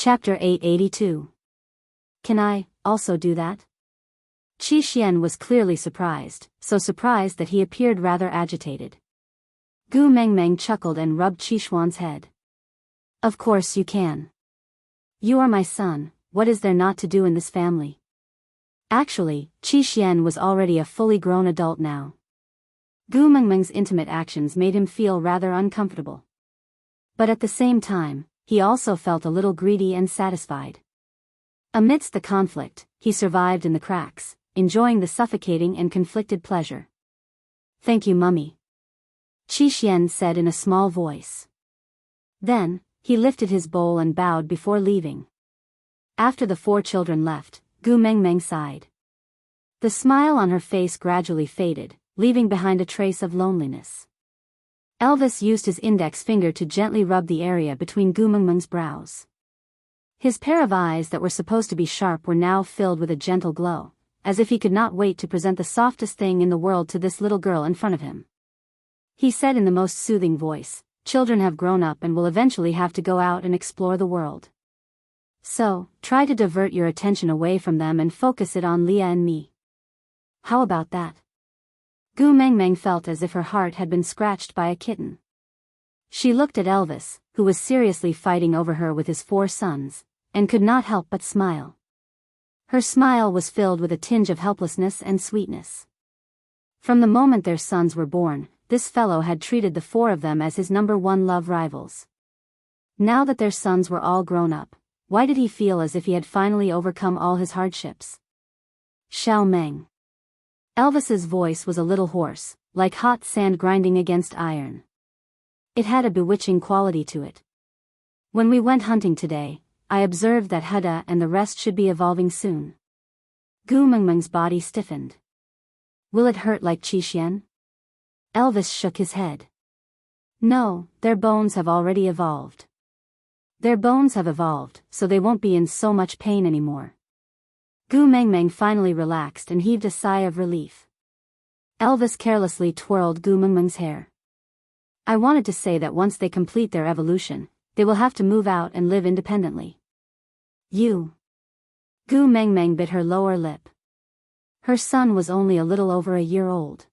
Chapter 882. Can I also do that? Qi Xian was clearly surprised, so surprised that he appeared rather agitated. Gu Mengmeng chuckled and rubbed Qi Xuan's head. Of course you can. You are my son, what is there not to do in this family? Actually, Qi Xian was already a fully grown adult now. Gu Mengmeng's intimate actions made him feel rather uncomfortable. But at the same time, he also felt a little greedy and satisfied. Amidst the conflict, he survived in the cracks, enjoying the suffocating and conflicted pleasure. Thank you, Mummy. Qi Xian said in a small voice. Then, he lifted his bowl and bowed before leaving. After the 4 children left, Gu Mengmeng sighed. The smile on her face gradually faded, leaving behind a trace of loneliness. Elvis used his index finger to gently rub the area between Gu Mengmeng's brows. His pair of eyes that were supposed to be sharp were now filled with a gentle glow, as if he could not wait to present the softest thing in the world to this little girl in front of him. He said in the most soothing voice, "Children have grown up and will eventually have to go out and explore the world. So, try to divert your attention away from them and focus it on Leah and me. How about that?" Gu Mengmeng felt as if her heart had been scratched by a kitten. She looked at Elvis, who was seriously fighting over her with his 4 sons, and could not help but smile. Her smile was filled with a tinge of helplessness and sweetness. From the moment their sons were born, this fellow had treated the 4 of them as his #1 love rivals. Now that their sons were all grown up, why did he feel as if he had finally overcome all his hardships? Xiao Meng. Elvis's voice was a little hoarse, like hot sand grinding against iron. It had a bewitching quality to it. When we went hunting today, I observed that Huda and the rest should be evolving soon. Gu Mengmeng's body stiffened. Will it hurt like Qi Xian? Elvis shook his head. No, their bones have already evolved. Their bones have evolved, so they won't be in so much pain anymore. Gu Mengmeng finally relaxed and heaved a sigh of relief. Elvis carelessly twirled Gu Mengmeng's hair. I wanted to say that once they complete their evolution, they will have to move out and live independently. You. Gu Mengmeng bit her lower lip. Her son was only a little over a year old.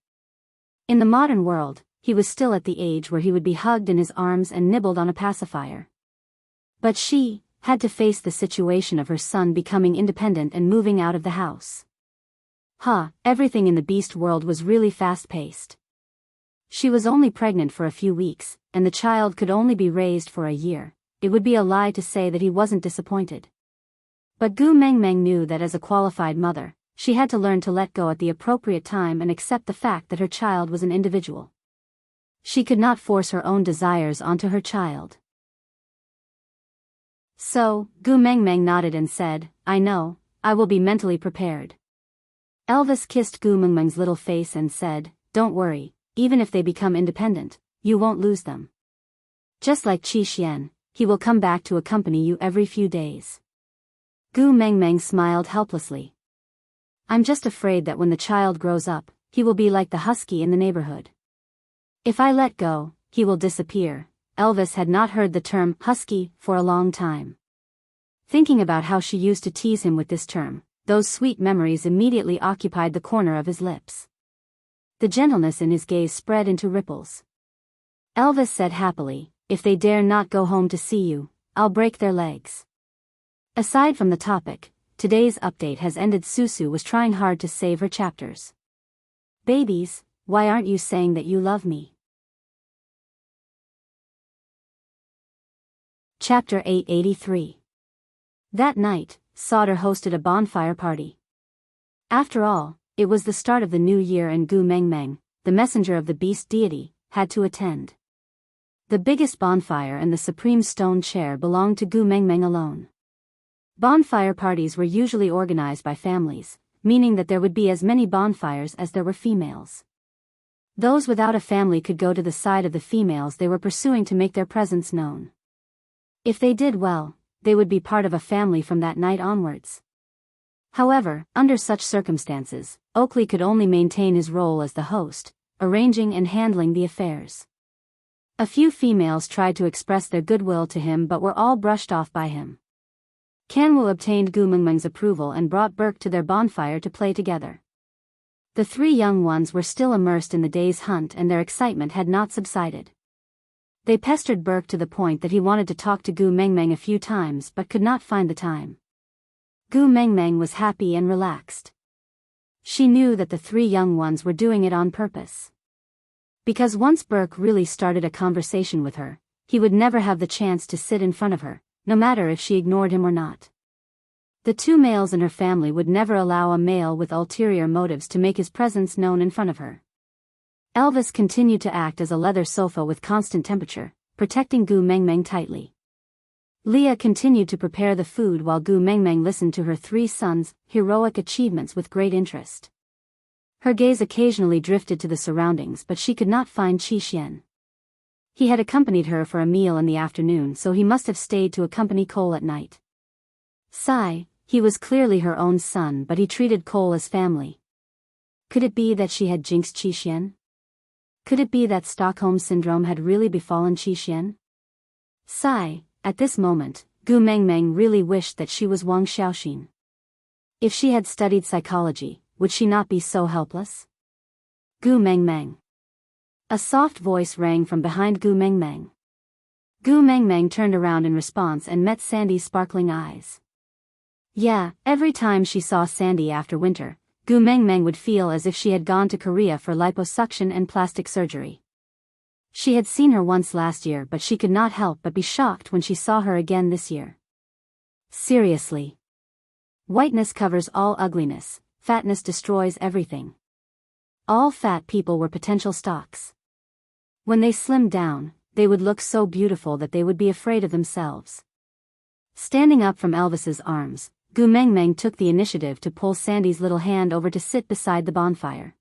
In the modern world, he was still at the age where he would be hugged in his arms and nibbled on a pacifier. But she had to face the situation of her son becoming independent and moving out of the house. Everything in the beast world was really fast-paced. She was only pregnant for a few weeks, and the child could only be raised for a year. It would be a lie to say that he wasn't disappointed. But Gu Mengmeng knew that as a qualified mother, she had to learn to let go at the appropriate time and accept the fact that her child was an individual. She could not force her own desires onto her child. So, Gu Mengmeng nodded and said, I know, I will be mentally prepared. Elvis kissed Gu Mengmeng's little face and said, Don't worry, even if they become independent, you won't lose them. Just like Qi Xian, he will come back to accompany you every few days. Gu Mengmeng smiled helplessly. I'm just afraid that when the child grows up, he will be like the husky in the neighborhood. If I let go, he will disappear. Elvis had not heard the term husky for a long time. Thinking about how she used to tease him with this term, those sweet memories immediately occupied the corner of his lips. The gentleness in his gaze spread into ripples. Elvis said happily, If they dare not go home to see you, I'll break their legs. Aside from the topic, today's update has ended. Susu was trying hard to save her chapters. Babies, why aren't you saying that you love me? Chapter 883. That night, Sauter hosted a bonfire party. After all, it was the start of the new year and Gu Mengmeng, the messenger of the beast deity, had to attend. The biggest bonfire and the supreme stone chair belonged to Gu Mengmeng alone. Bonfire parties were usually organized by families, meaning that there would be as many bonfires as there were females. Those without a family could go to the side of the females they were pursuing to make their presence known. If they did well, they would be part of a family from that night onwards. However, under such circumstances, Oakley could only maintain his role as the host, arranging and handling the affairs. A few females tried to express their goodwill to him but were all brushed off by him. Kanwoo obtained Gu Mengmeng's approval and brought Berk to their bonfire to play together. The three young ones were still immersed in the day's hunt and their excitement had not subsided. They pestered Berk to the point that he wanted to talk to Gu Mengmeng a few times but could not find the time. Gu Mengmeng was happy and relaxed. She knew that the three young ones were doing it on purpose. Because once Berk really started a conversation with her, he would never have the chance to sit in front of her, no matter if she ignored him or not. The two males in her family would never allow a male with ulterior motives to make his presence known in front of her. Elvis continued to act as a leather sofa with constant temperature, protecting Gu Mengmeng tightly. Leah continued to prepare the food while Gu Mengmeng listened to her three sons' heroic achievements with great interest. Her gaze occasionally drifted to the surroundings but she could not find Qi Xian. He had accompanied her for a meal in the afternoon, so he must have stayed to accompany Cole at night. Sigh, he was clearly her own son but he treated Cole as family. Could it be that she had jinxed Qi Xian? Could it be that Stockholm Syndrome had really befallen Qi Xian? Sigh, at this moment, Gu Mengmeng really wished that she was Wang Xiaoxin. If she had studied psychology, would she not be so helpless? Gu Mengmeng. A soft voice rang from behind Gu Mengmeng. Gu Mengmeng turned around in response and met Sandy's sparkling eyes. Yeah, every time she saw Sandy after winter, Gu Mengmeng would feel as if she had gone to Korea for liposuction and plastic surgery. She had seen her once last year but she could not help but be shocked when she saw her again this year. Seriously. Whiteness covers all ugliness, fatness destroys everything. All fat people were potential stocks. When they slimmed down, they would look so beautiful that they would be afraid of themselves. Standing up from Elvis's arms, Gu Mengmeng took the initiative to pull Sandy's little hand over to sit beside the bonfire.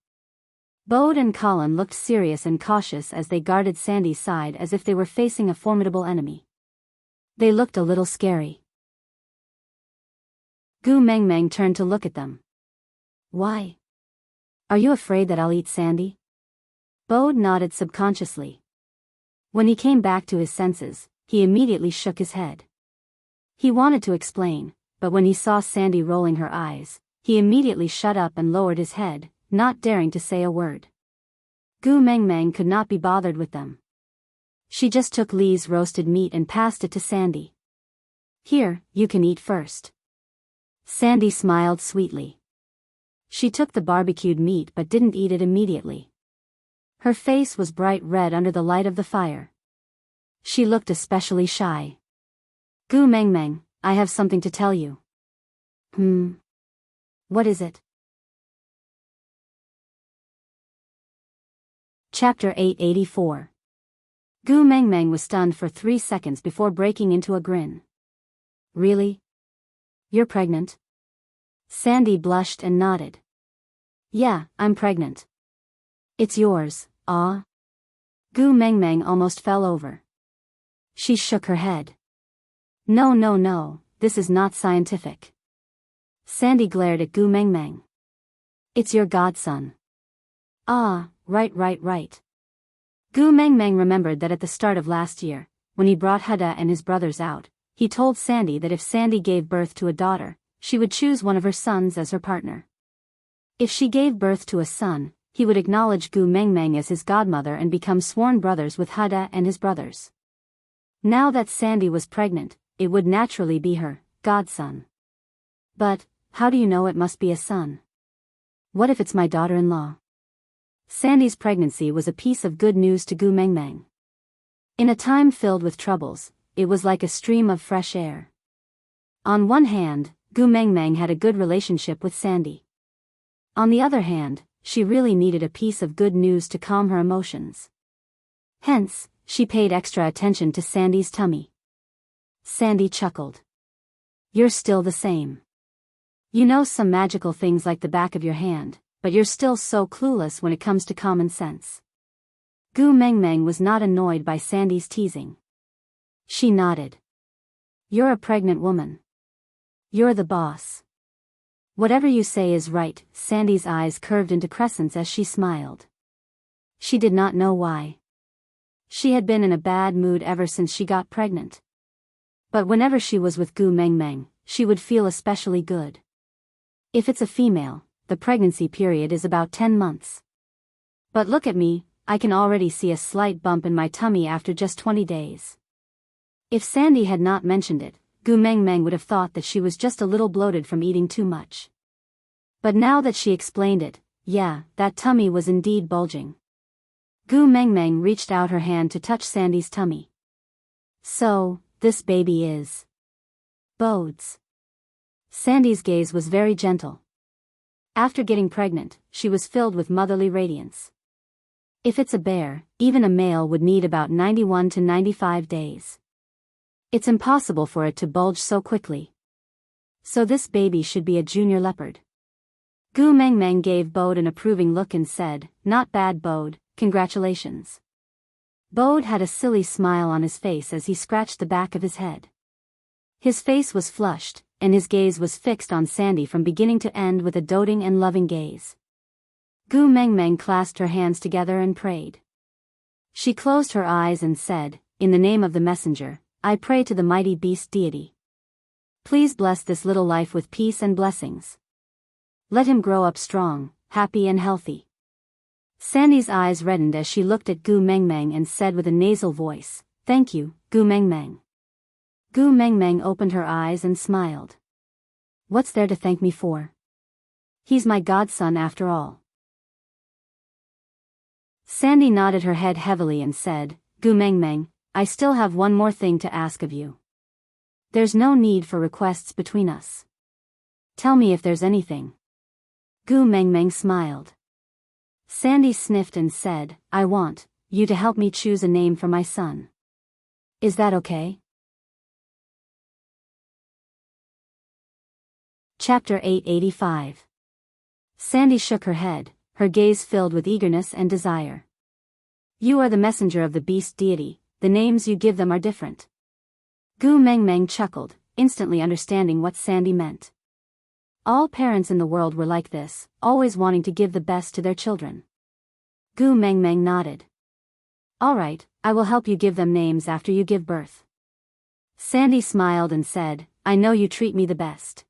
Bode and Colin looked serious and cautious as they guarded Sandy's side as if they were facing a formidable enemy. They looked a little scary. Gu Mengmeng turned to look at them. Why? Are you afraid that I'll eat Sandy? Bode nodded subconsciously. When he came back to his senses, he immediately shook his head. He wanted to explain, but when he saw Sandy rolling her eyes, he immediately shut up and lowered his head, not daring to say a word. Gu Mengmeng could not be bothered with them. She just took Lee's roasted meat and passed it to Sandy. Here, you can eat first. Sandy smiled sweetly. She took the barbecued meat but didn't eat it immediately. Her face was bright red under the light of the fire. She looked especially shy. Gu Mengmeng, I have something to tell you. What is it? Chapter 884. Gu Mengmeng was stunned for 3 seconds before breaking into a grin. Really? You're pregnant? Sandy blushed and nodded. Yeah, I'm pregnant. It's yours, ah? Gu Mengmeng almost fell over. She shook her head. No, this is not scientific. Sandy glared at Gu Mengmeng. It's your godson. Ah, right. Gu Mengmeng remembered that at the start of last year, when he brought Huda and his brothers out, he told Sandy that if Sandy gave birth to a daughter, she would choose one of her sons as her partner. If she gave birth to a son, he would acknowledge Gu Mengmeng as his godmother and become sworn brothers with Huda and his brothers. Now that Sandy was pregnant, it would naturally be her godson. But, how do you know it must be a son? What if it's my daughter-in-law? Sandy's pregnancy was a piece of good news to Gu Mengmeng. In a time filled with troubles, it was like a stream of fresh air. On one hand, Gu Mengmeng had a good relationship with Sandy. On the other hand, she really needed a piece of good news to calm her emotions. Hence, she paid extra attention to Sandy's tummy. Sandy chuckled. You're still the same. You know some magical things like the back of your hand, but you're still so clueless when it comes to common sense. Gu Mengmeng was not annoyed by Sandy's teasing. She nodded. You're a pregnant woman. You're the boss. Whatever you say is right. Sandy's eyes curved into crescents as she smiled. She did not know why. She had been in a bad mood ever since she got pregnant. But whenever she was with Gu Mengmeng, she would feel especially good. If it's a female, the pregnancy period is about 10 months. But look at me, I can already see a slight bump in my tummy after just 20 days. If Sandy had not mentioned it, Gu Mengmeng would have thought that she was just a little bloated from eating too much. But now that she explained it, yeah, that tummy was indeed bulging. Gu Mengmeng reached out her hand to touch Sandy's tummy. So, this baby is Bode's. Sandy's gaze was very gentle. After getting pregnant, she was filled with motherly radiance. If it's a bear, even a male would need about 91 to 95 days. It's impossible for it to bulge so quickly. So this baby should be a junior leopard. Gu Mengmeng gave Bode an approving look and said, "Not bad, Bode, congratulations." Bode had a silly smile on his face as he scratched the back of his head. His face was flushed, and his gaze was fixed on Sandy from beginning to end with a doting and loving gaze. Gu Mengmeng clasped her hands together and prayed. She closed her eyes and said, "In the name of the messenger, I pray to the mighty beast deity. Please bless this little life with peace and blessings. Let him grow up strong, happy and healthy." Sandy's eyes reddened as she looked at Gu Mengmeng and said with a nasal voice, "Thank you, Gu Mengmeng." Gu Mengmeng opened her eyes and smiled. "What's there to thank me for? He's my godson after all." Sandy nodded her head heavily and said, "Gu Mengmeng, I still have one more thing to ask of you. There's no need for requests between us. Tell me if there's anything." Gu Mengmeng smiled. Sandy sniffed and said, "I want you to help me choose a name for my son. Is that okay?" Chapter 885. Sandy shook her head, her gaze filled with eagerness and desire. "You are the messenger of the beast deity, the names you give them are different." Gu Mengmeng chuckled, instantly understanding what Sandy meant. All parents in the world were like this, always wanting to give the best to their children. Gu Mengmeng nodded. "All right, I will help you give them names after you give birth." Sandy smiled and said, "I know you treat me the best."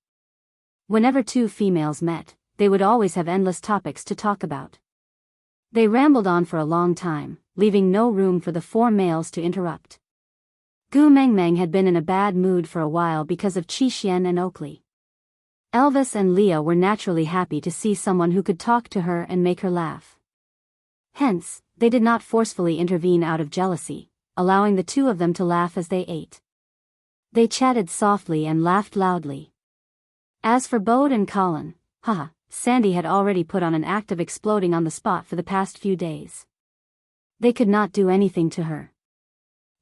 Whenever two females met, they would always have endless topics to talk about. They rambled on for a long time, leaving no room for the four males to interrupt. Gu Mengmeng had been in a bad mood for a while because of Qixuan and Oakley. Elvis and Leah were naturally happy to see someone who could talk to her and make her laugh. Hence, they did not forcefully intervene out of jealousy, allowing the two of them to laugh as they ate. They chatted softly and laughed loudly. As for Bode and Colin, Sandy had already put on an act of exploding on the spot for the past few days. They could not do anything to her.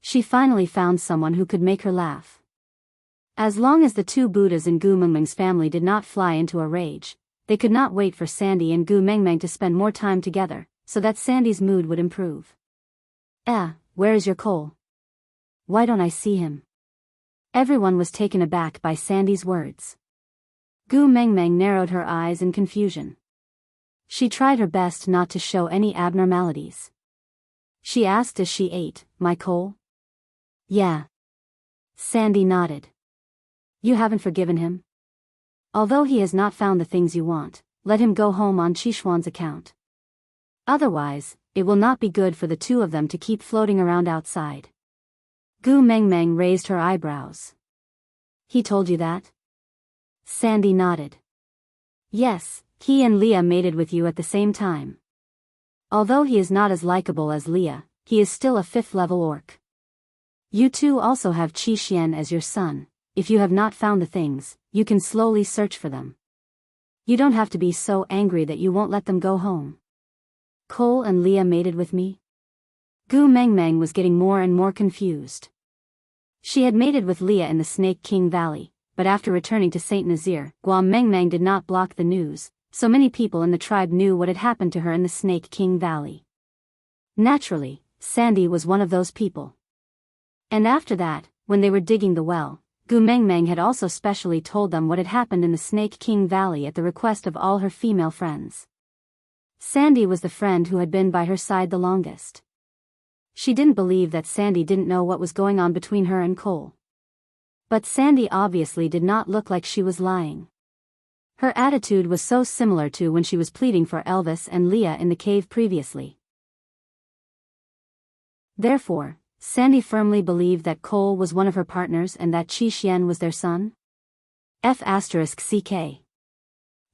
She finally found someone who could make her laugh. As long as the two Buddhas in Gu Mengmeng's family did not fly into a rage, they could not wait for Sandy and Gu Mengmeng to spend more time together, so that Sandy's mood would improve. Where is your Cole? Why don't I see him?" Everyone was taken aback by Sandy's words. Gu Mengmeng narrowed her eyes in confusion. She tried her best not to show any abnormalities. She asked as she ate, "My Cole?" "Yeah." Sandy nodded. "You haven't forgiven him? Although he has not found the things you want, let him go home on Qixuan's account. Otherwise, it will not be good for the two of them to keep floating around outside." Gu Mengmeng raised her eyebrows. "He told you that?" Sandy nodded. "Yes, he and Leah mated with you at the same time. Although he is not as likable as Leah, he is still a 5th-level orc. You two also have Qixuan as your son. If you have not found the things, you can slowly search for them. You don't have to be so angry that you won't let them go home." "Cole and Leah mated with me?" Gu Mengmeng was getting more and more confused. She had mated with Leah in the Snake King Valley, but after returning to St. Nazaire, Gu Mengmeng did not block the news, so many people in the tribe knew what had happened to her in the Snake King Valley. Naturally, Sandy was one of those people. And after that, when they were digging the well, Gu Mengmeng had also specially told them what had happened in the Snake King Valley at the request of all her female friends. Sandy was the friend who had been by her side the longest. She didn't believe that Sandy didn't know what was going on between her and Cole. But Sandy obviously did not look like she was lying. Her attitude was so similar to when she was pleading for Elvis and Leah in the cave previously. Therefore, Sandy firmly believed that Cole was one of her partners and that Qi Xian was their son. F***ck.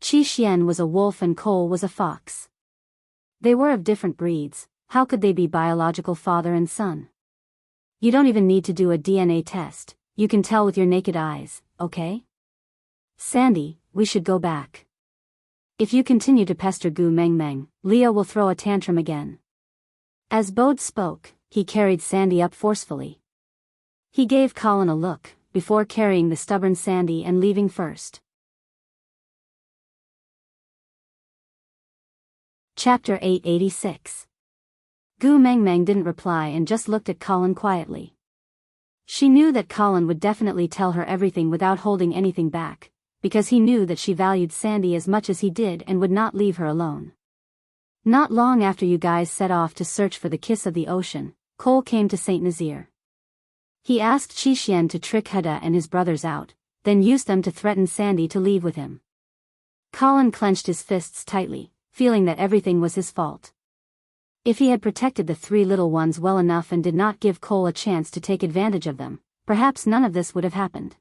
Qi Xian was a wolf and Cole was a fox. They were of different breeds. How could they be biological father and son? You don't even need to do a DNA test, you can tell with your naked eyes, okay? Sandy, we should go back. If you continue to pester Gu Mengmeng, Leah will throw a tantrum again. As Bode spoke, he carried Sandy up forcefully. He gave Colin a look, before carrying the stubborn Sandy and leaving first. Chapter 886. Gu Mengmeng didn't reply and just looked at Colin quietly. She knew that Colin would definitely tell her everything without holding anything back, because he knew that she valued Sandy as much as he did and would not leave her alone. Not long after you guys set off to search for the kiss of the ocean, Cole came to St. Nazaire. He asked Qi Xian to trick Hada and his brothers out, then used them to threaten Sandy to leave with him. Colin clenched his fists tightly, feeling that everything was his fault. If he had protected the three little ones well enough and did not give Cole a chance to take advantage of them, perhaps none of this would have happened.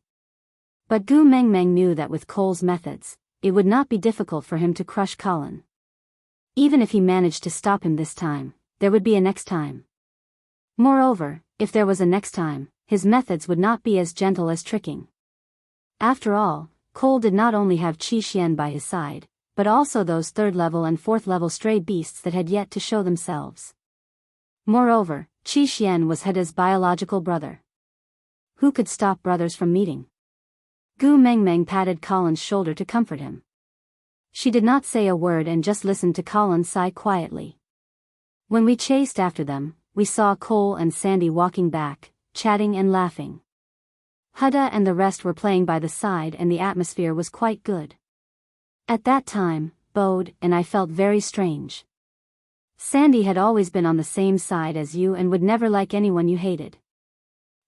But Gu Mengmeng knew that with Cole's methods, it would not be difficult for him to crush Colin. Even if he managed to stop him this time, there would be a next time. Moreover, if there was a next time, his methods would not be as gentle as tricking. After all, Cole did not only have Qi Xian by his side, but also those third-level and fourth-level stray beasts that had yet to show themselves. Moreover, Qi Xian was Hada's biological brother. Who could stop brothers from meeting? Gu Mengmeng patted Colin's shoulder to comfort him. She did not say a word and just listened to Colin sigh quietly. When we chased after them, we saw Cole and Sandy walking back, chatting and laughing. Hada and the rest were playing by the side and the atmosphere was quite good. At that time, Bode and I felt very strange. Sandy had always been on the same side as you and would never like anyone you hated.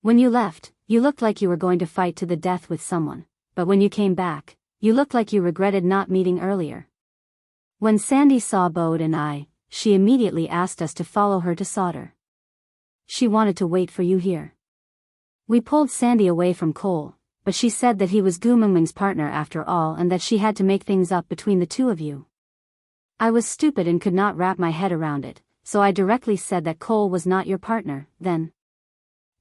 When you left, you looked like you were going to fight to the death with someone, but when you came back, you looked like you regretted not meeting earlier. When Sandy saw Bode and I, she immediately asked us to follow her to Sauter. She wanted to wait for you here. We pulled Sandy away from Cole, but she said that he was Gu Mengmeng's partner after all and that she had to make things up between the two of you. I was stupid and could not wrap my head around it, so I directly said that Cole was not your partner, then.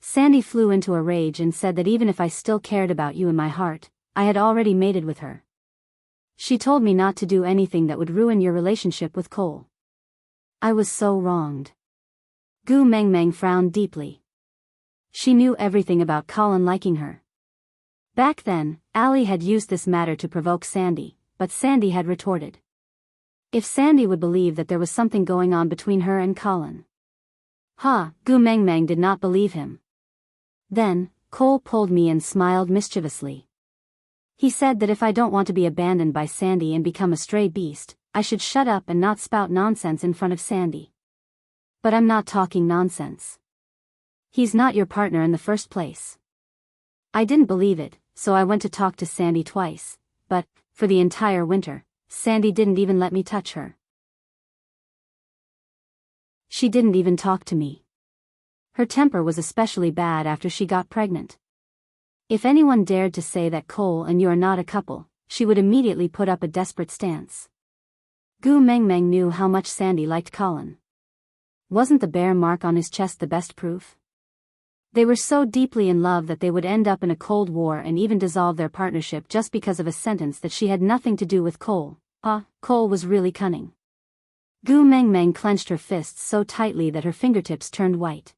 Sandy flew into a rage and said that even if I still cared about you in my heart, I had already mated with her. She told me not to do anything that would ruin your relationship with Cole. I was so wronged. Gu Mengmeng frowned deeply. She knew everything about Colin liking her. Back then, Ali had used this matter to provoke Sandy, but Sandy had retorted. If Sandy would believe that there was something going on between her and Colin. Gu Mengmeng did not believe him. Then, Cole pulled me and smiled mischievously. He said that if I don't want to be abandoned by Sandy and become a stray beast, I should shut up and not spout nonsense in front of Sandy. But I'm not talking nonsense. He's not your partner in the first place. I didn't believe it, so I went to talk to Sandy twice, but, for the entire winter, Sandy didn't even let me touch her. She didn't even talk to me. Her temper was especially bad after she got pregnant. If anyone dared to say that Cole and you are not a couple, she would immediately put up a desperate stance. Gu Mengmeng knew how much Sandy liked Colin. Wasn't the bear mark on his chest the best proof? They were so deeply in love that they would end up in a cold war and even dissolve their partnership just because of a sentence that she had nothing to do with Cole. Cole was really cunning. Gu Mengmeng clenched her fists so tightly that her fingertips turned white.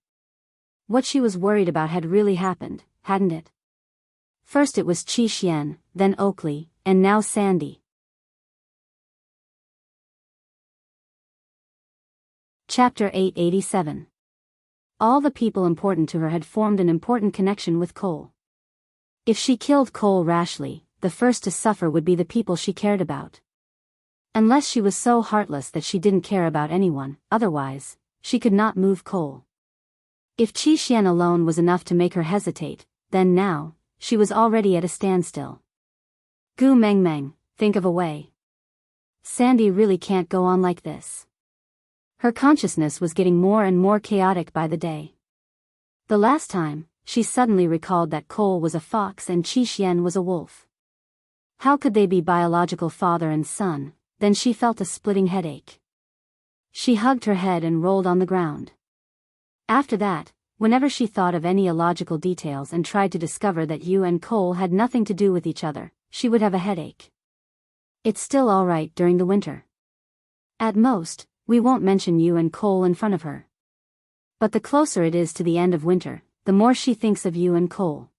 What she was worried about had really happened, hadn't it? First it was Qi Xian, then Oakley, and now Sandy. Chapter 887. All the people important to her had formed an important connection with Cole. If she killed Cole rashly, the first to suffer would be the people she cared about. Unless she was so heartless that she didn't care about anyone, otherwise, she could not move Cole. If Qi Xian alone was enough to make her hesitate, then now, she was already at a standstill. Gu Meng Meng, think of a way. Sandy really can't go on like this. Her consciousness was getting more and more chaotic by the day. The last time, she suddenly recalled that Cole was a fox and Qi Xian was a wolf. How could they be biological father and son? Then she felt a splitting headache. She hugged her head and rolled on the ground. After that, whenever she thought of any illogical details and tried to discover that you and Cole had nothing to do with each other, she would have a headache. It's still all right during the winter. At most, we won't mention you and Cole in front of her. But the closer it is to the end of winter, the more she thinks of you and Cole.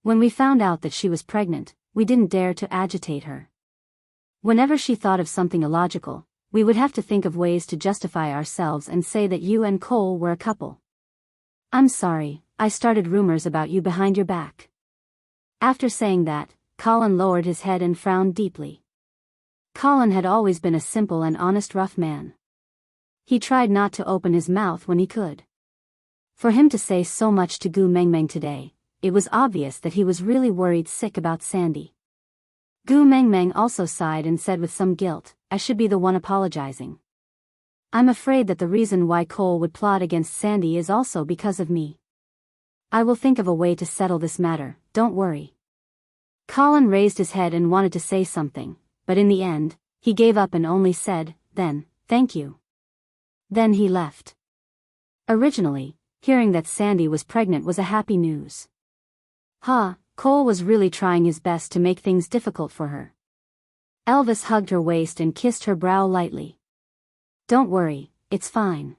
When we found out that she was pregnant, we didn't dare to agitate her. Whenever she thought of something illogical, we would have to think of ways to justify ourselves and say that you and Cole were a couple. I'm sorry, I started rumors about you behind your back. After saying that, Colin lowered his head and frowned deeply. Colin had always been a simple and honest rough man. He tried not to open his mouth when he could. For him to say so much to Gu Meng Meng today, it was obvious that he was really worried sick about Sandy. Gu Meng Meng also sighed and said with some guilt, I should be the one apologizing. I'm afraid that the reason why Cole would plot against Sandy is also because of me. I will think of a way to settle this matter, don't worry. Colin raised his head and wanted to say something, but in the end, he gave up and only said, then, thank you. Then he left. Originally, hearing that Sandy was pregnant was a happy news. Cole was really trying his best to make things difficult for her. Elvis hugged her waist and kissed her brow lightly. Don't worry, it's fine.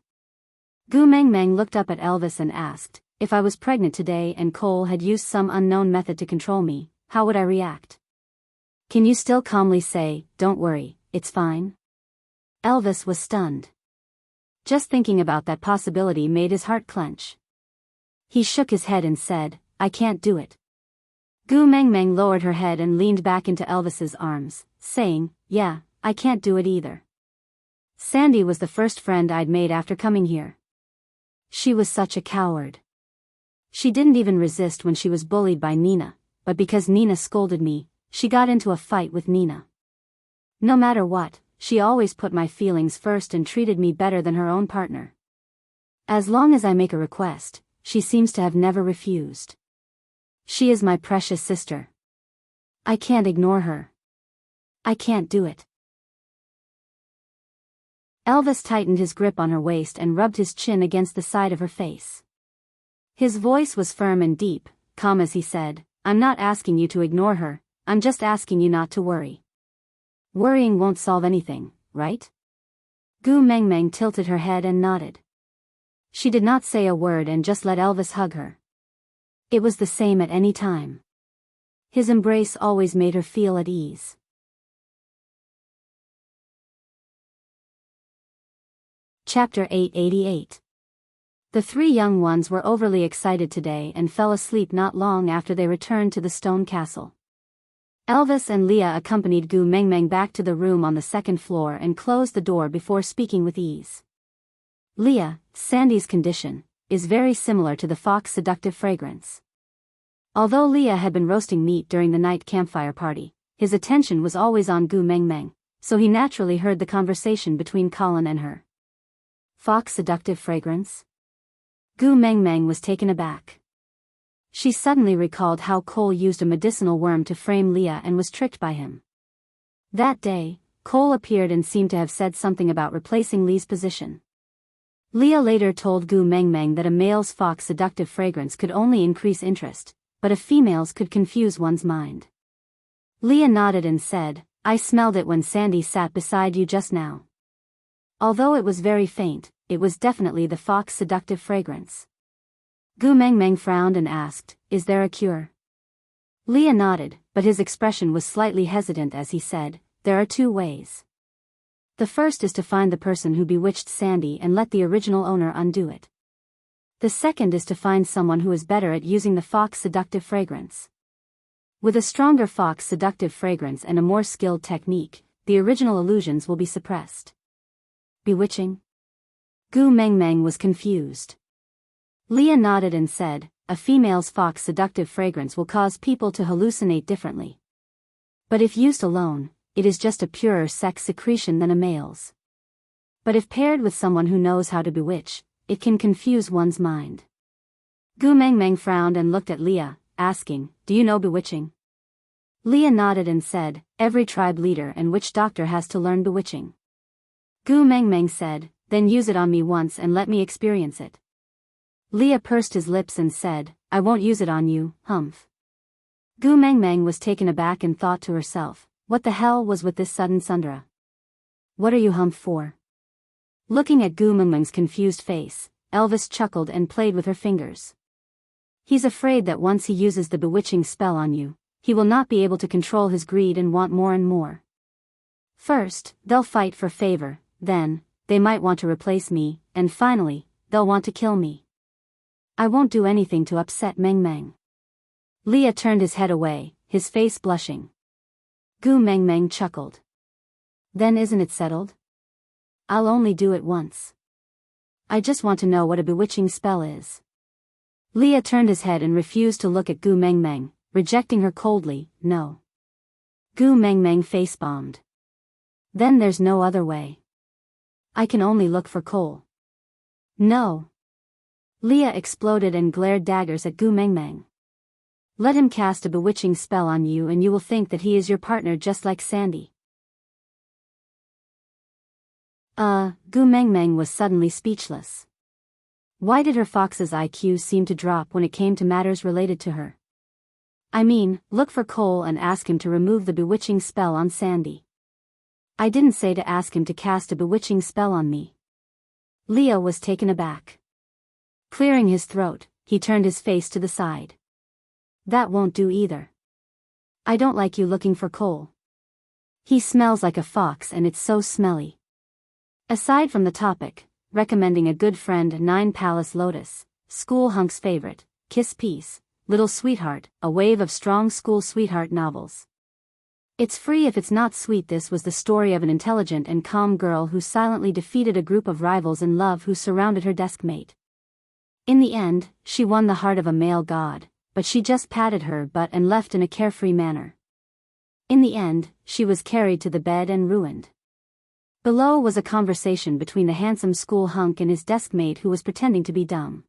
Gu Meng Meng looked up at Elvis and asked, if I was pregnant today and Cole had used some unknown method to control me, how would I react? Can you still calmly say, don't worry, it's fine? Elvis was stunned. Just thinking about that possibility made his heart clench. He shook his head and said, I can't do it. Gu Meng Meng lowered her head and leaned back into Elvis's arms, saying, yeah, I can't do it either. Sandy was the first friend I'd made after coming here. She was such a coward. She didn't even resist when she was bullied by Nina, but because Nina scolded me, she got into a fight with Nina. No matter what, she always put my feelings first and treated me better than her own partner. As long as I make a request, she seems to have never refused. She is my precious sister. I can't ignore her. I can't do it. Elvis tightened his grip on her waist and rubbed his chin against the side of her face. His voice was firm and deep, calm as he said, I'm not asking you to ignore her, I'm just asking you not to worry. Worrying won't solve anything, right? Gu Meng Meng tilted her head and nodded. She did not say a word and just let Elvis hug her. It was the same at any time. His embrace always made her feel at ease. Chapter 888. The three young ones were overly excited today and fell asleep not long after they returned to the stone castle. Elvis and Leah accompanied Gu Meng Meng back to the room on the second floor and closed the door before speaking with ease. Leah, Sandy's condition, is very similar to the fox seductive fragrance. Although Leah had been roasting meat during the night campfire party, his attention was always on Gu Meng Meng, so he naturally heard the conversation between Colin and her. Fox seductive fragrance? Gu Meng Meng was taken aback. She suddenly recalled how Cole used a medicinal worm to frame Leah and was tricked by him. That day, Cole appeared and seemed to have said something about replacing Lee's position. Leah later told Gu Meng Meng that a male's fox seductive fragrance could only increase interest, but a female's could confuse one's mind. Leah nodded and said, I smelled it when Sandy sat beside you just now. Although it was very faint, it was definitely the fox seductive fragrance. Gu Meng Meng frowned and asked, is there a cure? Leah nodded, but his expression was slightly hesitant as he said, there are two ways. The first is to find the person who bewitched Sandy and let the original owner undo it. The second is to find someone who is better at using the fox seductive fragrance. With a stronger fox seductive fragrance and a more skilled technique, the original illusions will be suppressed. Bewitching? Gu Meng Meng was confused. Leah nodded and said, a female's fox seductive fragrance will cause people to hallucinate differently. But if used alone, it is just a purer sex secretion than a male's. But if paired with someone who knows how to bewitch, it can confuse one's mind. Gu Mengmeng frowned and looked at Leah, asking, "Do you know bewitching?" Leah nodded and said, "Every tribe leader and witch doctor has to learn bewitching." Gu Mengmeng said, "Then use it on me once and let me experience it." Leah pursed his lips and said, "I won't use it on you, humph." Gu Mengmeng was taken aback and thought to herself, what the hell was with this sudden Sundara? What are you humph for? Looking at Gu Mengmeng's confused face, Elvis chuckled and played with her fingers. He's afraid that once he uses the bewitching spell on you, he will not be able to control his greed and want more and more. First, they'll fight for favor, then, they might want to replace me, and finally, they'll want to kill me. I won't do anything to upset Meng Meng. Leah turned his head away, his face blushing. Gu Mengmeng chuckled. Then isn't it settled? I'll only do it once. I just want to know what a bewitching spell is. Leah turned his head and refused to look at Gu Mengmeng, rejecting her coldly, "No." Gu Mengmeng face-bombed. Then there's no other way. I can only look for coal. No. Leah exploded and glared daggers at Gu Mengmeng. Let him cast a bewitching spell on you and you will think that he is your partner just like Sandy. Gu Mengmeng was suddenly speechless. Why did her fox's IQ seem to drop when it came to matters related to her? I mean, look for coal and ask him to remove the bewitching spell on Sandy. I didn't say to ask him to cast a bewitching spell on me. Leah was taken aback. Clearing his throat, he turned his face to the side. That won't do either. I don't like you looking for coal. He smells like a fox and it's so smelly. Aside from the topic, recommending a good friend 9 Palace Lotus, school hunk's favorite, Kiss Peace, Little Sweetheart, a wave of strong school sweetheart novels. It's free if it's not sweet. This was the story of an intelligent and calm girl who silently defeated a group of rivals in love who surrounded her deskmate. In the end, she won the heart of a male god, but she just patted her butt and left in a carefree manner. In the end, she was carried to the bed and ruined. Below was a conversation between the handsome school hunk and his deskmate who was pretending to be dumb.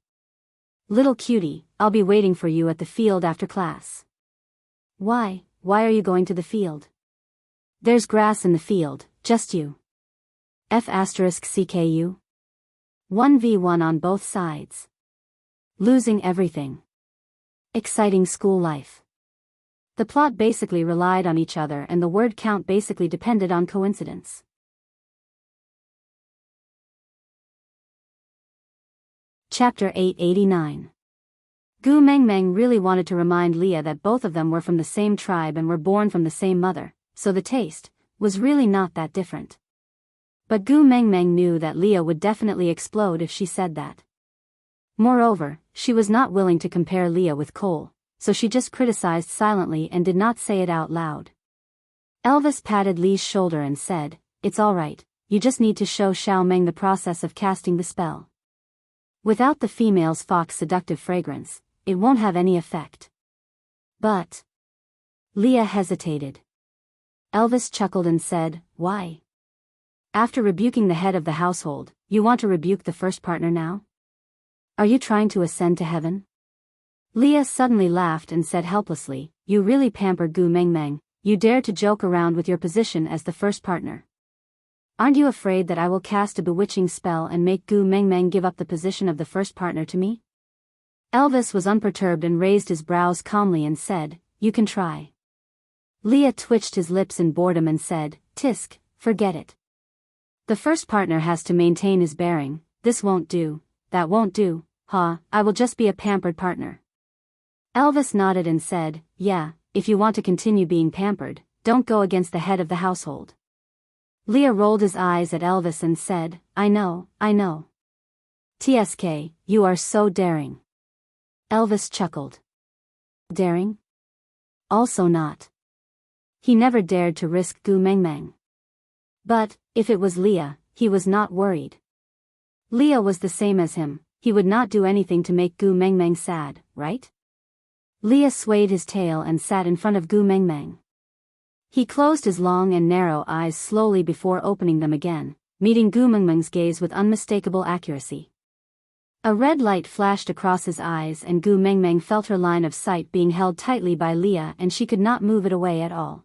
Little cutie, I'll be waiting for you at the field after class. Why are you going to the field? There's grass in the field, just you. F*CKU? 1v1 on both sides. Losing everything. Exciting school life. The plot basically relied on each other and the word count basically depended on coincidence. Chapter 889. Gu Mengmeng really wanted to remind Leah that both of them were from the same tribe and were born from the same mother, so the taste was really not that different. But Gu Mengmeng knew that Leah would definitely explode if she said that. Moreover, she was not willing to compare Leah with Cole, so she just criticized silently and did not say it out loud. Elvis patted Lee's shoulder and said, "It's all right, you just need to show Xiao Meng the process of casting the spell. Without the female's fox seductive fragrance, it won't have any effect." But Leah hesitated. Elvis chuckled and said, "Why? After rebuking the head of the household, you want to rebuke the first partner now? Are you trying to ascend to heaven?" Leah suddenly laughed and said helplessly, "You really pampered Gu Mengmeng, you dare to joke around with your position as the first partner. Aren't you afraid that I will cast a bewitching spell and make Gu Mengmeng give up the position of the first partner to me?" Elvis was unperturbed and raised his brows calmly and said, "You can try." Leah twitched his lips in boredom and said, "Tisk, forget it. The first partner has to maintain his bearing, this won't do, that won't do, I will just be a pampered partner." Elvis nodded and said, "Yeah, if you want to continue being pampered, don't go against the head of the household." Leah rolled his eyes at Elvis and said, I know. TSK, you are so daring." Elvis chuckled. Daring? Also not. He never dared to risk Gu Mengmeng. But, if it was Leah, he was not worried. Leah was the same as him, he would not do anything to make Gu Mengmeng sad, right? Leah swayed his tail and sat in front of Gu Mengmeng. He closed his long and narrow eyes slowly before opening them again, meeting Gu Mengmeng's gaze with unmistakable accuracy. A red light flashed across his eyes and Gu Mengmeng felt her line of sight being held tightly by Leah and she could not move it away at all.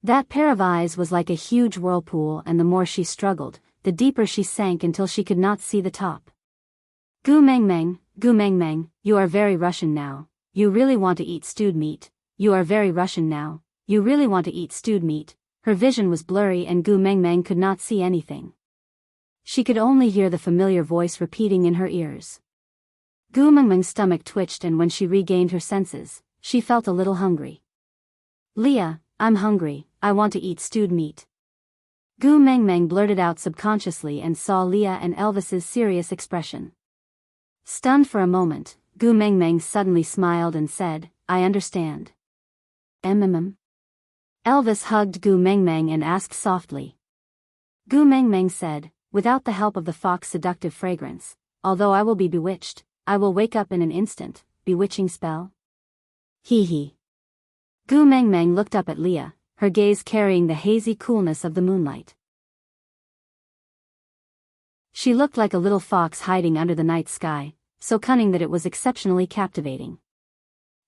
That pair of eyes was like a huge whirlpool and the more she struggled, the deeper she sank until she could not see the top. Gu Mengmeng, you are very Russian now. You really want to eat stewed meat. You are very Russian now. You really want to eat stewed meat. Her vision was blurry and Gu Mengmeng could not see anything. She could only hear the familiar voice repeating in her ears. Gu Mengmeng's stomach twitched and when she regained her senses, she felt a little hungry. Leah, I'm hungry, I want to eat stewed meat. Gu Mengmeng blurted out subconsciously and saw Leah and Elvis's serious expression. Stunned for a moment, Gu Mengmeng suddenly smiled and said, I understand. Elvis hugged Gu Mengmeng and asked softly. Gu Mengmeng said, without the help of the fox's seductive fragrance, although I will be bewitched, I will wake up in an instant, bewitching spell? Hee hee. Gu Mengmeng looked up at Leah, her gaze carrying the hazy coolness of the moonlight. She looked like a little fox hiding under the night sky, so cunning that it was exceptionally captivating.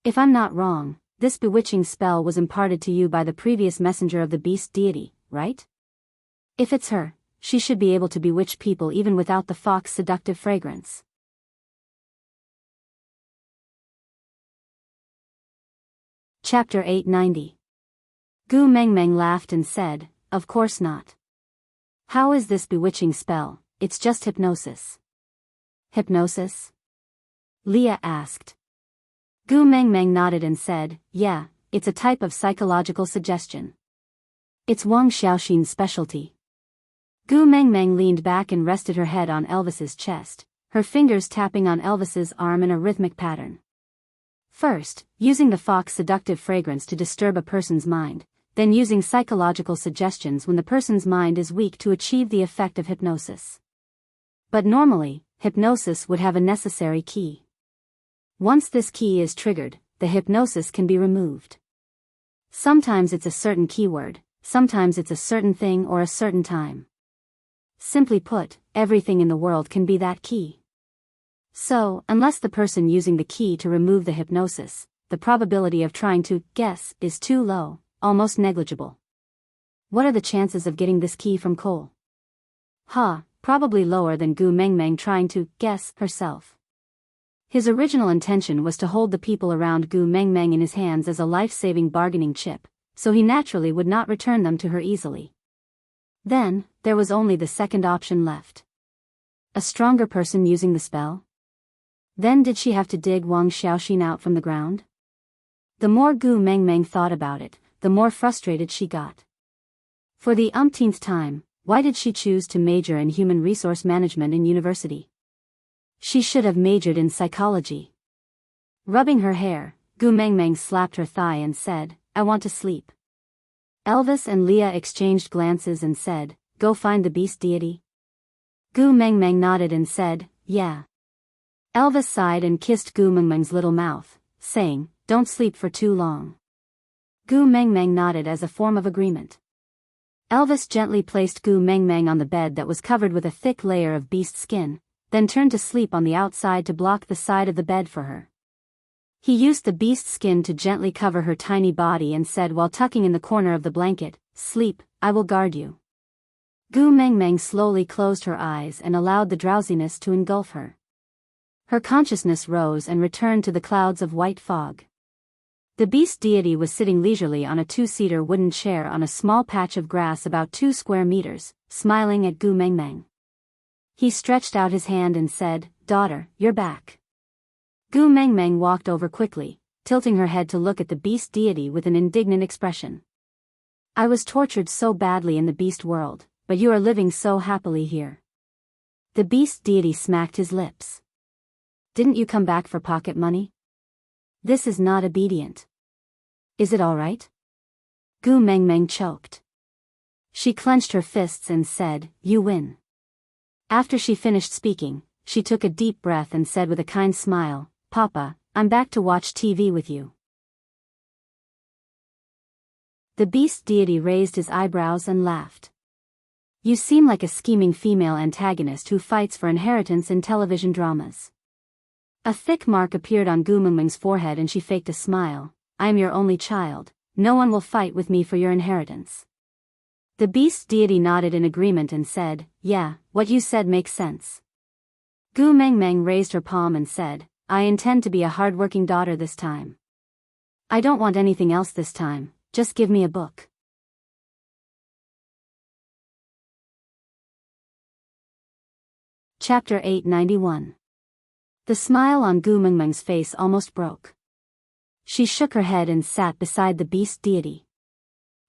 If I'm not wrong, this bewitching spell was imparted to you by the previous messenger of the beast deity, right? If it's her, she should be able to bewitch people even without the fox's seductive fragrance. Chapter 890. Gu Mengmeng laughed and said, of course not. How is this bewitching spell? It's just hypnosis. Hypnosis? Leah asked. Gu Mengmeng nodded and said, yeah, it's a type of psychological suggestion. It's Wang Xiaoxin's specialty. Gu Mengmeng leaned back and rested her head on Elvis's chest, her fingers tapping on Elvis's arm in a rhythmic pattern. First, using the fox's seductive fragrance to disturb a person's mind, then using psychological suggestions when the person's mind is weak to achieve the effect of hypnosis. But normally, hypnosis would have a necessary key. Once this key is triggered, the hypnosis can be removed. Sometimes it's a certain keyword, sometimes it's a certain thing or a certain time. Simply put, everything in the world can be that key. So, unless the person using the key to remove the hypnosis, the probability of trying to guess is too low, almost negligible. What are the chances of getting this key from Cole? Probably lower than Gu Mengmeng trying to guess herself. His original intention was to hold the people around Gu Mengmeng in his hands as a life-saving bargaining chip, so he naturally would not return them to her easily. Then, there was only the second option left. A stronger person using the spell? Then did she have to dig Wang Xiaoxin out from the ground? The more Gu Mengmeng thought about it, the more frustrated she got. For the umpteenth time, why did she choose to major in human resource management in university? She should have majored in psychology. Rubbing her hair, Gu Mengmeng slapped her thigh and said, I want to sleep. Elvis and Leah exchanged glances and said, go find the beast deity. Gu Mengmeng nodded and said, yeah. Elvis sighed and kissed Gu Mengmeng's little mouth, saying, don't sleep for too long. Gu Mengmeng nodded as a form of agreement. Elvis gently placed Gu Mengmeng on the bed that was covered with a thick layer of beast skin, then turned to sleep on the outside to block the side of the bed for her. He used the beast skin to gently cover her tiny body and said while tucking in the corner of the blanket, sleep, I will guard you. Gu Mengmeng slowly closed her eyes and allowed the drowsiness to engulf her. Her consciousness rose and returned to the clouds of white fog. The beast deity was sitting leisurely on a two-seater wooden chair on a small patch of grass about 2 square meters, smiling at Gu Mengmeng. He stretched out his hand and said, daughter, you're back. Gu Mengmeng walked over quickly, tilting her head to look at the beast deity with an indignant expression. I was tortured so badly in the beast world, but you are living so happily here. The beast deity smacked his lips. Didn't you come back for pocket money? This is not obedient. Is it all right? Gu Mengmeng choked. She clenched her fists and said, you win. After she finished speaking, she took a deep breath and said with a kind smile, "Papa, I'm back to watch TV with you." The beast deity raised his eyebrows and laughed. "You seem like a scheming female antagonist who fights for inheritance in television dramas." A thick mark appeared on Gu Mengmeng's forehead and she faked a smile. "I am your only child. No one will fight with me for your inheritance." The beast deity nodded in agreement and said, "Yeah, what you said makes sense." Gu Mengmeng raised her palm and said, "I intend to be a hardworking daughter this time. I don't want anything else this time, just give me a book." Chapter 891. The smile on Gu Mengmeng's face almost broke. She shook her head and sat beside the beast deity.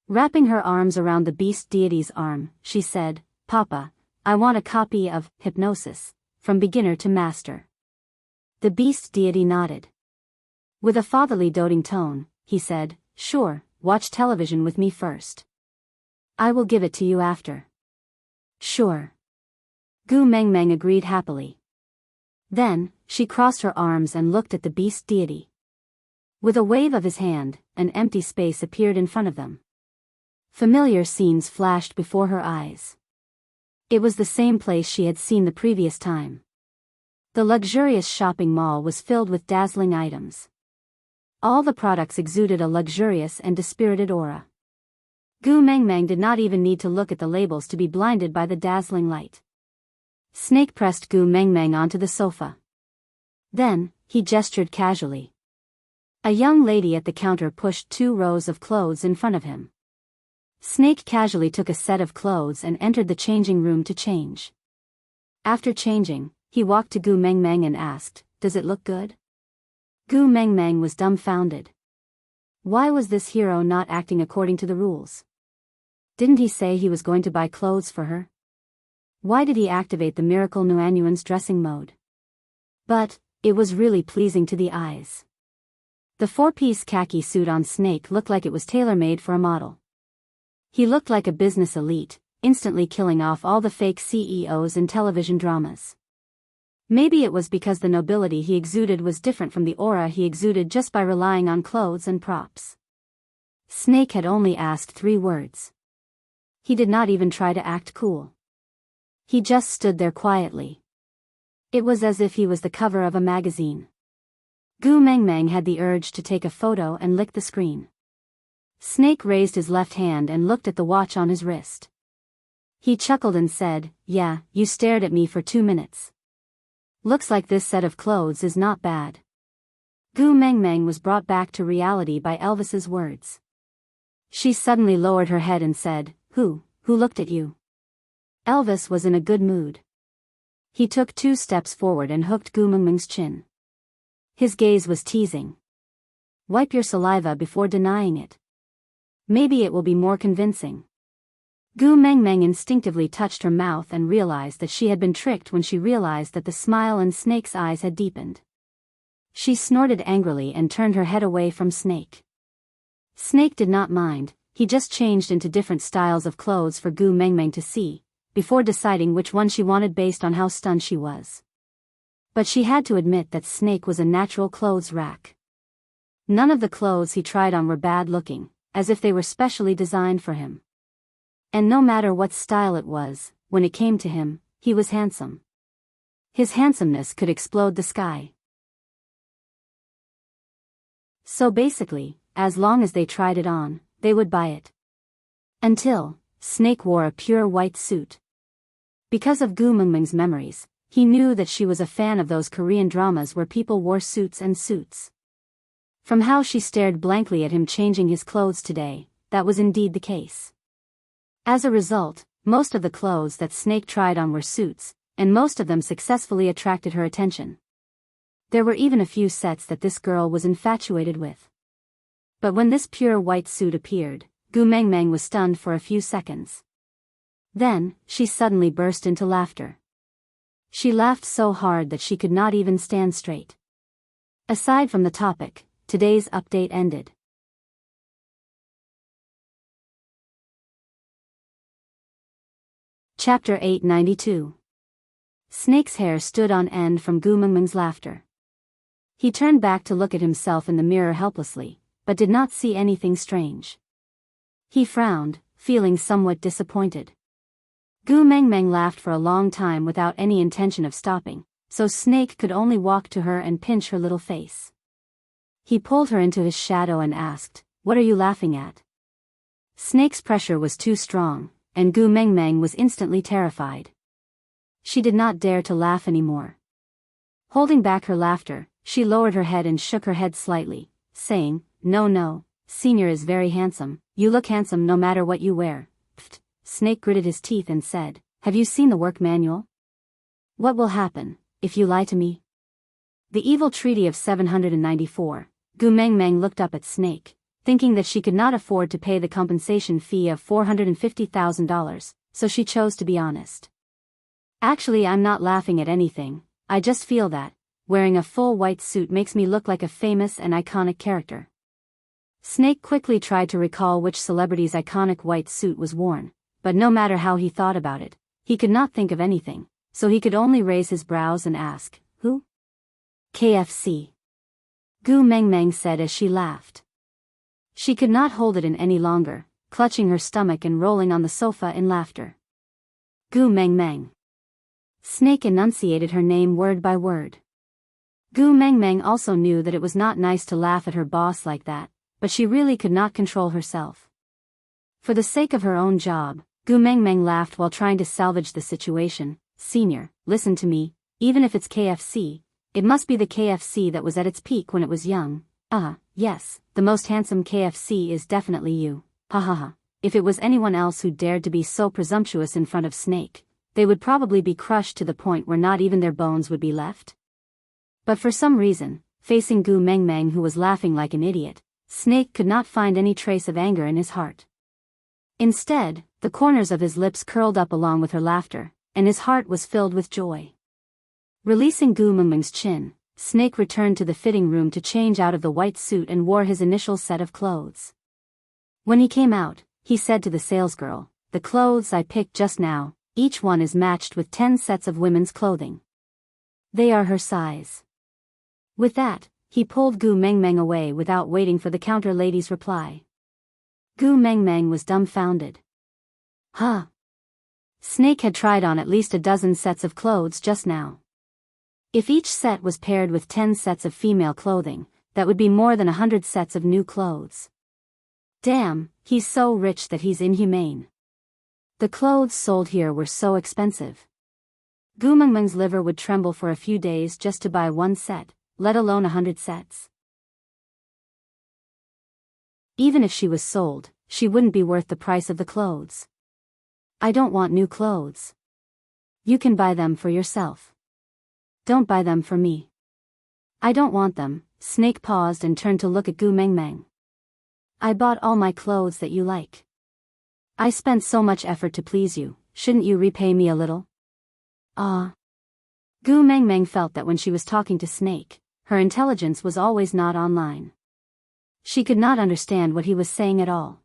Wrapping her arms around the beast deity's arm, she said, "Papa, I want a copy of Hypnosis, from beginner to master." The beast deity nodded. With a fatherly doting tone, he said, "Sure, watch television with me first. I will give it to you after." "Sure." Gu Mengmeng agreed happily. Then, she crossed her arms and looked at the beast deity. With a wave of his hand, an empty space appeared in front of them. Familiar scenes flashed before her eyes. It was the same place she had seen the previous time. The luxurious shopping mall was filled with dazzling items. All the products exuded a luxurious and dispirited aura. Gu Mengmeng did not even need to look at the labels to be blinded by the dazzling light. Snake pressed Gu Mengmeng onto the sofa. Then, he gestured casually. A young lady at the counter pushed 2 rows of clothes in front of him. Snake casually took a set of clothes and entered the changing room to change. After changing, he walked to Gu Mengmeng and asked, "Does it look good?" Gu Mengmeng was dumbfounded. Why was this hero not acting according to the rules? Didn't he say he was going to buy clothes for her? Why did he activate the miracle Nuanyuan's dressing mode? But, it was really pleasing to the eyes. The 4-piece khaki suit on Snake looked like it was tailor-made for a model. He looked like a business elite, instantly killing off all the fake CEOs in television dramas. Maybe it was because the nobility he exuded was different from the aura he exuded just by relying on clothes and props. Snake had only asked 3 words. He did not even try to act cool. He just stood there quietly. It was as if he was the cover of a magazine. Gu Mengmeng had the urge to take a photo and lick the screen. Snake raised his left hand and looked at the watch on his wrist. He chuckled and said, "Yeah, you stared at me for 2 minutes. Looks like this set of clothes is not bad." Gu Mengmeng was brought back to reality by Elvis's words. She suddenly lowered her head and said, Who looked at you?" Elvis was in a good mood. He took 2 steps forward and hooked Gu Mengmeng's chin. His gaze was teasing. "Wipe your saliva before denying it. Maybe it will be more convincing." Gu Mengmeng instinctively touched her mouth and realized that she had been tricked when she realized that the smile in Snake's eyes had deepened. She snorted angrily and turned her head away from Snake. Snake did not mind, he just changed into different styles of clothes for Gu Mengmeng to see, before deciding which one she wanted based on how stunned she was. But she had to admit that Snake was a natural clothes rack. None of the clothes he tried on were bad looking, as if they were specially designed for him. And no matter what style it was, when it came to him, he was handsome. His handsomeness could explode the sky. So basically, as long as they tried it on, they would buy it. Until, Snake wore a pure white suit. Because of Gu Mengmeng's memories, he knew that she was a fan of those Korean dramas where people wore suits and suits. From how she stared blankly at him changing his clothes today, that was indeed the case. As a result, most of the clothes that Snake tried on were suits, and most of them successfully attracted her attention. There were even a few sets that this girl was infatuated with. But when this pure white suit appeared, Gu Mengmeng was stunned for a few seconds. Then, she suddenly burst into laughter. She laughed so hard that she could not even stand straight. Aside from the topic, today's update ended. Chapter 892. Snake's hair stood on end from Gu Mengmeng's laughter. He turned back to look at himself in the mirror helplessly, but did not see anything strange. He frowned, feeling somewhat disappointed. Gu Mengmeng laughed for a long time without any intention of stopping, so Snake could only walk to her and pinch her little face. He pulled her into his shadow and asked, "What are you laughing at?" Snake's pressure was too strong, and Gu Mengmeng was instantly terrified. She did not dare to laugh anymore. Holding back her laughter, she lowered her head and shook her head slightly, saying, No, Senior is very handsome, you look handsome no matter what you wear." Pfft. Snake gritted his teeth and said, "Have you seen the work manual? What will happen if you lie to me?" The Evil Treaty of 794. Gu Mengmeng looked up at Snake, thinking that she could not afford to pay the compensation fee of $450,000, so she chose to be honest. "Actually, I'm not laughing at anything, I just feel that wearing a full white suit makes me look like a famous and iconic character." Snake quickly tried to recall which celebrity's iconic white suit was worn, but no matter how he thought about it, he could not think of anything, so he could only raise his brows and ask, "Who?" "KFC." Gu Mengmeng said as she laughed. She could not hold it in any longer, clutching her stomach and rolling on the sofa in laughter. "Gu Mengmeng." Snake enunciated her name word by word. Gu Mengmeng also knew that it was not nice to laugh at her boss like that, but she really could not control herself. For the sake of her own job, Gu Mengmeng laughed while trying to salvage the situation. "Senior, listen to me, even if it's KFC, it must be the KFC that was at its peak when it was young. Yes, the most handsome KFC is definitely you. Ha ha ha. If it was anyone else who dared to be so presumptuous in front of Snake, they would probably be crushed to the point where not even their bones would be left." But for some reason, facing Gu Mengmeng who was laughing like an idiot, Snake could not find any trace of anger in his heart. Instead, the corners of his lips curled up along with her laughter, and his heart was filled with joy. Releasing Gu Mengmeng's chin, Snake returned to the fitting room to change out of the white suit and wore his initial set of clothes. When he came out, he said to the salesgirl, "The clothes I picked just now, each one is matched with 10 sets of women's clothing. They are her size." With that, he pulled Gu Mengmeng away without waiting for the counter lady's reply. Gu Mengmeng was dumbfounded. Huh? Snake had tried on at least a dozen sets of clothes just now. If each set was paired with 10 sets of female clothing, that would be more than 100 sets of new clothes. Damn, he's so rich that he's inhumane. The clothes sold here were so expensive. Gu Mengmeng's liver would tremble for a few days just to buy one set, let alone 100 sets. Even if she was sold, she wouldn't be worth the price of the clothes. "I don't want new clothes. You can buy them for yourself. Don't buy them for me." "I don't want them." Snake paused and turned to look at Gu Mengmeng. "I bought all my clothes that you like. I spent so much effort to please you, shouldn't you repay me a little?" Gu Mengmeng felt that when she was talking to Snake, her intelligence was always not online. She could not understand what he was saying at all.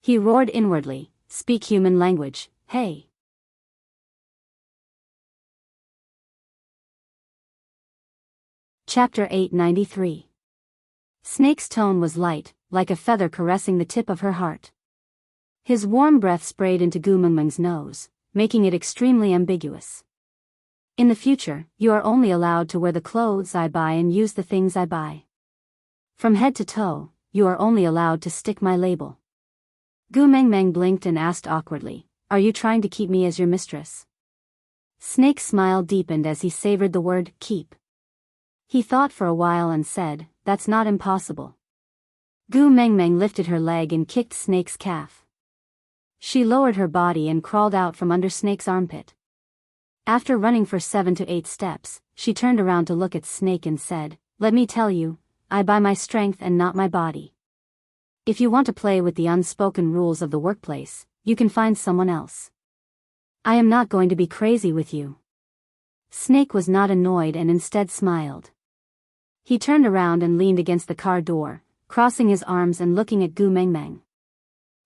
He roared inwardly, "Speak human language, hey!" Chapter 893. Snake's tone was light, like a feather caressing the tip of her heart. His warm breath sprayed into Gu Mengmeng's nose, making it extremely ambiguous. "In the future, you are only allowed to wear the clothes I buy and use the things I buy. From head to toe, you are only allowed to stick my label." Gu Mengmeng blinked and asked awkwardly, "Are you trying to keep me as your mistress?" Snake's smile deepened as he savored the word, keep. He thought for a while and said, "That's not impossible." Gu Mengmeng lifted her leg and kicked Snake's calf. She lowered her body and crawled out from under Snake's armpit. After running for 7 to 8 steps, she turned around to look at Snake and said, "Let me tell you, I buy my strength and not my body. If you want to play with the unspoken rules of the workplace, you can find someone else. I am not going to be crazy with you." Snake was not annoyed and instead smiled. He turned around and leaned against the car door, crossing his arms and looking at Gu Mengmeng.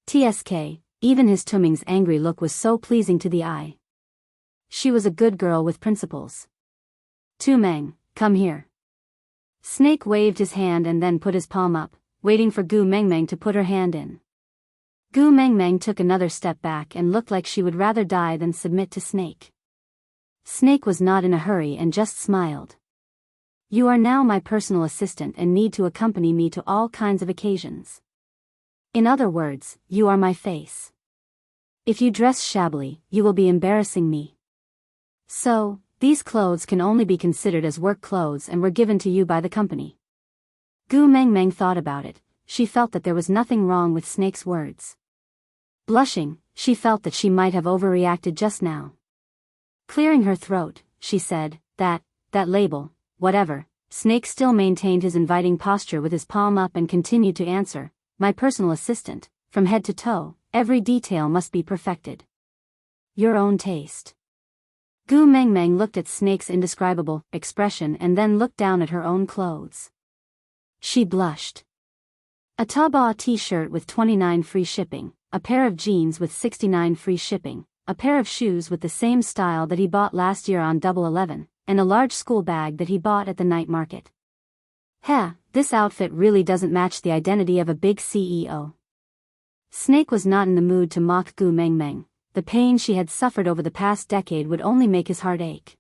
Tsk, even his Tuming's angry look was so pleasing to the eye. She was a good girl with principles. Tu Meng, come here. Snake waved his hand and then put his palm up, waiting for Gu Mengmeng to put her hand in. Gu Mengmeng took another step back and looked like she would rather die than submit to Snake. Snake was not in a hurry and just smiled. You are now my personal assistant and need to accompany me to all kinds of occasions. In other words, you are my face. If you dress shabbily, you will be embarrassing me. So, these clothes can only be considered as work clothes and were given to you by the company. Gu Mengmeng thought about it. She felt that there was nothing wrong with Snake's words. Blushing, she felt that she might have overreacted just now. Clearing her throat, she said, that label, whatever. Snake still maintained his inviting posture with his palm up and continued to answer, my personal assistant, from head to toe, every detail must be perfected. Your own taste. Gu Mengmeng looked at Snake's indescribable expression and then looked down at her own clothes. She blushed. A Taobao t-shirt with 29 free shipping, a pair of jeans with 69 free shipping, a pair of shoes with the same style that he bought last year on Double 11, and a large school bag that he bought at the night market. This outfit really doesn't match the identity of a big CEO. Snake was not in the mood to mock Gu Mengmeng. The pain she had suffered over the past decade would only make his heart ache.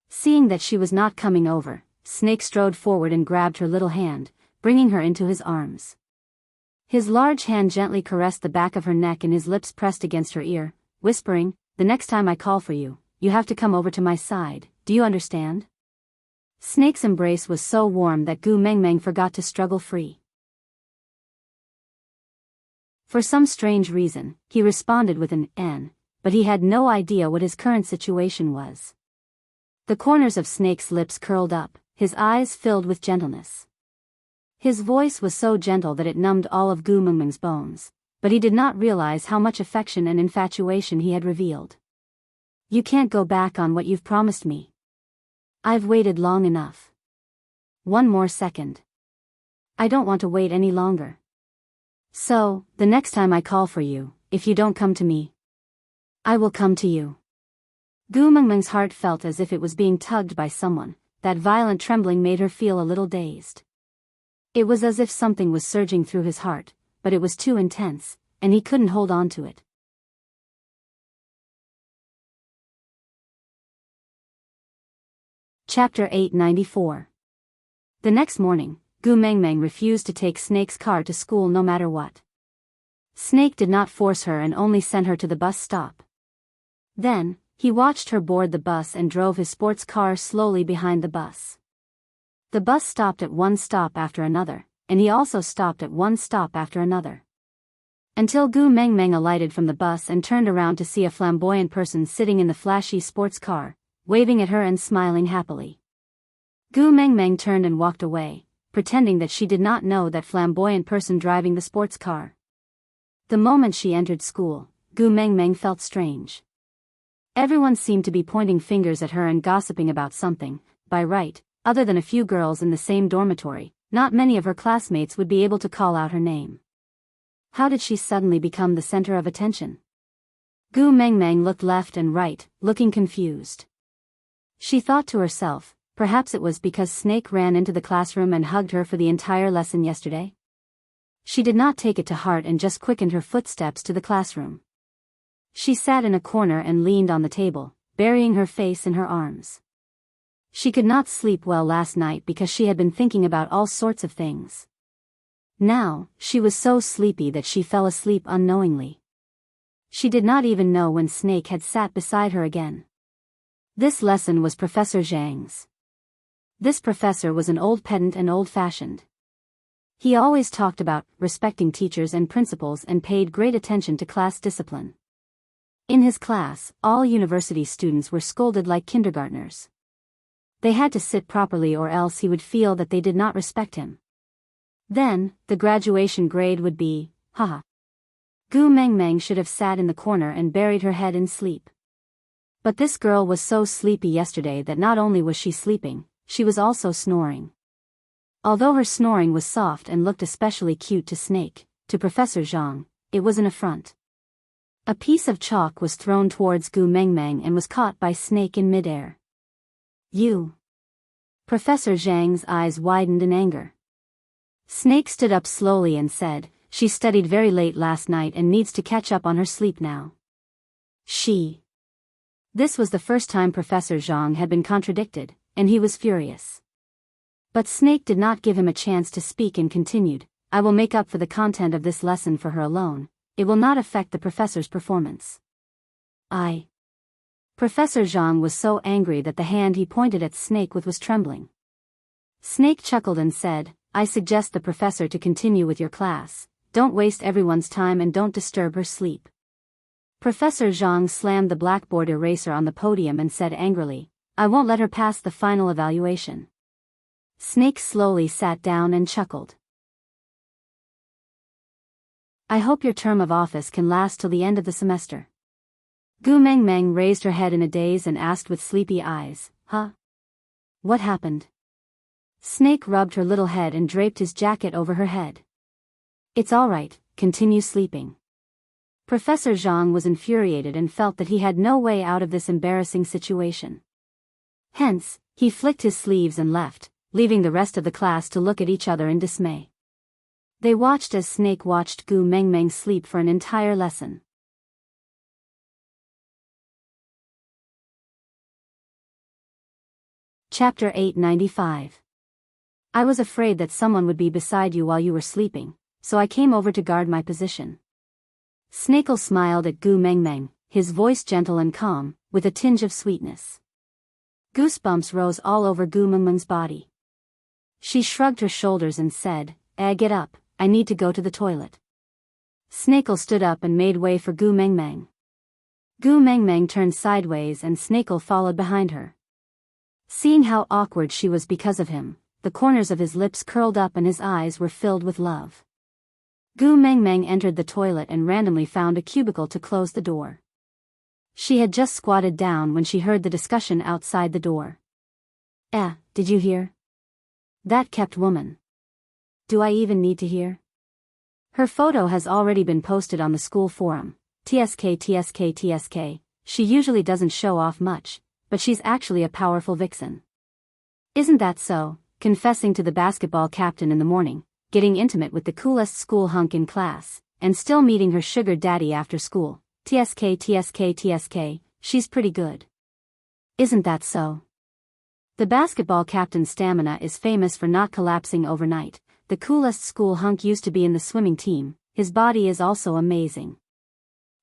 Seeing that she was not coming over, Snake strode forward and grabbed her little hand, bringing her into his arms. His large hand gently caressed the back of her neck and his lips pressed against her ear, whispering, the next time I call for you, you have to come over to my side, do you understand? Snake's embrace was so warm that Gu Mengmeng forgot to struggle free. For some strange reason, he responded with an N, but he had no idea what his current situation was. The corners of Snake's lips curled up, his eyes filled with gentleness. His voice was so gentle that it numbed all of Gu Mengmeng's bones, but he did not realize how much affection and infatuation he had revealed. You can't go back on what you've promised me. I've waited long enough. One more second. I don't want to wait any longer. So, the next time I call for you, if you don't come to me, I will come to you. Gu Mengmeng's heart felt as if it was being tugged by someone. That violent trembling made her feel a little dazed. It was as if something was surging through his heart, but it was too intense, and he couldn't hold on to it. Chapter 894. The next morning, Gu Mengmeng refused to take Snake's car to school no matter what. Snake did not force her and only sent her to the bus stop. Then, he watched her board the bus and drove his sports car slowly behind the bus. The bus stopped at one stop after another, and he also stopped at one stop after another. Until Gu Mengmeng alighted from the bus and turned around to see a flamboyant person sitting in the flashy sports car, waving at her and smiling happily. Gu Mengmeng turned and walked away, pretending that she did not know that flamboyant person driving the sports car. The moment she entered school, Gu Mengmeng felt strange. Everyone seemed to be pointing fingers at her and gossiping about something. By right, other than a few girls in the same dormitory, not many of her classmates would be able to call out her name. How did she suddenly become the center of attention? Gu Mengmeng looked left and right, looking confused. She thought to herself, perhaps it was because Snake ran into the classroom and hugged her for the entire lesson yesterday? She did not take it to heart and just quickened her footsteps to the classroom. She sat in a corner and leaned on the table, burying her face in her arms. She could not sleep well last night because she had been thinking about all sorts of things. Now, she was so sleepy that she fell asleep unknowingly. She did not even know when Snake had sat beside her again. This lesson was Professor Zhang's. This professor was an old pedant and old-fashioned. He always talked about respecting teachers and principals and paid great attention to class discipline. In his class, all university students were scolded like kindergartners. They had to sit properly or else he would feel that they did not respect him. Then, the graduation grade would be, haha. Gu Mengmeng should have sat in the corner and buried her head in sleep. But this girl was so sleepy yesterday that not only was she sleeping, she was also snoring. Although her snoring was soft and looked especially cute to Snake, to Professor Zhang, it was an affront. A piece of chalk was thrown towards Gu Mengmeng and was caught by Snake in midair. You! Professor Zhang's eyes widened in anger. Snake stood up slowly and said, "She studied very late last night and needs to catch up on her sleep now." She. This was the first time Professor Zhang had been contradicted, and he was furious. But Snake did not give him a chance to speak and continued, "I will make up for the content of this lesson for her alone. It will not affect the professor's performance." Professor Zhang was so angry that the hand he pointed at Snake with was trembling. Snake chuckled and said, "I suggest the professor to continue with your class. Don't waste everyone's time and don't disturb her sleep." Professor Zhang slammed the blackboard eraser on the podium and said angrily, "I won't let her pass the final evaluation." Snake slowly sat down and chuckled. "I hope your term of office can last till the end of the semester." Gu Mengmeng raised her head in a daze and asked with sleepy eyes, "Huh? What happened?" Snake rubbed her little head and draped his jacket over her head. "It's all right, continue sleeping." Professor Zhang was infuriated and felt that he had no way out of this embarrassing situation. Hence, he flicked his sleeves and left, leaving the rest of the class to look at each other in dismay. They watched as Snake watched Gu Mengmeng sleep for an entire lesson. Chapter 895. I was afraid that someone would be beside you while you were sleeping, so I came over to guard my position. Snakle smiled at Gu Mengmeng, his voice gentle and calm, with a tinge of sweetness. Goosebumps rose all over Gu Mengmeng's body. She shrugged her shoulders and said, Get up, I need to go to the toilet." Snakle stood up and made way for Gu Mengmeng. Gu Mengmeng turned sideways and Snakle followed behind her. Seeing how awkward she was because of him, the corners of his lips curled up and his eyes were filled with love. Gu Mengmeng entered the toilet and randomly found a cubicle to close the door. She had just squatted down when she heard the discussion outside the door. Did you hear? That kept woman. Do I even need to hear? Her photo has already been posted on the school forum. TSK. She usually doesn't show off much, but she's actually a powerful vixen. Isn't that so? Confessing to the basketball captain in the morning, getting intimate with the coolest school hunk in class, and still meeting her sugar daddy after school. TSK. She's pretty good. Isn't that so? The basketball captain's stamina is famous for not collapsing overnight. The coolest school hunk used to be in the swimming team. His body is also amazing.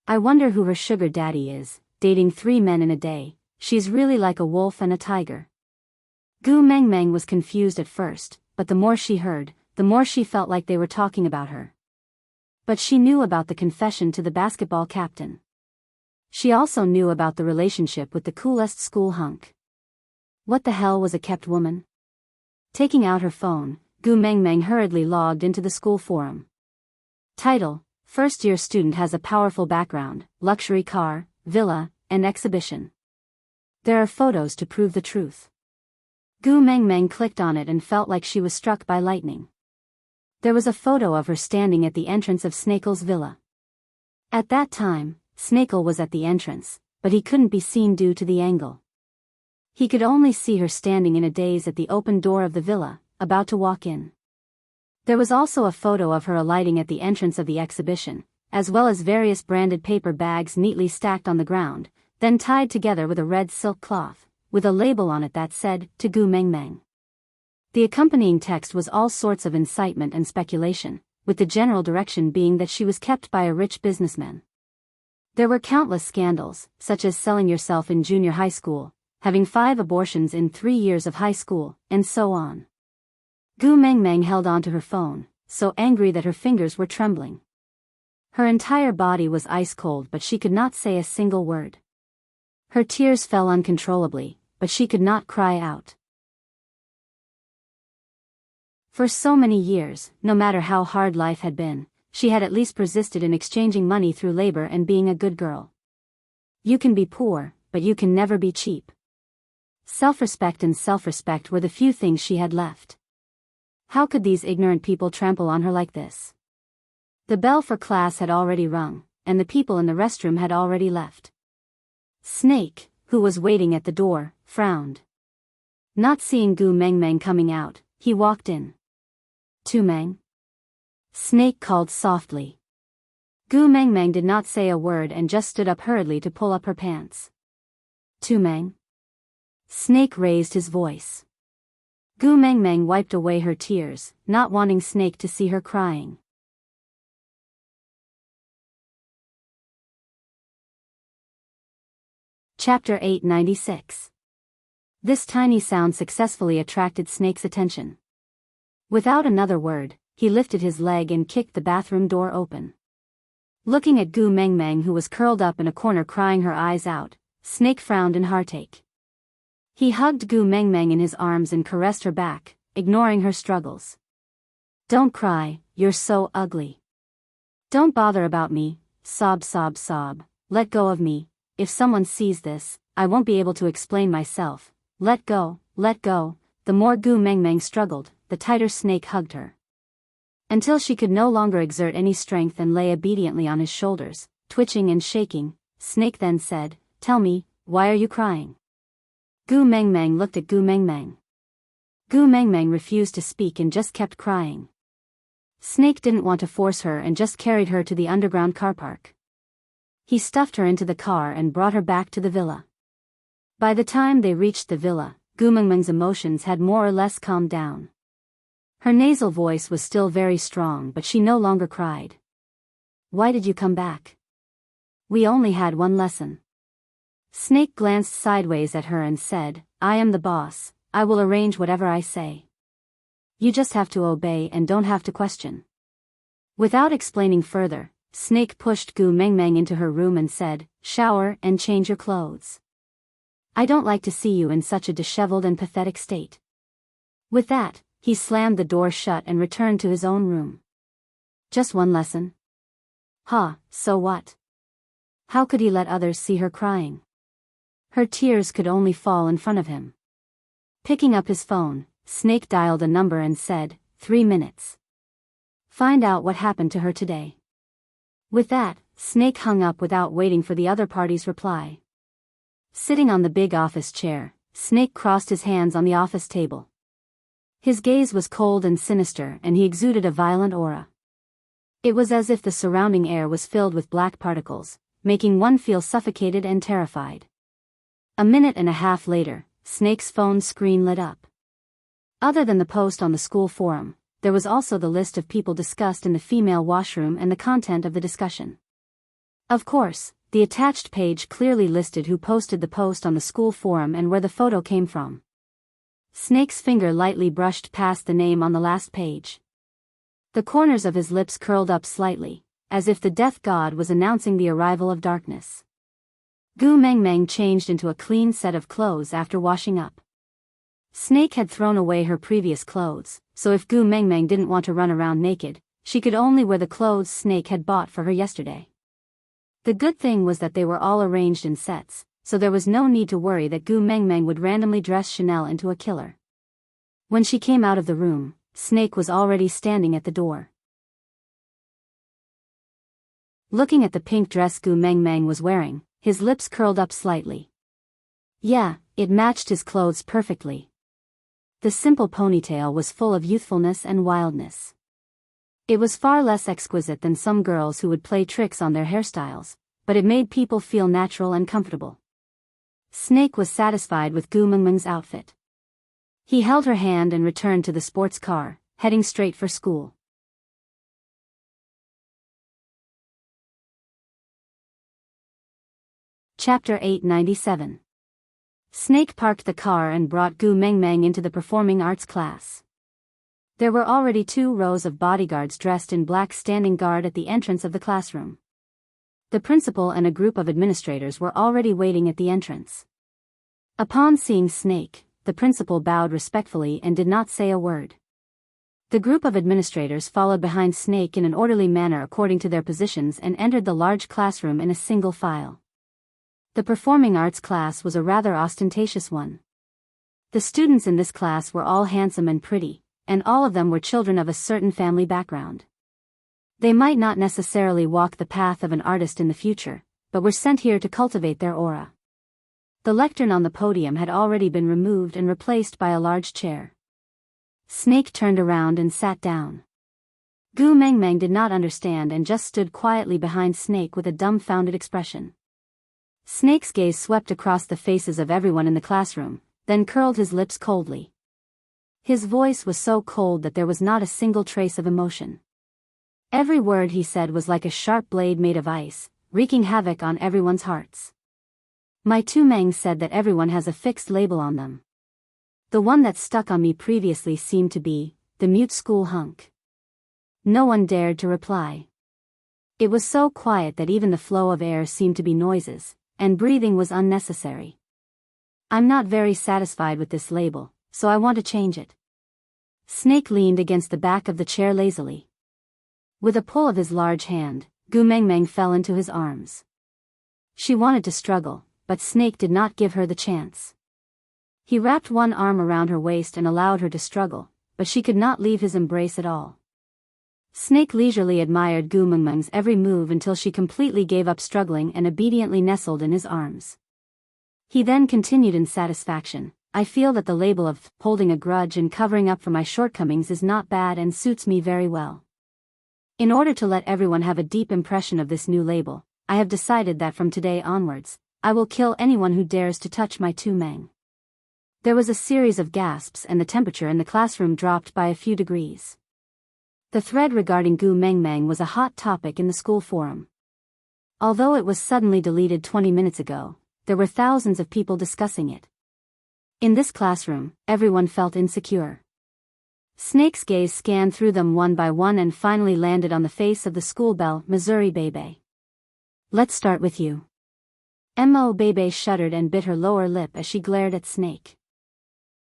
I wonder who her sugar daddy is, dating 3 men in a day. She's really like a wolf and a tiger. Gu Mengmeng was confused at first, but the more she heard, the more she felt like they were talking about her. But she knew about the confession to the basketball captain. She also knew about the relationship with the coolest school hunk. What the hell was a kept woman? Taking out her phone, Gu Mengmeng hurriedly logged into the school forum. Title: First-year student has a powerful background, luxury car, villa, and exhibition. There are photos to prove the truth. Gu Mengmeng clicked on it and felt like she was struck by lightning. There was a photo of her standing at the entrance of Snakle's villa. At that time, Snakle was at the entrance, but he couldn't be seen due to the angle. He could only see her standing in a daze at the open door of the villa, about to walk in. There was also a photo of her alighting at the entrance of the exhibition, as well as various branded paper bags neatly stacked on the ground, then tied together with a red silk cloth, with a label on it that said, "To Gu Mengmeng." The accompanying text was all sorts of incitement and speculation, with the general direction being that she was kept by a rich businessman. There were countless scandals, such as selling yourself in junior high school, having 5 abortions in 3 years of high school, and so on. Gu Mengmeng held onto her phone, so angry that her fingers were trembling. Her entire body was ice cold, but she could not say a single word. Her tears fell uncontrollably, but she could not cry out. For so many years, no matter how hard life had been, she had at least persisted in exchanging money through labor and being a good girl. You can be poor, but you can never be cheap. Self-respect and self-respect were the few things she had left. How could these ignorant people trample on her like this? The bell for class had already rung, and the people in the restroom had already left. Snake, who was waiting at the door, frowned. Not seeing Gu Mengmeng coming out, he walked in. Tu Meng? Snake called softly. Gu Mengmeng did not say a word and just stood up hurriedly to pull up her pants. Tu Meng? Snake raised his voice. Gu Mengmeng wiped away her tears, not wanting Snake to see her crying. Chapter 896. This tiny sound successfully attracted Snake's attention. Without another word, he lifted his leg and kicked the bathroom door open. Looking at Gu Mengmeng, who was curled up in a corner crying her eyes out, Snake frowned in heartache. He hugged Gu Mengmeng in his arms and caressed her back, ignoring her struggles. "Don't cry, you're so ugly. Don't bother about me, sob sob sob, let go of me, if someone sees this, I won't be able to explain myself, let go, let go." The more Gu Mengmeng struggled, the tighter Snake hugged her. Until she could no longer exert any strength and lay obediently on his shoulders, twitching and shaking, Snake then said, "Tell me, why are you crying?" Gu Mengmeng looked at Gu Mengmeng. Gu Mengmeng refused to speak and just kept crying. Snake didn't want to force her and just carried her to the underground car park. He stuffed her into the car and brought her back to the villa. By the time they reached the villa, Gu Mengmeng's emotions had more or less calmed down. Her nasal voice was still very strong, but she no longer cried. "Why did you come back? We only had one lesson." Snake glanced sideways at her and said, "I am the boss, I will arrange whatever I say. You just have to obey and don't have to question." Without explaining further, Snake pushed Gu Mengmeng into her room and said, "Shower and change your clothes. I don't like to see you in such a disheveled and pathetic state." With that, he slammed the door shut and returned to his own room. Just one lesson? So what? How could he let others see her crying? Her tears could only fall in front of him. Picking up his phone, Snake dialed a number and said, 3 minutes. Find out what happened to her today. With that, Snake hung up without waiting for the other party's reply. Sitting on the big office chair, Snake crossed his hands on the office table. His gaze was cold and sinister and he exuded a violent aura. It was as if the surrounding air was filled with black particles, making one feel suffocated and terrified. A minute and a half later, Snake's phone screen lit up. Other than the post on the school forum, there was also the list of people discussed in the female washroom and the content of the discussion. Of course, the attached page clearly listed who posted the post on the school forum and where the photo came from. Snake's finger lightly brushed past the name on the last page. The corners of his lips curled up slightly, as if the death god was announcing the arrival of darkness. Gu Mengmeng changed into a clean set of clothes after washing up. Snake had thrown away her previous clothes, so if Gu Mengmeng didn't want to run around naked, she could only wear the clothes Snake had bought for her yesterday. The good thing was that they were all arranged in sets, so there was no need to worry that Gu Mengmeng would randomly dress Chanel into a killer. When she came out of the room, Snake was already standing at the door. Looking at the pink dress Gu Mengmeng was wearing, his lips curled up slightly. Yeah, it matched his clothes perfectly. The simple ponytail was full of youthfulness and wildness. It was far less exquisite than some girls who would play tricks on their hairstyles, but it made people feel natural and comfortable. Snake was satisfied with Gu Mengmeng's outfit. He held her hand and returned to the sports car, heading straight for school. Chapter 897. Snake parked the car and brought Gu Mengmeng into the performing arts class. There were already 2 rows of bodyguards dressed in black standing guard at the entrance of the classroom. The principal and a group of administrators were already waiting at the entrance. Upon seeing Snake, the principal bowed respectfully and did not say a word. The group of administrators followed behind Snake in an orderly manner according to their positions and entered the large classroom in a single file. The performing arts class was a rather ostentatious one. The students in this class were all handsome and pretty, and all of them were children of a certain family background. They might not necessarily walk the path of an artist in the future, but were sent here to cultivate their aura. The lectern on the podium had already been removed and replaced by a large chair. Snake turned around and sat down. Gu Mengmeng did not understand and just stood quietly behind Snake with a dumbfounded expression. Snake's gaze swept across the faces of everyone in the classroom, then curled his lips coldly. His voice was so cold that there was not a single trace of emotion. Every word he said was like a sharp blade made of ice, wreaking havoc on everyone's hearts. My Tu Meng said that everyone has a fixed label on them. The one that stuck on me previously seemed to be, the mute school hunk. No one dared to reply. It was so quiet that even the flow of air seemed to be noises, and breathing was unnecessary. I'm not very satisfied with this label, so I want to change it. Snake leaned against the back of the chair lazily. With a pull of his large hand, Gu Mengmeng fell into his arms. She wanted to struggle, but Snake did not give her the chance. He wrapped one arm around her waist and allowed her to struggle, but she could not leave his embrace at all. Snake leisurely admired Gu Mengmeng's every move until she completely gave up struggling and obediently nestled in his arms. He then continued in satisfaction, I feel that the label of holding a grudge and covering up for my shortcomings is not bad and suits me very well. In order to let everyone have a deep impression of this new label, I have decided that from today onwards, I will kill anyone who dares to touch my Tu Meng. There was a series of gasps and the temperature in the classroom dropped by a few degrees. The thread regarding Gu Mengmeng was a hot topic in the school forum. Although it was suddenly deleted 20 minutes ago, there were thousands of people discussing it. In this classroom, everyone felt insecure. Snake's gaze scanned through them one by one and finally landed on the face of the school belle, Missouri Bebe. Let's start with you. Mo Bebe shuddered and bit her lower lip as she glared at Snake.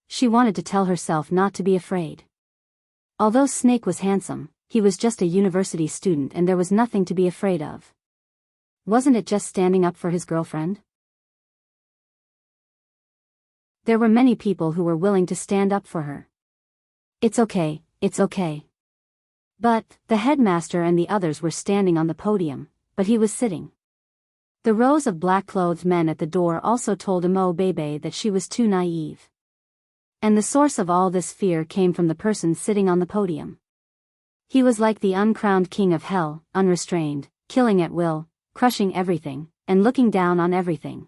She wanted to tell herself not to be afraid. Although Snake was handsome, he was just a university student and there was nothing to be afraid of. Wasn't it just standing up for his girlfriend? There were many people who were willing to stand up for her. It's okay, it's okay. But, the headmaster and the others were standing on the podium, but he was sitting. The rows of black-clothed men at the door also told Mo Bebe that she was too naive. And the source of all this fear came from the person sitting on the podium. He was like the uncrowned king of hell, unrestrained, killing at will, crushing everything, and looking down on everything.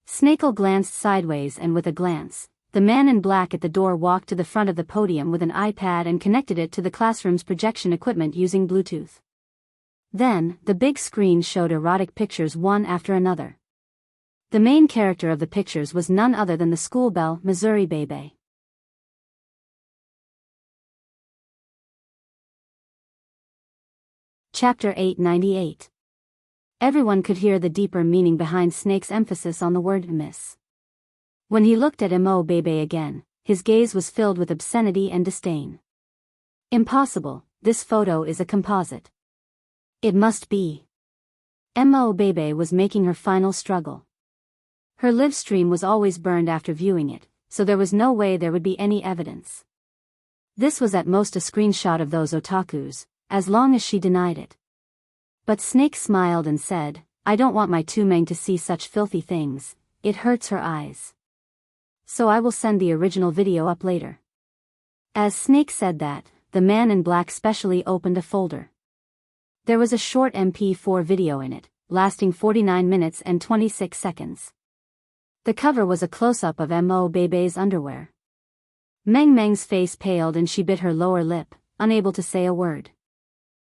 Snakel glanced sideways and with a glance, the man in black at the door walked to the front of the podium with an iPad and connected it to the classroom's projection equipment using Bluetooth. Then, the big screen showed erotic pictures one after another. The main character of the pictures was none other than the school belle, Missouri Bebe. Chapter 898. Everyone could hear the deeper meaning behind Snake's emphasis on the word miss. When he looked at Mo Bebe again, his gaze was filled with obscenity and disdain. Impossible, this photo is a composite. It must be. Mo Bebe was making her final struggle. Her live stream was always burned after viewing it, so there was no way there would be any evidence. This was at most a screenshot of those otakus, as long as she denied it. But Snake smiled and said, I don't want my Tu Meng to see such filthy things, it hurts her eyes. So I will send the original video up later. As Snake said that, the man in black specially opened a folder. There was a short MP4 video in it, lasting 49 minutes and 26 seconds. The cover was a close-up of Mo Bebe's underwear. Meng Meng's face paled and she bit her lower lip, unable to say a word.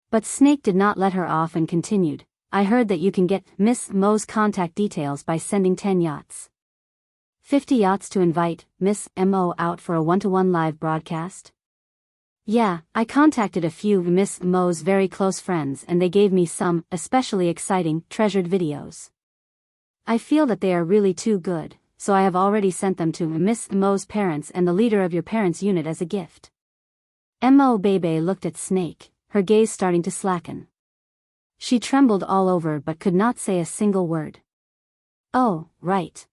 But Snake did not let her off and continued, I heard that you can get Miss Mo's contact details by sending 10 yachts. 50 yachts to invite Miss Mo out for a one-to-one live broadcast? Yeah, I contacted a few Miss Mo's very close friends and they gave me some, especially exciting, treasured videos. I feel that they are really too good, so I have already sent them to Miss Mo's parents and the leader of your parents' unit as a gift. Mo Bebe looked at Snake, her gaze starting to slacken. She trembled all over but could not say a single word. Oh, right.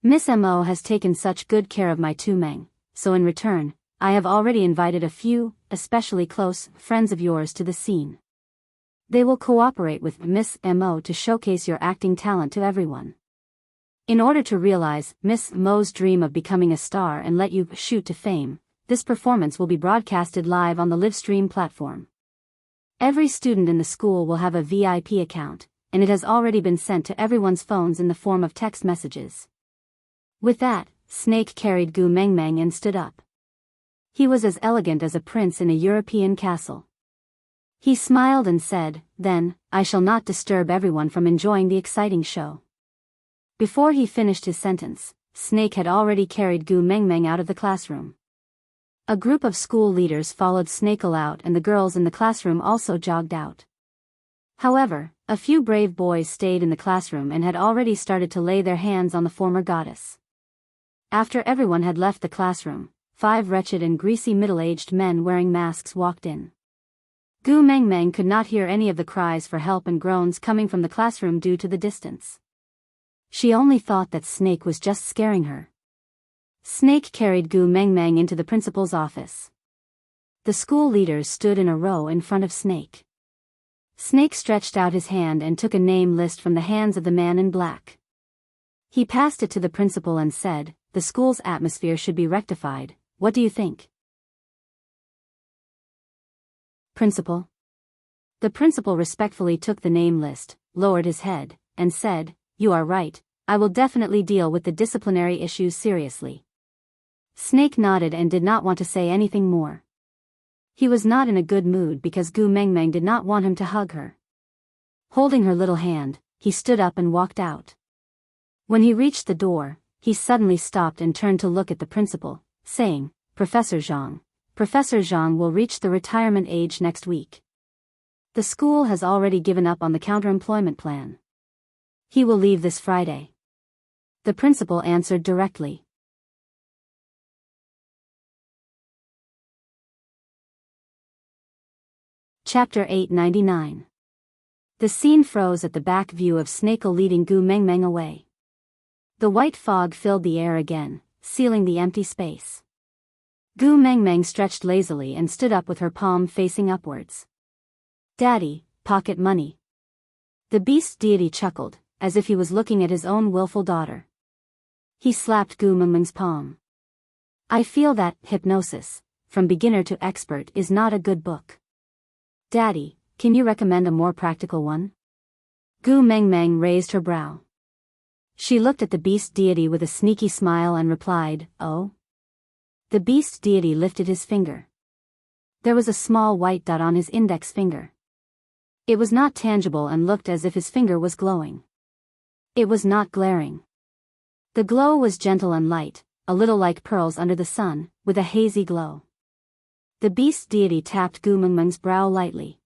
Miss Mo has taken such good care of my Tu Meng, so in return, I have already invited a few, especially close, friends of yours to the scene. They will cooperate with Miss Mo to showcase your acting talent to everyone. In order to realize Miss Mo's dream of becoming a star and let you shoot to fame, this performance will be broadcasted live on the livestream platform. Every student in the school will have a VIP account, and it has already been sent to everyone's phones in the form of text messages. With that, Snake carried Gu Mengmeng and stood up. He was as elegant as a prince in a European castle. He smiled and said, "Then, I shall not disturb everyone from enjoying the exciting show." Before he finished his sentence, Snake had already carried Gu Mengmeng out of the classroom. A group of school leaders followed Snake out and the girls in the classroom also jogged out. However, a few brave boys stayed in the classroom and had already started to lay their hands on the former goddess. After everyone had left the classroom, 5 wretched and greasy middle-aged men wearing masks walked in. Gu Mengmeng could not hear any of the cries for help and groans coming from the classroom due to the distance. She only thought that Snake was just scaring her. Snake carried Gu Mengmeng into the principal's office. The school leaders stood in a row in front of Snake. Snake stretched out his hand and took a name list from the hands of the man in black. He passed it to the principal and said, "The school's atmosphere should be rectified. What do you think?" "Principal." The principal respectfully took the name list, lowered his head, and said, "You are right, I will definitely deal with the disciplinary issues seriously." Snake nodded and did not want to say anything more. He was not in a good mood because Gu Mengmeng did not want him to hug her. Holding her little hand, he stood up and walked out. When he reached the door, he suddenly stopped and turned to look at the principal, saying, Professor Zhang will reach the retirement age next week. The school has already given up on the counter-employment plan. He will leave this Friday." The principal answered directly. Chapter 899. The scene froze at the back view of Snake leading Gu Mengmeng away. The white fog filled the air again, sealing the empty space. Gu Mengmeng stretched lazily and stood up with her palm facing upwards. "Daddy, pocket money." The beast deity chuckled, as if he was looking at his own willful daughter. He slapped Gu Mengmeng's palm. "I feel that Hypnosis, from Beginner to Expert is not a good book. Daddy, can you recommend a more practical one?" Gu Mengmeng raised her brow. She looked at the beast deity with a sneaky smile and replied, "Oh?" The beast deity lifted his finger. There was a small white dot on his index finger. It was not tangible and looked as if his finger was glowing. It was not glaring. The glow was gentle and light, a little like pearls under the sun, with a hazy glow. The beast deity tapped Gu Mengmeng's brow lightly.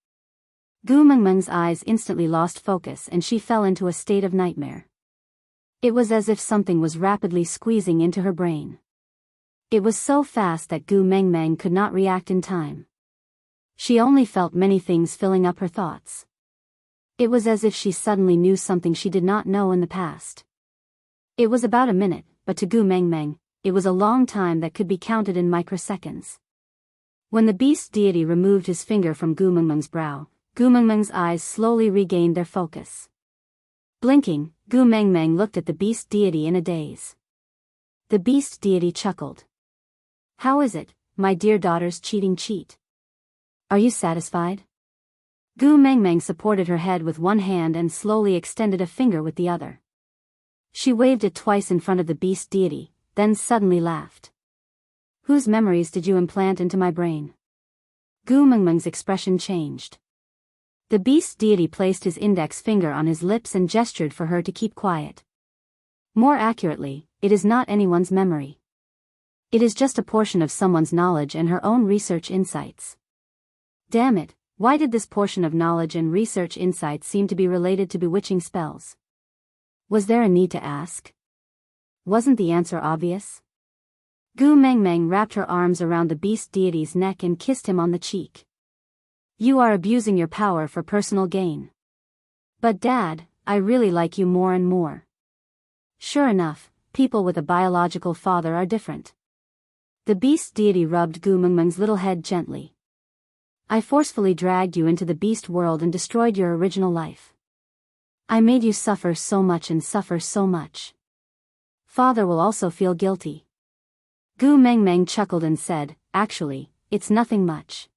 Gu Mengmeng's eyes instantly lost focus and she fell into a state of nightmare. It was as if something was rapidly squeezing into her brain. It was so fast that Gu Mengmeng could not react in time. She only felt many things filling up her thoughts. It was as if she suddenly knew something she did not know in the past. It was about a minute, but to Gu Mengmeng, it was a long time that could be counted in microseconds. When the beast deity removed his finger from Gu Mengmeng's brow, Gu Mengmeng's eyes slowly regained their focus. Blinking, Gu Mengmeng looked at the beast deity in a daze. The beast deity chuckled. "How is it, my dear daughter's cheating cheat? Are you satisfied?" Gu Mengmeng supported her head with one hand and slowly extended a finger with the other. She waved it twice in front of the beast deity, then suddenly laughed. "Whose memories did you implant into my brain?" Gu Mengmeng's expression changed. The beast deity placed his index finger on his lips and gestured for her to keep quiet. More accurately, it is not anyone's memory. It is just a portion of someone's knowledge and her own research insights. Damn it, why did this portion of knowledge and research insights seem to be related to bewitching spells? Was there a need to ask? Wasn't the answer obvious? Gu Mengmeng wrapped her arms around the beast deity's neck and kissed him on the cheek. "You are abusing your power for personal gain. But Dad, I really like you more and more." Sure enough, people with a biological father are different. The beast deity rubbed Gu Mengmeng's little head gently. I forcefully dragged you into the beast world and destroyed your original life. I made you suffer so much and suffer so much. Father will also feel guilty. Gu Mengmeng chuckled and said, actually, it's nothing much.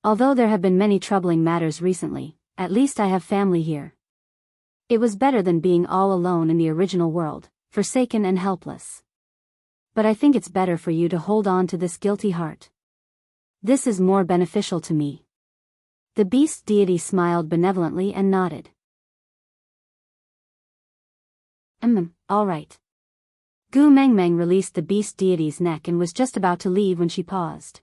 Although there have been many troubling matters recently, at least I have family here. It was better than being all alone in the original world, forsaken and helpless. But I think it's better for you to hold on to this guilty heart. This is more beneficial to me. The beast deity smiled benevolently and nodded. All right. Gu Mengmeng released the beast deity's neck and was just about to leave when she paused.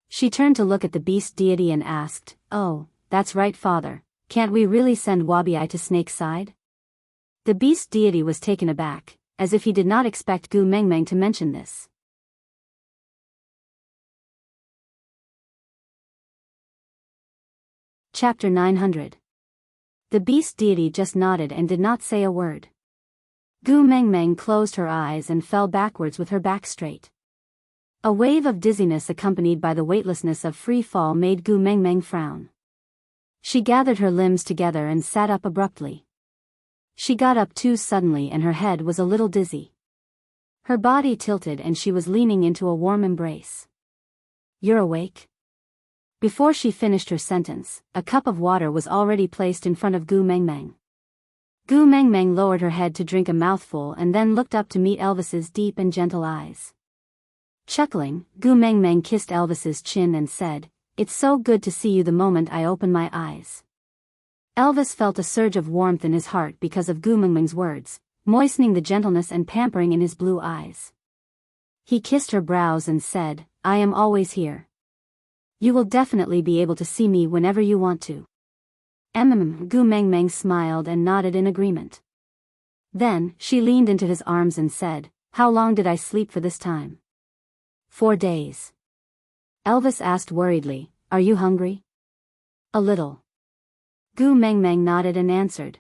She turned to look at the beast deity and asked, oh, that's right, Father, can't we really send Wabi to Snake's side? The beast deity was taken aback, as if he did not expect Gu Mengmeng to mention this. Chapter 900. The beast deity just nodded and did not say a word. Gu Mengmeng closed her eyes and fell backwards with her back straight. A wave of dizziness accompanied by the weightlessness of free fall made Gu Mengmeng frown. She gathered her limbs together and sat up abruptly. She got up too suddenly and her head was a little dizzy. Her body tilted and she was leaning into a warm embrace. You're awake? Before she finished her sentence, a cup of water was already placed in front of Gu Mengmeng. Gu Mengmeng lowered her head to drink a mouthful and then looked up to meet Elvis's deep and gentle eyes. Chuckling, Gu Mengmeng kissed Elvis's chin and said, it's so good to see you the moment I open my eyes. Elvis felt a surge of warmth in his heart because of Gu Mengmeng's words, moistening the gentleness and pampering in his blue eyes. He kissed her brows and said, I am always here. You will definitely be able to see me whenever you want to. Gu Mengmeng smiled and nodded in agreement. Then, she leaned into his arms and said, how long did I sleep for this time? 4 days. Elvis asked worriedly, are you hungry? A little. Gu Mengmeng nodded and answered.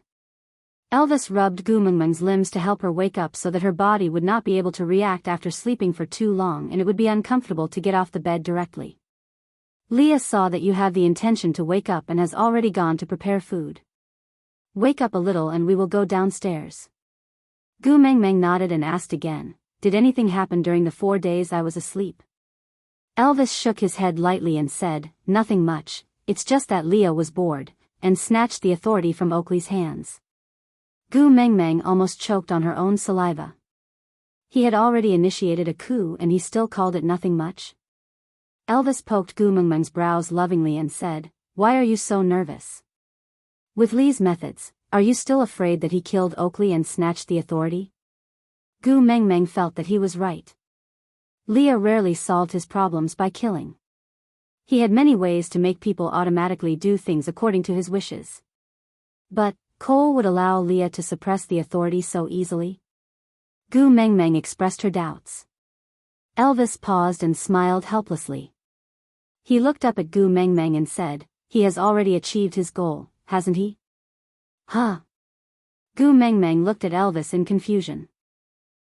Elvis rubbed Gu Mengmeng's limbs to help her wake up so that her body would not be able to react after sleeping for too long and it would be uncomfortable to get off the bed directly. Leah saw that you have the intention to wake up and has already gone to prepare food. Wake up a little and we will go downstairs. Gu Mengmeng nodded and asked again, did anything happen during the 4 days I was asleep? Elvis shook his head lightly and said, nothing much, it's just that Leah was bored, and snatched the authority from Oakley's hands. Gu Mengmeng almost choked on her own saliva. He had already initiated a coup and he still called it nothing much? Elvis poked Gu Mengmeng's brows lovingly and said, why are you so nervous? With Lee's methods, are you still afraid that he killed Oakley and snatched the authority? Gu Mengmeng felt that he was right. Leah rarely solved his problems by killing. He had many ways to make people automatically do things according to his wishes. But, Cole would allow Leah to suppress the authority so easily? Gu Mengmeng expressed her doubts. Elvis paused and smiled helplessly. He looked up at Gu Mengmeng and said, he has already achieved his goal, hasn't he? Huh? Gu Mengmeng looked at Elvis in confusion.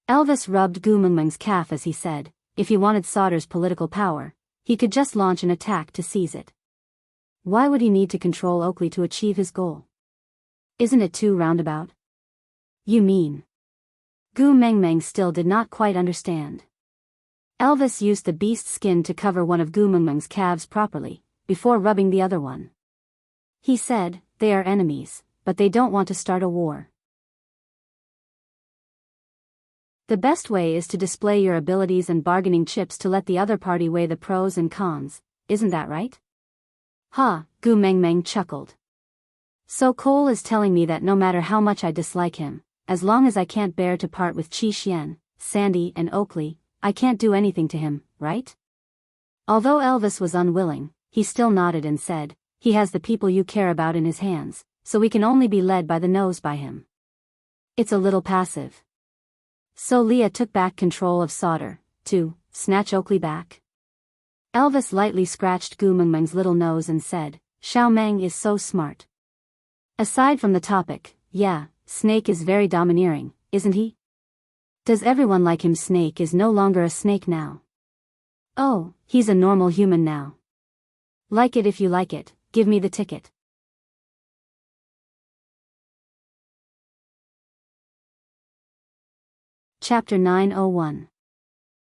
Elvis rubbed Gu Mengmeng's calf as he said, if he wanted Sauter's political power, he could just launch an attack to seize it. Why would he need to control Oakley to achieve his goal? Isn't it too roundabout? You mean? Gu Mengmeng still did not quite understand. Elvis used the beast skin to cover one of Gu Mengmeng's calves properly, before rubbing the other one. He said, they are enemies, but they don't want to start a war. The best way is to display your abilities and bargaining chips to let the other party weigh the pros and cons, isn't that right? Ha, Gu Mengmeng chuckled. So Cole is telling me that no matter how much I dislike him, as long as I can't bear to part with Qi Xian, Sandy and Oakley, I can't do anything to him, right? Although Elvis was unwilling, he still nodded and said, he has the people you care about in his hands, so we can only be led by the nose by him. It's a little passive. So Leah took back control of Sauter, to snatch Oakley back? Elvis lightly scratched Gu Mengmeng's little nose and said, Xiao Meng is so smart. Aside from the topic, yeah, Snake is very domineering, isn't he? Does everyone like him? Snake is no longer a snake now. Oh, he's a normal human now. Like it if you like it, give me the ticket. Chapter 901.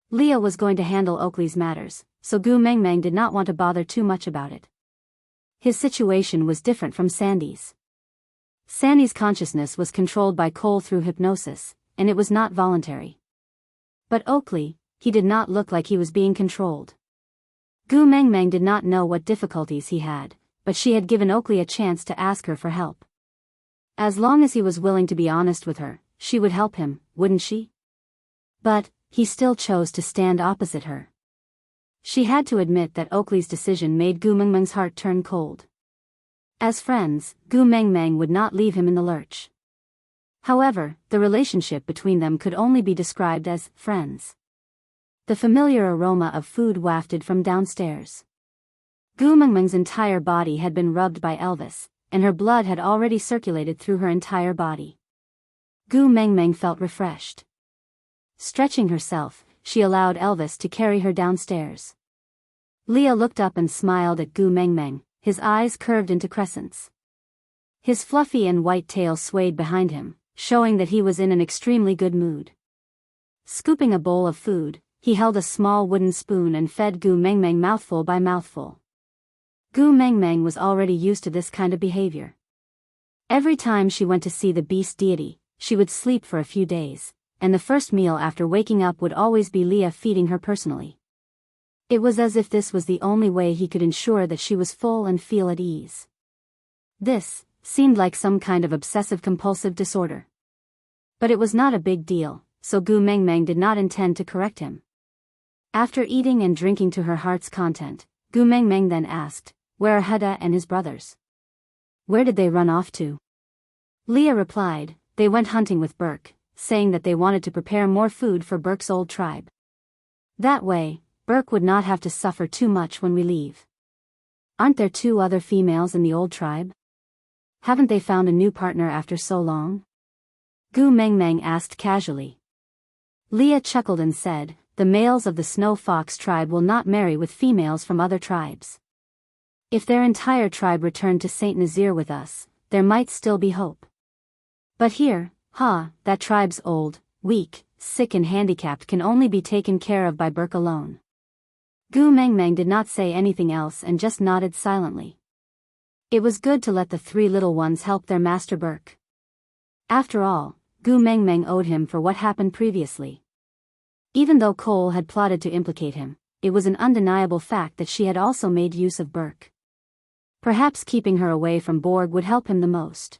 Leah was going to handle Oakley's matters, so Gu Mengmeng did not want to bother too much about it. His situation was different from Sandy's. Sandy's consciousness was controlled by Cole through hypnosis, and it was not voluntary. But Oakley, he did not look like he was being controlled. Gu Mengmeng did not know what difficulties he had, but she had given Oakley a chance to ask her for help. As long as he was willing to be honest with her, she would help him, wouldn't she? But he still chose to stand opposite her. She had to admit that Oakley's decision made Gu Mengmeng's heart turn cold. As friends, Gu Mengmeng would not leave him in the lurch. However, the relationship between them could only be described as friends. The familiar aroma of food wafted from downstairs. Gu Mengmeng's entire body had been rubbed by Elvis, and her blood had already circulated through her entire body. Gu Mengmeng felt refreshed. Stretching herself, she allowed Elvis to carry her downstairs. Leah looked up and smiled at Gu Mengmeng, his eyes curved into crescents. His fluffy and white tail swayed behind him, showing that he was in an extremely good mood. Scooping a bowl of food, he held a small wooden spoon and fed Gu Mengmeng mouthful by mouthful. Gu Mengmeng was already used to this kind of behavior. Every time she went to see the beast deity, she would sleep for a few days, and the first meal after waking up would always be Leah feeding her personally. It was as if this was the only way he could ensure that she was full and feel at ease. This seemed like some kind of obsessive-compulsive disorder. But it was not a big deal, so Gu Mengmeng did not intend to correct him. After eating and drinking to her heart's content, Gu Mengmeng then asked, "Where are Huda and his brothers? Where did they run off to?" Leah replied, "They went hunting with Burke, saying that they wanted to prepare more food for Burke's old tribe. That way, Burke would not have to suffer too much when we leave. Aren't there 2 other females in the old tribe? Haven't they found a new partner after so long?" Gu Mengmeng asked casually. Leah chuckled and said, "The males of the Snow Fox tribe will not marry with females from other tribes. If their entire tribe returned to Saint Nazaire with us, there might still be hope. But here, that tribe's old, weak, sick and handicapped can only be taken care of by Burke alone." Gu Mengmeng did not say anything else and just nodded silently. It was good to let the 3 little ones help their master Burke. After all, Gu Mengmeng owed him for what happened previously. Even though Cole had plotted to implicate him, it was an undeniable fact that she had also made use of Burke. Perhaps keeping her away from Borg would help him the most.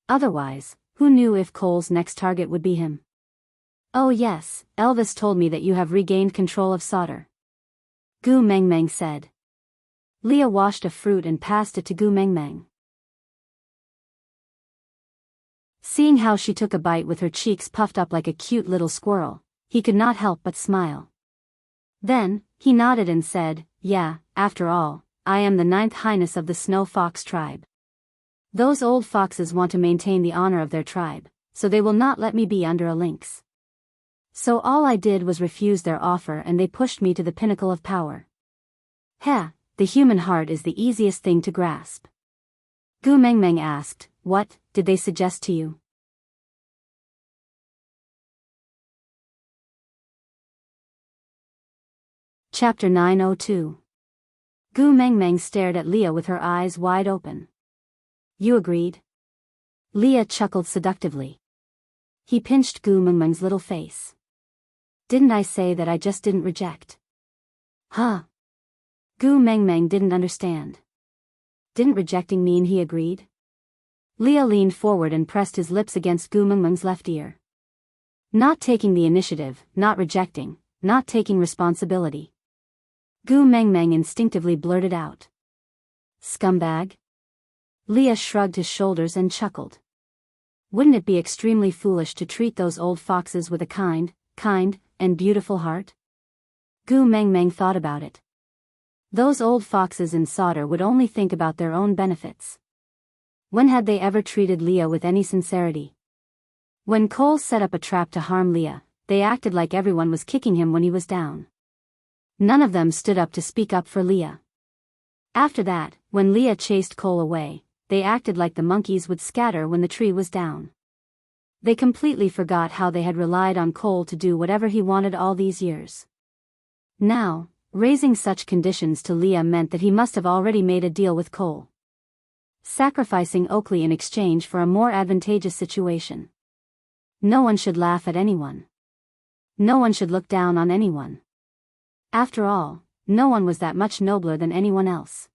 Otherwise, who knew if Cole's next target would be him? "Oh yes, Elvis told me that you have regained control of Sauter," Gu Mengmeng said. Leah washed a fruit and passed it to Gu Mengmeng. Seeing how she took a bite with her cheeks puffed up like a cute little squirrel, he could not help but smile. Then, he nodded and said, "Yeah, after all, I am the 9th Highness of the Snow Fox tribe. Those old foxes want to maintain the honor of their tribe, so they will not let me be under a lynx. So all I did was refuse their offer and they pushed me to the pinnacle of power. The human heart is the easiest thing to grasp." Gu Mengmeng asked, "What did they suggest to you?" Chapter 902. Gu Mengmeng stared at Leah with her eyes wide open. "You agreed?" Leah chuckled seductively. He pinched Gu Mengmeng's little face. "Didn't I say that I just didn't reject?" Gu Mengmeng didn't understand. Didn't rejecting mean he agreed? Leah leaned forward and pressed his lips against Gu Mengmeng's left ear. Not taking the initiative, not rejecting, not taking responsibility. Gu Mengmeng instinctively blurted out. "Scumbag?" Leah shrugged his shoulders and chuckled. Wouldn't it be extremely foolish to treat those old foxes with a kind, and beautiful heart? Gu Mengmeng thought about it. Those old foxes in Sauter would only think about their own benefits. When had they ever treated Leah with any sincerity? When Cole set up a trap to harm Leah, they acted like everyone was kicking him when he was down. None of them stood up to speak up for Leah. After that, when Leah chased Cole away, they acted like the monkeys would scatter when the tree was down. They completely forgot how they had relied on Cole to do whatever he wanted all these years. Now, raising such conditions to Leah meant that he must have already made a deal with Cole, sacrificing Oakley in exchange for a more advantageous situation. No one should laugh at anyone. No one should look down on anyone. After all, no one was that much nobler than anyone else.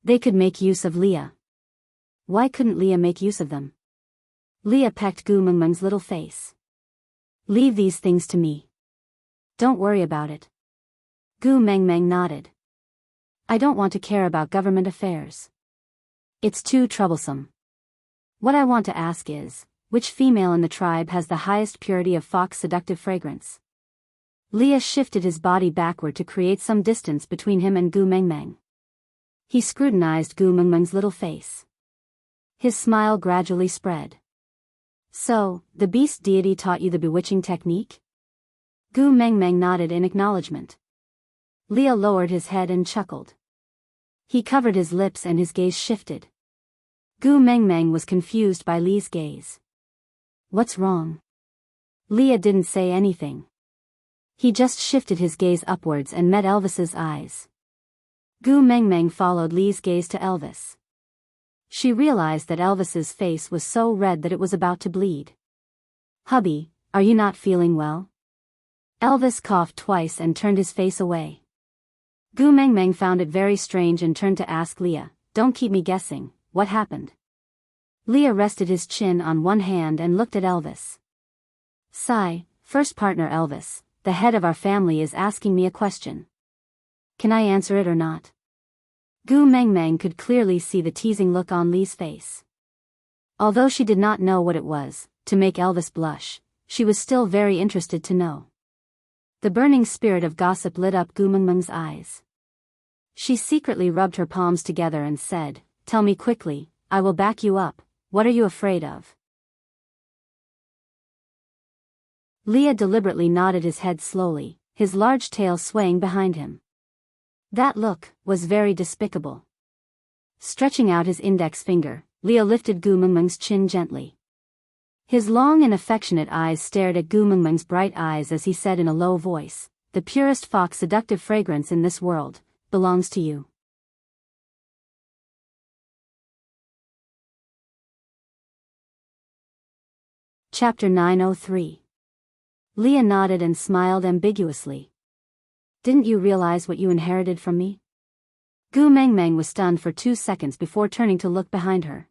They could make use of Leah. Why couldn't Leah make use of them? Leah pecked Gu Mengmeng's little face. Leave these things to me. Don't worry about it. Gu Mengmeng nodded. I don't want to care about government affairs. It's too troublesome. What I want to ask is, which female in the tribe has the highest purity of fox seductive fragrance? Leah shifted his body backward to create some distance between him and Gu Mengmeng. He scrutinized Gu Mengmeng's little face. His smile gradually spread. So, the beast deity taught you the bewitching technique? Gu Mengmeng nodded in acknowledgement. Leah lowered his head and chuckled. He covered his lips and his gaze shifted. Gu Mengmeng was confused by Lee's gaze. What's wrong? Leah didn't say anything. He just shifted his gaze upwards and met Elvis's eyes. Gu Mengmeng followed Lee's gaze to Elvis. She realized that Elvis's face was so red that it was about to bleed. Hubby, are you not feeling well? Elvis coughed twice and turned his face away. Gu Mengmeng found it very strange and turned to ask Leah, don't keep me guessing, what happened? Leah rested his chin on one hand and looked at Elvis. Sigh, first partner Elvis, the head of our family is asking me a question. Can I answer it or not? Gu Mengmeng could clearly see the teasing look on Lee's face. Although she did not know what it was, to make Elvis blush, she was still very interested to know. The burning spirit of gossip lit up Gu Mengmeng's eyes. She secretly rubbed her palms together and said, Tell me quickly, I will back you up, what are you afraid of? Leah deliberately nodded his head slowly, his large tail swaying behind him. That look was very despicable. Stretching out his index finger, Leah lifted Gu Mengmeng's chin gently. His long and affectionate eyes stared at Gu Mengmeng's bright eyes as he said in a low voice, The purest fox seductive fragrance in this world belongs to you. Chapter 903. Leah nodded and smiled ambiguously. Didn't you realize what you inherited from me? Gu Mengmeng was stunned for 2 seconds before turning to look behind her.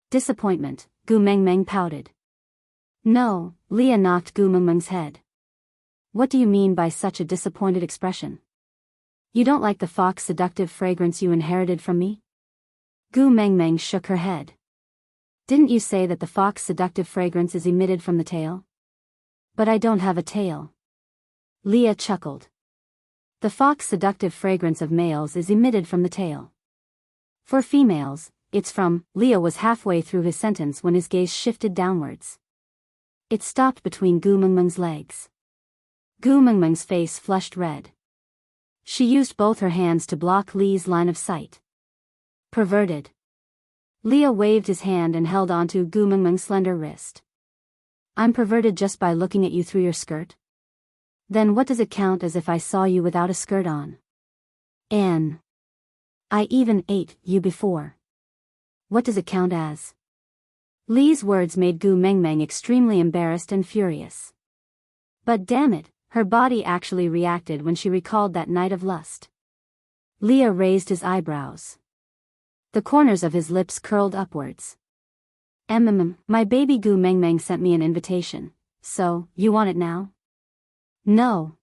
Disappointment, Gu Mengmeng pouted. No, Leah knocked Gu Mengmeng's head. What do you mean by such a disappointed expression? You don't like the fox seductive fragrance you inherited from me? Gu Mengmeng shook her head. Didn't you say that the fox seductive fragrance is emitted from the tail? But I don't have a tail. Leah chuckled. The fox seductive fragrance of males is emitted from the tail. For females, it's from. Leah was halfway through his sentence when his gaze shifted downwards. It stopped between Gu Mengmeng's legs. Gu Mengmeng's face flushed red. She used both her hands to block Lee's line of sight. Perverted. Leah waved his hand and held onto Gu Mengmeng's slender wrist. I'm perverted just by looking at you through your skirt? Then what does it count as if I saw you without a skirt on? Anne. I even ate you before. What does it count as? Lee's words made Gu Mengmeng extremely embarrassed and furious. But damn it, her body actually reacted when she recalled that night of lust. Leah raised his eyebrows. The corners of his lips curled upwards. My baby Gu Mengmeng sent me an invitation, so, you want it now? No.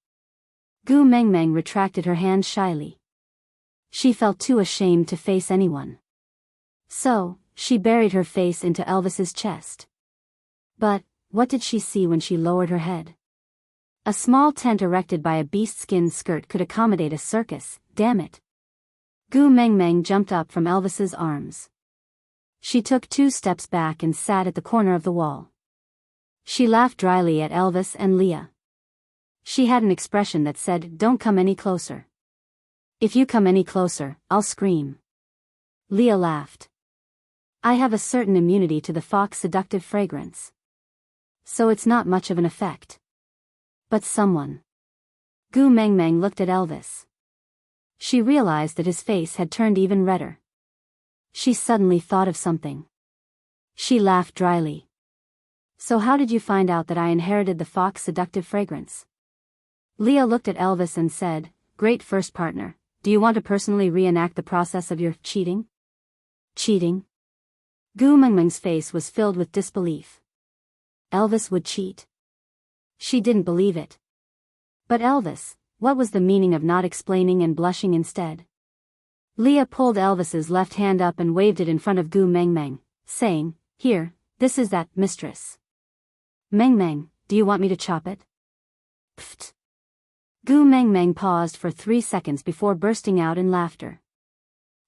Gu Mengmeng retracted her hand shyly. She felt too ashamed to face anyone. So, she buried her face into Elvis's chest. But, what did she see when she lowered her head? A small tent erected by a beast-skin skirt could accommodate a circus, damn it. Gu Mengmeng jumped up from Elvis's arms. She took 2 steps back and sat at the corner of the wall. She laughed dryly at Elvis and Leah. She had an expression that said, don't come any closer. If you come any closer, I'll scream. Leah laughed. I have a certain immunity to the fox's seductive fragrance. So it's not much of an effect. But someone. Gu Mengmeng looked at Elvis. She realized that his face had turned even redder. She suddenly thought of something. She laughed dryly. So how did you find out that I inherited the fox's seductive fragrance? Leah looked at Elvis and said, Great first partner, do you want to personally reenact the process of your cheating? Cheating? Gu Mengmeng's face was filled with disbelief. Elvis would cheat? She didn't believe it. But Elvis, what was the meaning of not explaining and blushing instead? Leah pulled Elvis's left hand up and waved it in front of Gu Mengmeng, saying, Here, this is that, mistress. Mengmeng, do you want me to chop it? Pfft. Gu Mengmeng paused for 3 seconds before bursting out in laughter.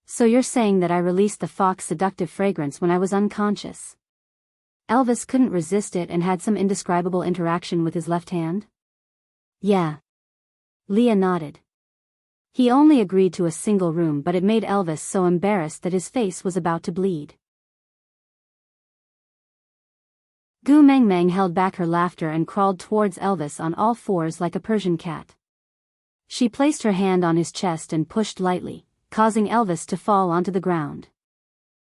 So you're saying that I released the fox's seductive fragrance when I was unconscious? Elvis couldn't resist it and had some indescribable interaction with his left hand? Yeah. Leah nodded. He only agreed to a single room, but it made Elvis so embarrassed that his face was about to bleed. Gu Mengmeng held back her laughter and crawled towards Elvis on all fours like a Persian cat. She placed her hand on his chest and pushed lightly, causing Elvis to fall onto the ground.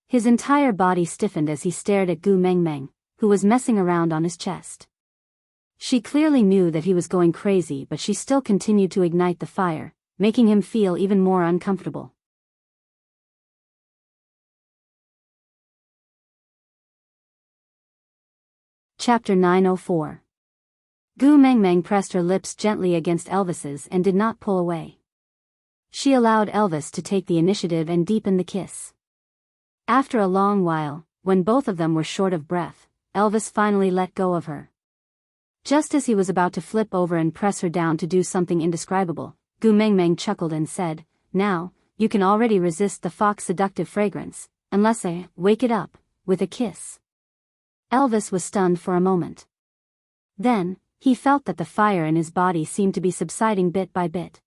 His entire body stiffened as he stared at Gu Mengmeng, who was messing around on his chest. She clearly knew that he was going crazy, but she still continued to ignite the fire, making him feel even more uncomfortable. Chapter 904. Gu Mengmeng pressed her lips gently against Elvis's and did not pull away. She allowed Elvis to take the initiative and deepen the kiss. After a long while, when both of them were short of breath, Elvis finally let go of her. Just as he was about to flip over and press her down to do something indescribable, Gu Mengmeng chuckled and said, Now, you can already resist the fox's seductive fragrance, unless I wake it up with a kiss. Elvis was stunned for a moment. Then, he felt that the fire in his body seemed to be subsiding bit by bit.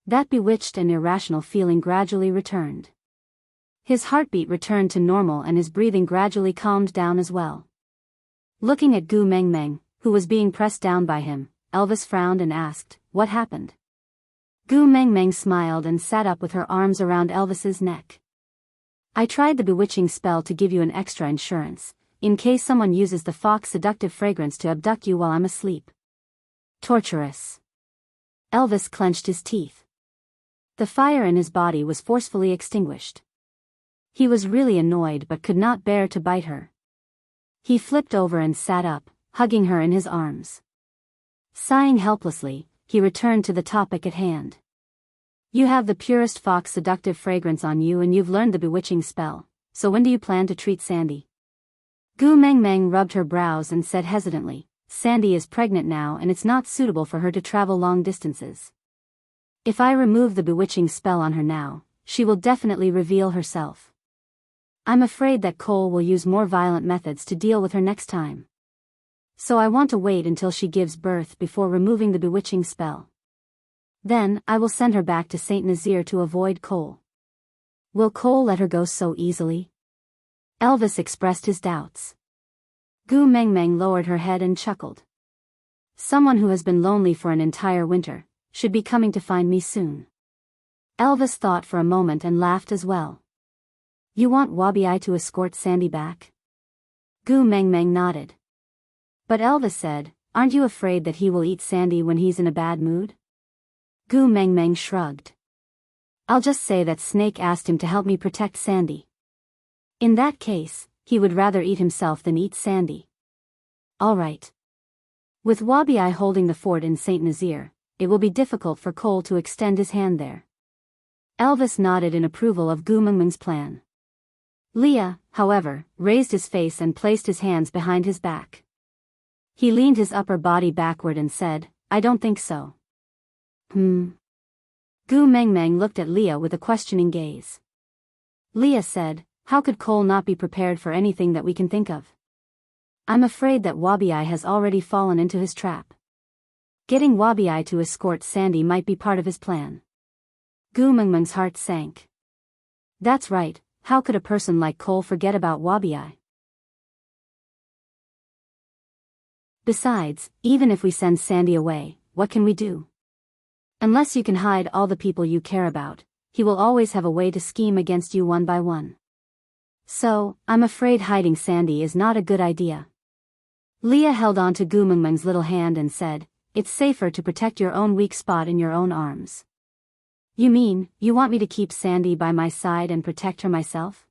That bewitched and irrational feeling gradually returned. His heartbeat returned to normal and his breathing gradually calmed down as well. Looking at Gu Mengmeng, who was being pressed down by him, Elvis frowned and asked, What happened? Gu Mengmeng smiled and sat up with her arms around Elvis's neck. I tried the bewitching spell to give you an extra insurance, in case someone uses the fox's seductive fragrance to abduct you while I'm asleep. Torturous. Elvis clenched his teeth. The fire in his body was forcefully extinguished. He was really annoyed but could not bear to bite her. He flipped over and sat up, hugging her in his arms. Sighing helplessly, he returned to the topic at hand. You have the purest fox seductive fragrance on you and you've learned the bewitching spell, so when do you plan to treat Sandy? Gu Mengmeng rubbed her brows and said hesitantly, Sandy is pregnant now and it's not suitable for her to travel long distances. If I remove the bewitching spell on her now, she will definitely reveal herself. I'm afraid that Cole will use more violent methods to deal with her next time. So I want to wait until she gives birth before removing the bewitching spell. Then, I will send her back to Saint Nazaire to avoid Cole. Will Cole let her go so easily? Elvis expressed his doubts. Gu Mengmeng lowered her head and chuckled. Someone who has been lonely for an entire winter should be coming to find me soon. Elvis thought for a moment and laughed as well. You want Wabi to escort Sandy back? Gu Mengmeng nodded. But Elvis said, Aren't you afraid that he will eat Sandy when he's in a bad mood? Gu Mengmeng shrugged. I'll just say that Snake asked him to help me protect Sandy. In that case, he would rather eat himself than eat Sandy. All right. With Wabi holding the fort in Saint Nazaire, it will be difficult for Cole to extend his hand there. Elvis nodded in approval of Gu Mengmeng's plan. Leah, however, raised his face and placed his hands behind his back. He leaned his upper body backward and said, I don't think so. Gu Mengmeng looked at Leah with a questioning gaze. Leah said, How could Cole not be prepared for anything that we can think of? I'm afraid that Wabi has already fallen into his trap. Getting Wabi to escort Sandy might be part of his plan. Gu Mengmeng's heart sank. That's right, how could a person like Cole forget about Wabi? Besides, even if we send Sandy away, what can we do? Unless you can hide all the people you care about, he will always have a way to scheme against you one by one. So, I'm afraid hiding Sandy is not a good idea. Leah held on to Gu Mengmeng's little hand and said, it's safer to protect your own weak spot in your own arms. You mean, you want me to keep Sandy by my side and protect her myself?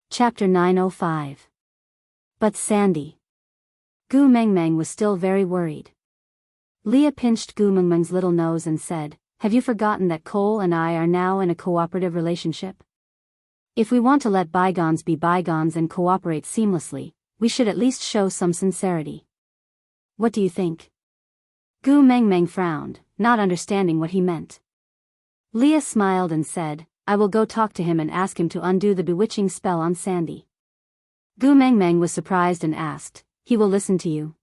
Chapter 905. But Sandy. Gu Mengmeng was still very worried. Leah pinched Gu Mengmeng's little nose and said, have you forgotten that Cole and I are now in a cooperative relationship? If we want to let bygones be bygones and cooperate seamlessly, we should at least show some sincerity. What do you think? Gu Mengmeng frowned, not understanding what he meant. Leah smiled and said, I will go talk to him and ask him to undo the bewitching spell on Sandy. Gu Mengmeng was surprised and asked, he will listen to you?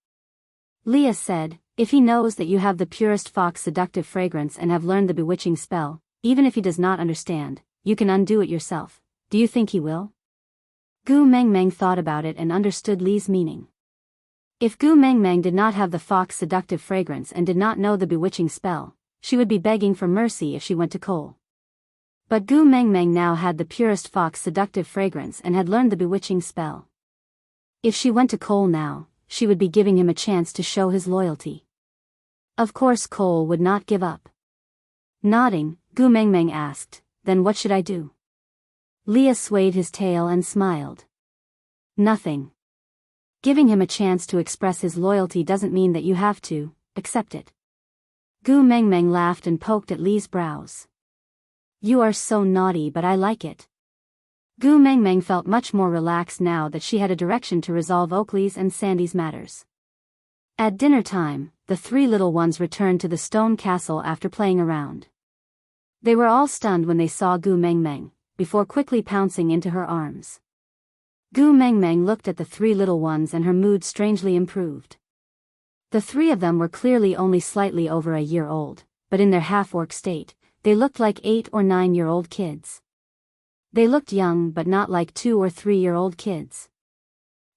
Leah said, if he knows that you have the purest fox seductive fragrance and have learned the bewitching spell, even if he does not understand, you can undo it yourself. Do you think he will? Gu Mengmeng thought about it and understood Li's meaning. If Gu Mengmeng did not have the fox seductive fragrance and did not know the bewitching spell, she would be begging for mercy if she went to Cole. But Gu Mengmeng now had the purest fox seductive fragrance and had learned the bewitching spell. If she went to Cole now, she would be giving him a chance to show his loyalty. Of course Cole would not give up. Nodding, Gu Mengmeng asked, then what should I do? Leah swayed his tail and smiled. Nothing. Giving him a chance to express his loyalty doesn't mean that you have to accept it. Gu Mengmeng laughed and poked at Li's brows. You are so naughty, but I like it. Gu Mengmeng felt much more relaxed now that she had a direction to resolve Oakley's and Sandy's matters. At dinner time, the three little ones returned to the stone castle after playing around. They were all stunned when they saw Gu Mengmeng, before quickly pouncing into her arms. Gu Mengmeng looked at the three little ones and her mood strangely improved. The three of them were clearly only slightly over a year old, but in their half-orc state, they looked like 8 or 9-year-old kids. They looked young but not like 2 or 3-year-old kids.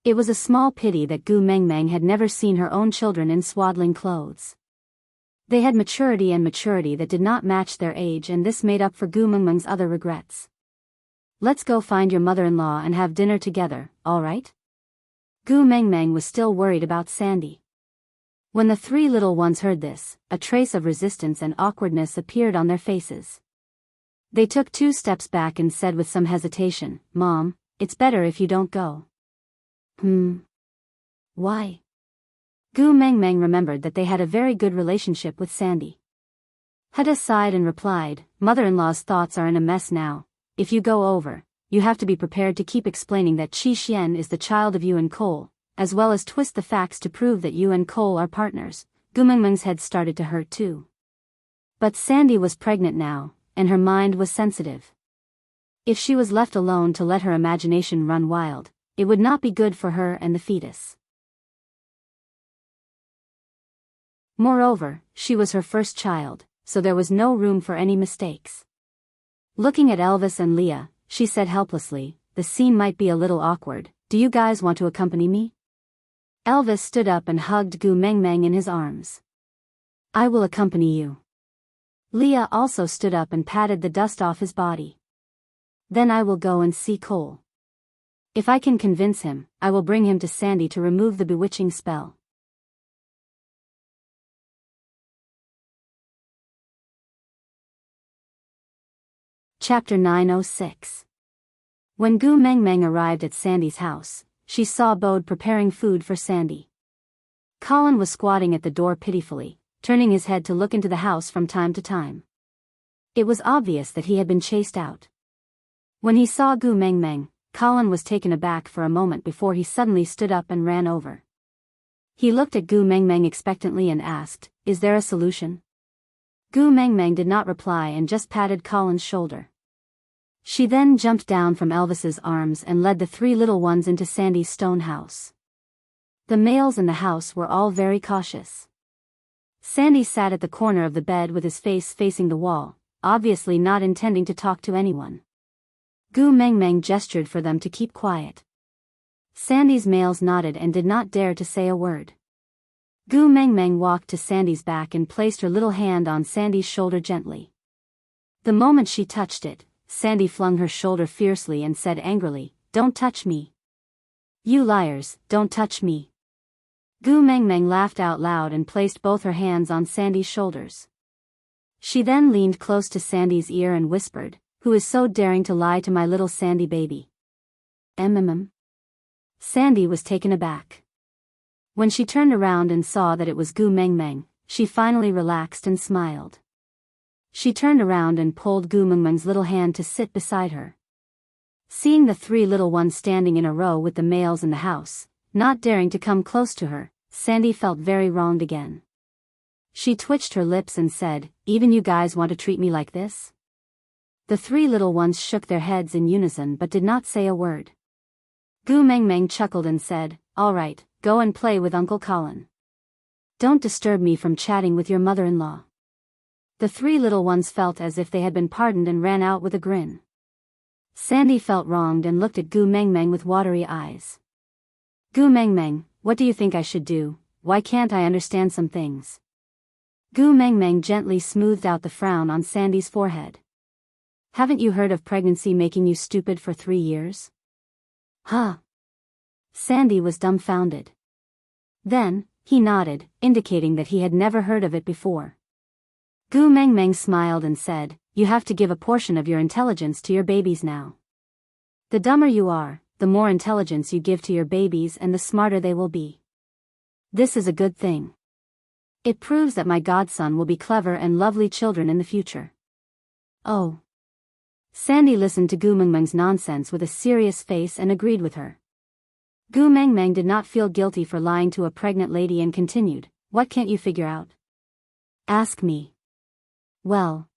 It was a small pity that Gu Mengmeng had never seen her own children in swaddling clothes. They had maturity that did not match their age, and this made up for Gu Mengmeng's other regrets. Let's go find your mother-in-law and have dinner together, all right? Gu Mengmeng was still worried about Sandy. When the three little ones heard this, a trace of resistance and awkwardness appeared on their faces. They took 2 steps back and said with some hesitation, Mom, it's better if you don't go. Why? Gu Mengmeng remembered that they had a very good relationship with Sandy. Heda sighed and replied, Mother-in-law's thoughts are in a mess now. If you go over, you have to be prepared to keep explaining that Qi Xian is the child of you and Cole, as well as twist the facts to prove that you and Cole are partners. Gu Mengmeng's head started to hurt too. But Sandy was pregnant now, and her mind was sensitive. If she was left alone to let her imagination run wild, it would not be good for her and the fetus. Moreover, she was her first child, so there was no room for any mistakes. Looking at Elvis and Leah, she said helplessly, the scene might be a little awkward. Do you guys want to accompany me? Elvis stood up and hugged Gu Mengmeng in his arms. I will accompany you. Leah also stood up and patted the dust off his body. Then I will go and see Cole. If I can convince him, I will bring him to Sandy to remove the bewitching spell. Chapter 906. When Gu Mengmeng arrived at Sandy's house, she saw Bode preparing food for Sandy. Colin was squatting at the door pitifully, turning his head to look into the house from time to time. It was obvious that he had been chased out. When he saw Gu Mengmeng, Colin was taken aback for a moment before he suddenly stood up and ran over. He looked at Gu Mengmeng expectantly and asked, Is there a solution? Gu Mengmeng did not reply and just patted Colin's shoulder. She then jumped down from Elvis's arms and led the three little ones into Sandy's stone house. The males in the house were all very cautious. Sandy sat at the corner of the bed with his face facing the wall, obviously not intending to talk to anyone. Gu Mengmeng gestured for them to keep quiet. Sandy's males nodded and did not dare to say a word. Gu Mengmeng walked to Sandy's back and placed her little hand on Sandy's shoulder gently. The moment she touched it, Sandy flung her shoulder fiercely and said angrily, "Don't touch me. You liars, don't touch me." Gu Mengmeng laughed out loud and placed both her hands on Sandy's shoulders. She then leaned close to Sandy's ear and whispered, "Who is so daring to lie to my little Sandy baby?" Sandy was taken aback. When she turned around and saw that it was Gu Mengmeng, she finally relaxed and smiled. She turned around and pulled Gu Mengmeng's little hand to sit beside her. Seeing the three little ones standing in a row with the males in the house, not daring to come close to her, Sandy felt very wronged again. She twitched her lips and said, "Even you guys want to treat me like this?" The three little ones shook their heads in unison but did not say a word. Gu Mengmeng chuckled and said, "All right, go and play with Uncle Colin. Don't disturb me from chatting with your mother-in-law." The three little ones felt as if they had been pardoned and ran out with a grin. Sandy felt wronged and looked at Gu Mengmeng with watery eyes. "Gu Mengmeng, what do you think I should do? Why can't I understand some things?" Gu Mengmeng gently smoothed out the frown on Sandy's forehead. "Haven't you heard of pregnancy making you stupid for 3 years?" "Huh?" Sandy was dumbfounded. Then, he nodded, indicating that he had never heard of it before. Gu Mengmeng smiled and said, "You have to give a portion of your intelligence to your babies now. The dumber you are, the more intelligence you give to your babies and the smarter they will be. This is a good thing. It proves that my godson will be clever and lovely children in the future." "Oh." Sandy listened to Gu Mengmeng's nonsense with a serious face and agreed with her. Gu Mengmeng did not feel guilty for lying to a pregnant lady and continued, "What can't you figure out?" "Ask me." "Well,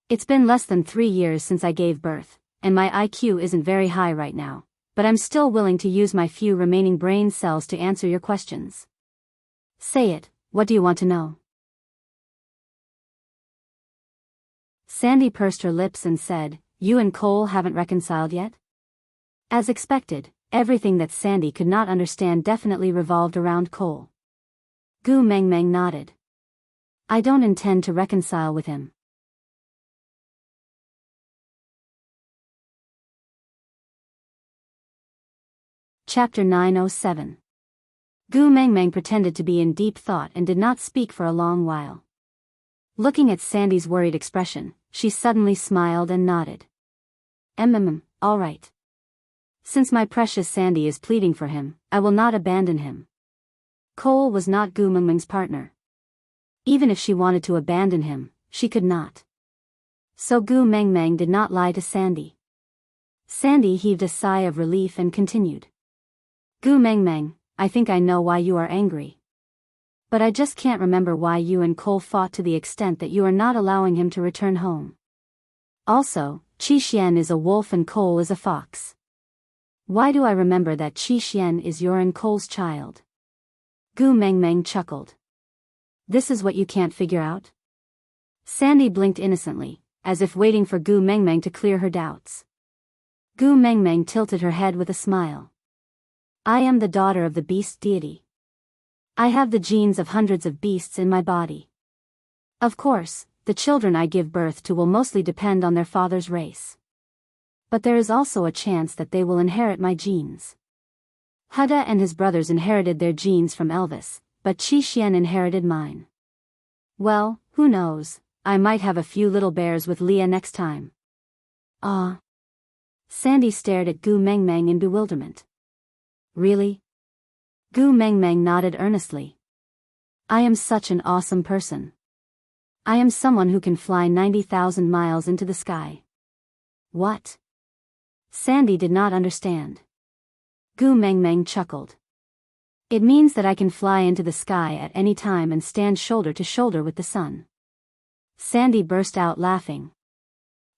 it's been less than 3 years since I gave birth, and my IQ isn't very high right now, but I'm still willing to use my few remaining brain cells to answer your questions. Say it, what do you want to know?" Sandy pursed her lips and said, "You and Cole haven't reconciled yet?" As expected, everything that Sandy could not understand definitely revolved around Cole. Gu Mengmeng nodded. "I don't intend to reconcile with him." Chapter 907. Gu Mengmeng pretended to be in deep thought and did not speak for a long while. Looking at Sandy's worried expression, she suddenly smiled and nodded. All right. Since my precious Sandy is pleading for him, I will not abandon him." Cole was not Gu Mengmeng's partner. Even if she wanted to abandon him, she could not. So Gu Mengmeng did not lie to Sandy. Sandy heaved a sigh of relief and continued. "Gu Mengmeng, I think I know why you are angry. But I just can't remember why you and Cole fought to the extent that you are not allowing him to return home. Also, Qi Xian is a wolf and Cole is a fox. Why do I remember that Qi Xian is your and Cole's child?" Gu Mengmeng chuckled. "This is what you can't figure out?" Sandy blinked innocently, as if waiting for Gu Mengmeng to clear her doubts. Gu Mengmeng tilted her head with a smile. "I am the daughter of the beast deity. I have the genes of hundreds of beasts in my body. Of course, the children I give birth to will mostly depend on their father's race. But there is also a chance that they will inherit my genes. Huda and his brothers inherited their genes from Elvis, but Qi Xian inherited mine. Well, who knows, I might have a few little bears with Leah next time." "Ah." Sandy stared at Gu Mengmeng in bewilderment. "Really?" Gu Mengmeng nodded earnestly. "I am such an awesome person. I am someone who can fly 90,000 miles into the sky." "What?" Sandy did not understand. Gu Mengmeng chuckled. "It means that I can fly into the sky at any time and stand shoulder to shoulder with the sun." Sandy burst out laughing.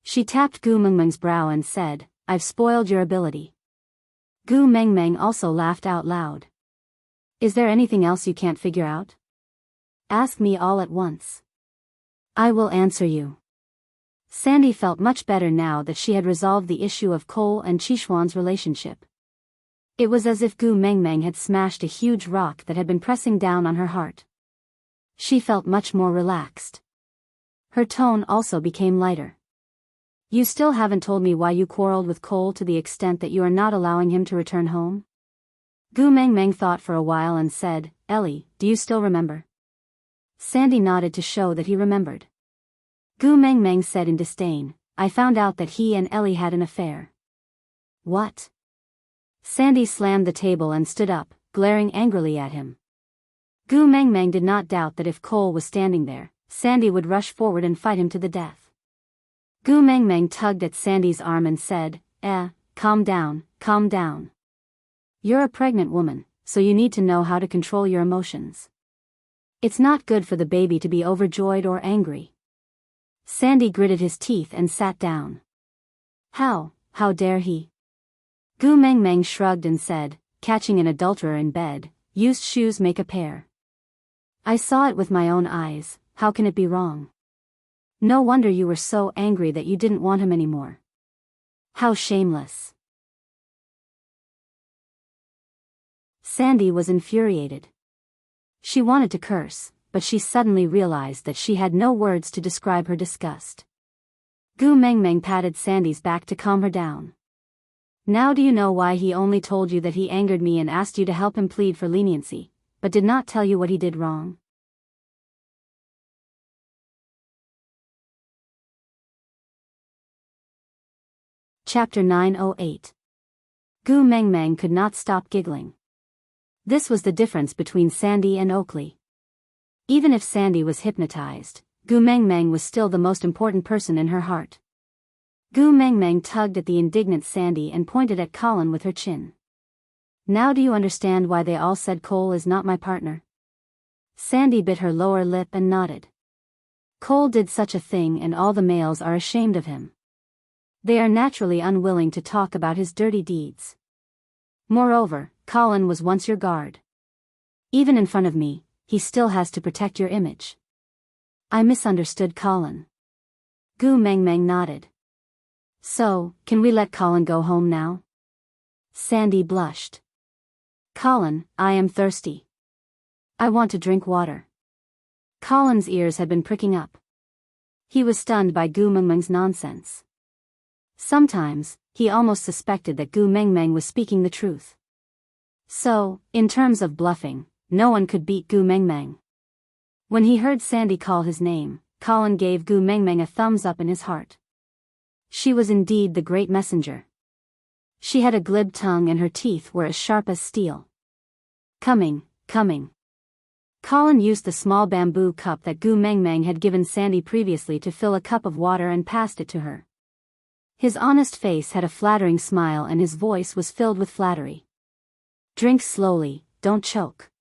She tapped Gu Mengmeng's brow and said, "I've spoiled your ability." Gu Mengmeng also laughed out loud. Is there anything else you can't figure out? Ask me all at once. I will answer you. Sandy felt much better now that she had resolved the issue of Cole and Qixuan's relationship. It was as if Gu Mengmeng had smashed a huge rock that had been pressing down on her heart. She felt much more relaxed. Her tone also became lighter. You still haven't told me why you quarreled with Cole to the extent that you are not allowing him to return home? Gu Mengmeng thought for a while and said, Ellie, do you still remember? Sandy nodded to show that he remembered. Gu Mengmeng said in disdain, I found out that he and Ellie had an affair. What? Sandy slammed the table and stood up, glaring angrily at him. Gu Mengmeng did not doubt that if Cole was standing there, Sandy would rush forward and fight him to the death. Gu Mengmeng tugged at Sandy's arm and said, calm down, calm down. You're a pregnant woman, so you need to know how to control your emotions. It's not good for the baby to be overjoyed or angry. Sandy gritted his teeth and sat down. How dare he? Gu Mengmeng shrugged and said, catching an adulterer in bed, used shoes make a pair. I saw it with my own eyes, how can it be wrong? No wonder you were so angry that you didn't want him anymore. How shameless. Sandy was infuriated. She wanted to curse, but she suddenly realized that she had no words to describe her disgust. Gu Mengmeng patted Sandy's back to calm her down. Now do you know why he only told you that he angered me and asked you to help him plead for leniency, but did not tell you what he did wrong? Chapter 908. Gu Mengmeng could not stop giggling. This was the difference between Sandy and Oakley. Even if Sandy was hypnotized, Gu Mengmeng was still the most important person in her heart. Gu Mengmeng tugged at the indignant Sandy and pointed at Colin with her chin. Now do you understand why they all said Cole is not my partner? Sandy bit her lower lip and nodded. Cole did such a thing and all the males are ashamed of him. They are naturally unwilling to talk about his dirty deeds. Moreover, Colin was once your guard. Even in front of me, he still has to protect your image. I misunderstood Colin. Gu Mengmeng nodded. So, can we let Colin go home now? Sandy blushed. Colin, I am thirsty. I want to drink water. Colin's ears had been pricking up. He was stunned by Gu Mengmeng's nonsense. Sometimes, he almost suspected that Gu Mengmeng was speaking the truth. So, in terms of bluffing, no one could beat Gu Mengmeng. When he heard Sandy call his name, Colin gave Gu Mengmeng a thumbs up in his heart. She was indeed the great messenger. She had a glib tongue and her teeth were as sharp as steel. Coming. Colin used the small bamboo cup that Gu Mengmeng had given Sandy previously to fill a cup of water and passed it to her. His honest face had a flattering smile and his voice was filled with flattery. Drink slowly, don't choke.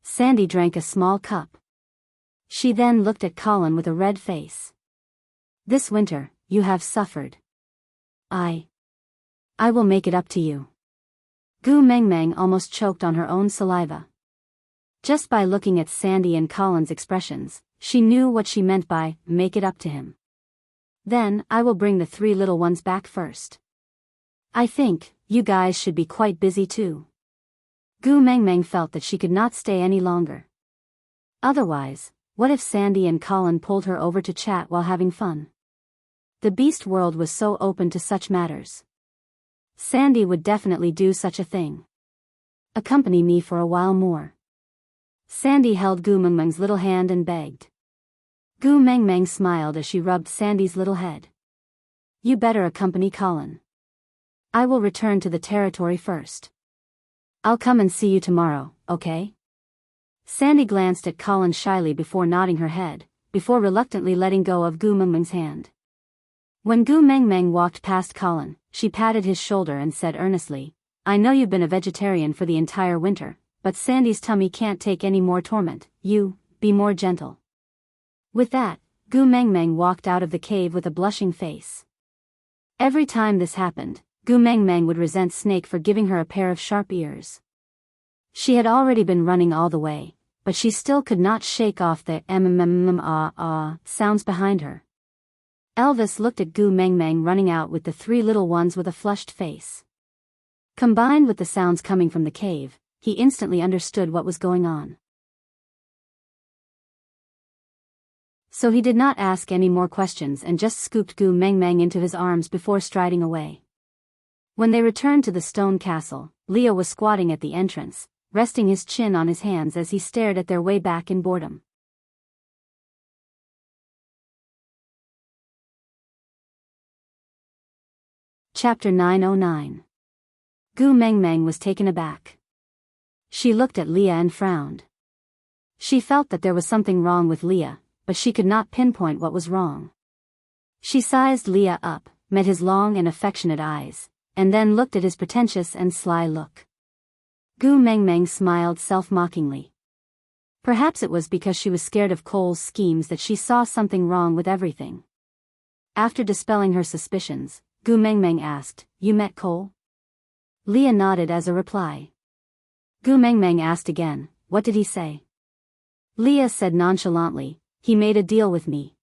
Sandy drank a small cup. She then looked at Colin with a red face. This winter, you have suffered. I will make it up to you. Gu Mengmeng almost choked on her own saliva. Just by looking at Sandy and Colin's expressions, she knew what she meant by, make it up to him. Then, I will bring the 3 little ones back first. I think, you guys should be quite busy too. Gu Mengmeng felt that she could not stay any longer. Otherwise, what if Sandy and Colin pulled her over to chat while having fun? The beast world was so open to such matters. Sandy would definitely do such a thing. Accompany me for a while more. Sandy held Gu Mengmeng's little hand and begged. Gu Mengmeng smiled as she rubbed Sandy's little head. You better accompany Colin. I will return to the territory first. I'll come and see you tomorrow, okay? Sandy glanced at Colin shyly before nodding her head, before reluctantly letting go of Gu Mengmeng's hand. When Gu Mengmeng walked past Colin, she patted his shoulder and said earnestly, I know you've been a vegetarian for the entire winter, but Sandy's tummy can't take any more torment. Be more gentle. With that, Gu Mengmeng walked out of the cave with a blushing face. Every time this happened, Gu Mengmeng would resent Snake for giving her a pair of sharp ears. She had already been running all the way, but she still could not shake off the sounds behind her. Elvis looked at Gu Mengmeng running out with the three little ones with a flushed face. Combined with the sounds coming from the cave, he instantly understood what was going on. So he did not ask any more questions and just scooped Gu Mengmeng into his arms before striding away. When they returned to the stone castle, Leo was squatting at the entrance, resting his chin on his hands as he stared at their way back in boredom. Chapter 909. Gu Mengmeng was taken aback. She looked at Leah and frowned. She felt that there was something wrong with Leah, but she could not pinpoint what was wrong. She sized Leah up, met his long and affectionate eyes, and then looked at his pretentious and sly look. Gu Mengmeng smiled self-mockingly. Perhaps it was because she was scared of Cole's schemes that she saw something wrong with everything. After dispelling her suspicions, Gu Mengmeng asked, "You met Cole?" Leah nodded as a reply. Gu Mengmeng asked again, "What did he say?" Leah said nonchalantly, "He made a deal with me.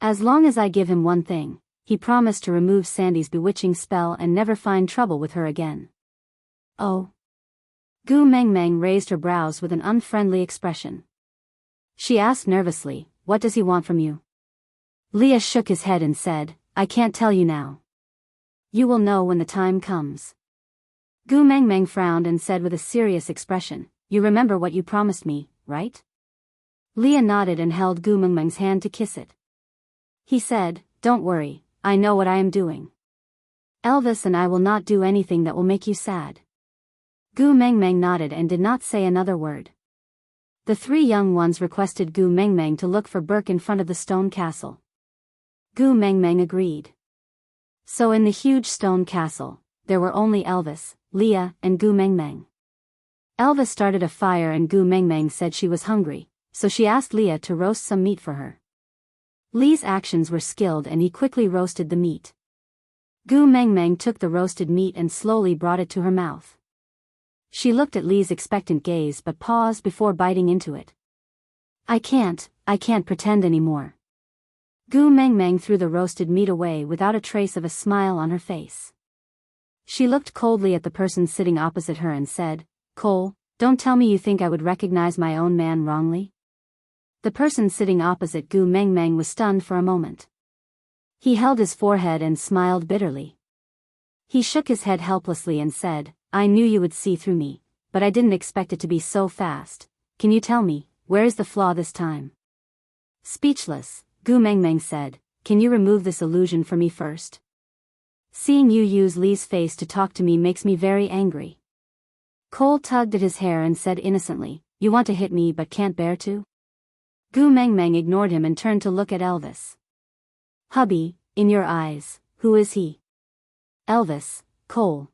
As long as I give him one thing, he promised to remove Sandy's bewitching spell and never find trouble with her again." "Oh?" Gu Mengmeng raised her brows with an unfriendly expression. She asked nervously, "What does he want from you?" Leah shook his head and said, "I can't tell you now. You will know when the time comes." Gu Mengmeng frowned and said with a serious expression, "You remember what you promised me, right?" Leah nodded and held Gu Mengmeng's hand to kiss it. He said, "Don't worry, I know what I am doing. Elvis and I will not do anything that will make you sad." Gu Mengmeng nodded and did not say another word. The three young ones requested Gu Mengmeng to look for Burke in front of the stone castle. Gu Mengmeng agreed. So in the huge stone castle, there were only Elvis, Leah, and Gu Mengmeng. Elvis started a fire and Gu Mengmeng said she was hungry, so she asked Leah to roast some meat for her. Lee's actions were skilled and he quickly roasted the meat. Gu Mengmeng took the roasted meat and slowly brought it to her mouth. She looked at Lee's expectant gaze but paused before biting into it. I can't pretend anymore." Gu Mengmeng threw the roasted meat away without a trace of a smile on her face. She looked coldly at the person sitting opposite her and said, "Cole, don't tell me you think I would recognize my own man wrongly?" The person sitting opposite Gu Mengmeng was stunned for a moment. He held his forehead and smiled bitterly. He shook his head helplessly and said, "I knew you would see through me, but I didn't expect it to be so fast. Can you tell me, where is the flaw this time?" Speechless, Gu Mengmeng said, "Can you remove this illusion for me first? Seeing you use Lee's face to talk to me makes me very angry." Cole tugged at his hair and said innocently, "You want to hit me but can't bear to?" Gu Mengmeng ignored him and turned to look at Elvis. "Hubby, in your eyes, who is he?" "Elvis, Cole."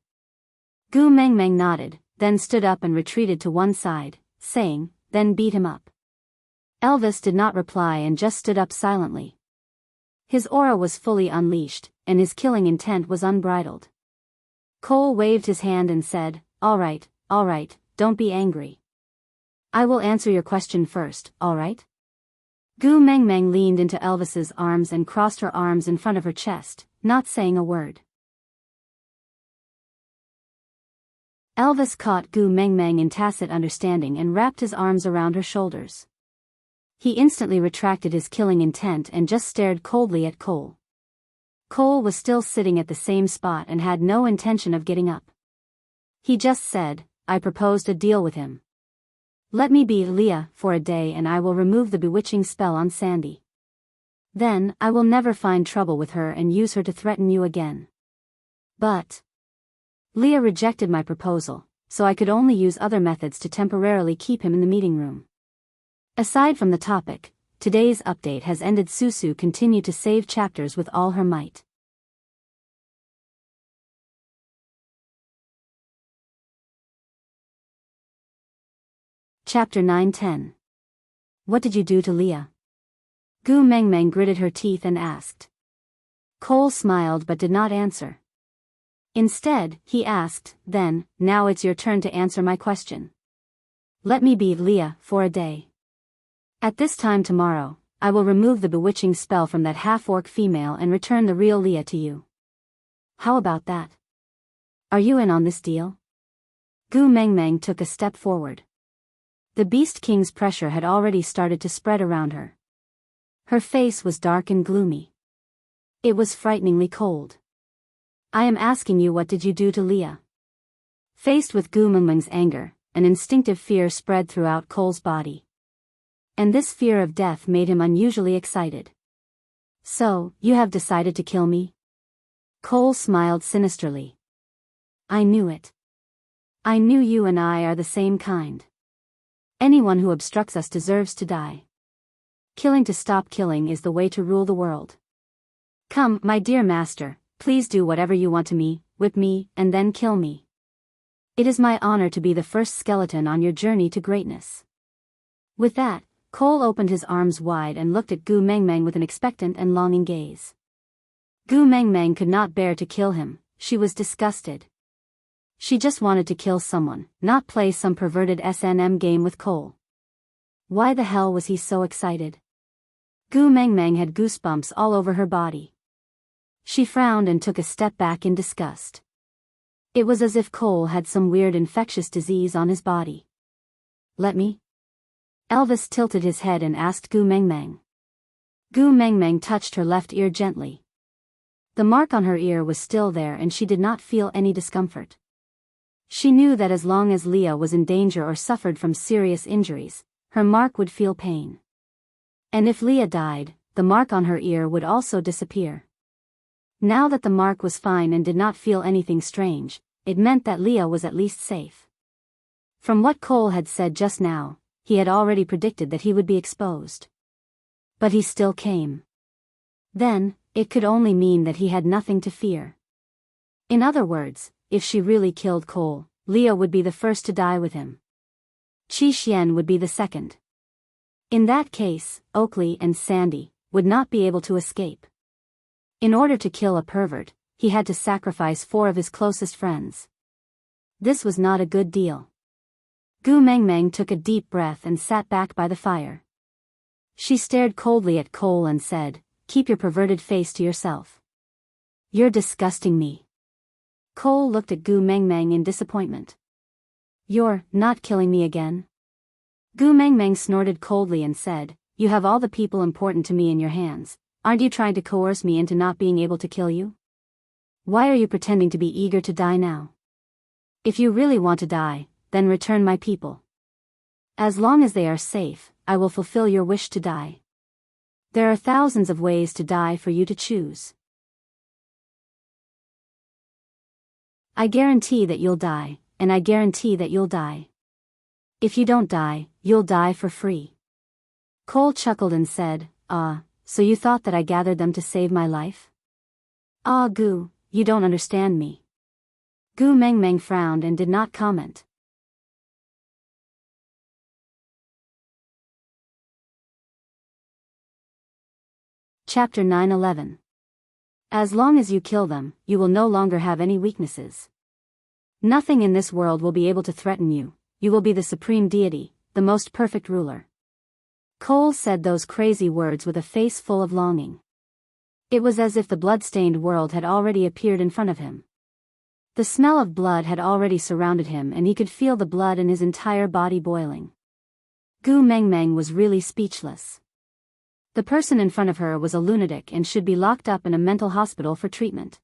Gu Mengmeng nodded, then stood up and retreated to one side, saying, "Then beat him up." Elvis did not reply and just stood up silently. His aura was fully unleashed, and his killing intent was unbridled. Cole waved his hand and said, all right, don't be angry. I will answer your question first, all right?" Gu Mengmeng leaned into Elvis's arms and crossed her arms in front of her chest, not saying a word. Elvis caught Gu Mengmeng in tacit understanding and wrapped his arms around her shoulders. He instantly retracted his killing intent and just stared coldly at Cole. Cole was still sitting at the same spot and had no intention of getting up. He just said, "I proposed a deal with him. Let me be Leah for a day and I will remove the bewitching spell on Sandy. Then, I will never find trouble with her and use her to threaten you again." But Leah rejected my proposal, so I could only use other methods to temporarily keep him in the meeting room. Aside from the topic, today's update has ended. Susu continued to save chapters with all her might. Chapter 910. What did you do to Leah? Gu Mengmeng gritted her teeth and asked. Cole smiled but did not answer. Instead, he asked, "Then, now it's your turn to answer my question. Let me be Leah for a day. At this time tomorrow, I will remove the bewitching spell from that half-orc female and return the real Leah to you. How about that? Are you in on this deal? Gu Mengmeng took a step forward. The Beast King's pressure had already started to spread around her. Her face was dark and gloomy. It was frighteningly cold. I am asking you, what did you do to Leah? Faced with Gu Mengmeng's anger, an instinctive fear spread throughout Cole's body. And this fear of death made him unusually excited. So, you have decided to kill me? Cole smiled sinisterly. I knew it. I knew you and I are the same kind. Anyone who obstructs us deserves to die. Killing to stop killing is the way to rule the world. Come, my dear master, please do whatever you want to me, whip me, and then kill me. It is my honor to be the first skeleton on your journey to greatness. With that, Cole opened his arms wide and looked at Gu Mengmeng with an expectant and longing gaze. Gu Mengmeng could not bear to kill him, she was disgusted. She just wanted to kill someone, not play some perverted S&M game with Cole. Why the hell was he so excited? Gu Mengmeng had goosebumps all over her body. She frowned and took a step back in disgust. It was as if Cole had some weird infectious disease on his body. Let me? Elvis tilted his head and asked Gu Mengmeng. Gu Mengmeng touched her left ear gently. The mark on her ear was still there and she did not feel any discomfort. She knew that as long as Leah was in danger or suffered from serious injuries, her mark would feel pain. And if Leah died, the mark on her ear would also disappear. Now that the mark was fine and did not feel anything strange, it meant that Leah was at least safe. From what Cole had said just now, he had already predicted that he would be exposed. But he still came. Then, it could only mean that he had nothing to fear. In other words, if she really killed Cole, Leah would be the first to die with him. Qi Xian would be the second. In that case, Oakley and Sandy would not be able to escape. In order to kill a pervert, he had to sacrifice 4 of his closest friends. This was not a good deal. Gu Mengmeng took a deep breath and sat back by the fire. She stared coldly at Cole and said, "Keep your perverted face to yourself. You're disgusting me." Cole looked at Gu Mengmeng in disappointment. "You're not killing me again?" Gu Mengmeng snorted coldly and said, "You have all the people important to me in your hands. Aren't you trying to coerce me into not being able to kill you? Why are you pretending to be eager to die now? If you really want to die, then return my people. As long as they are safe, I will fulfill your wish to die. There are thousands of ways to die for you to choose. I guarantee that you'll die, and I guarantee that you'll die. If you don't die, you'll die for free." Cole chuckled and said, So you thought that I gathered them to save my life? Gu, you don't understand me." Gu Mengmeng frowned and did not comment. Chapter 9:11. As long as you kill them, you will no longer have any weaknesses. Nothing in this world will be able to threaten you. You will be the supreme deity, the most perfect ruler. Cole said those crazy words with a face full of longing. It was as if the blood-stained world had already appeared in front of him. The smell of blood had already surrounded him and he could feel the blood in his entire body boiling. Gu Mengmeng was really speechless. The person in front of her was a lunatic and should be locked up in a mental hospital for treatment.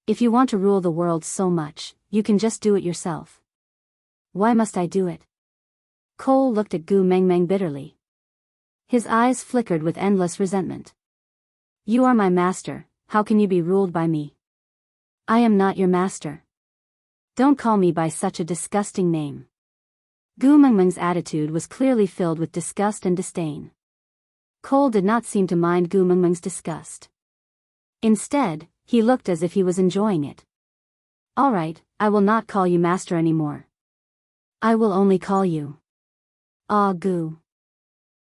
If you want to rule the world so much, you can just do it yourself. Why must I do it? Cole looked at Gu Mengmeng bitterly. His eyes flickered with endless resentment. You are my master, how can you be ruled by me? I am not your master. Don't call me by such a disgusting name. Gu Mengmeng's attitude was clearly filled with disgust and disdain. Cole did not seem to mind Gu Mengmeng's disgust. Instead, he looked as if he was enjoying it. All right, I will not call you master anymore. I will only call you Gu.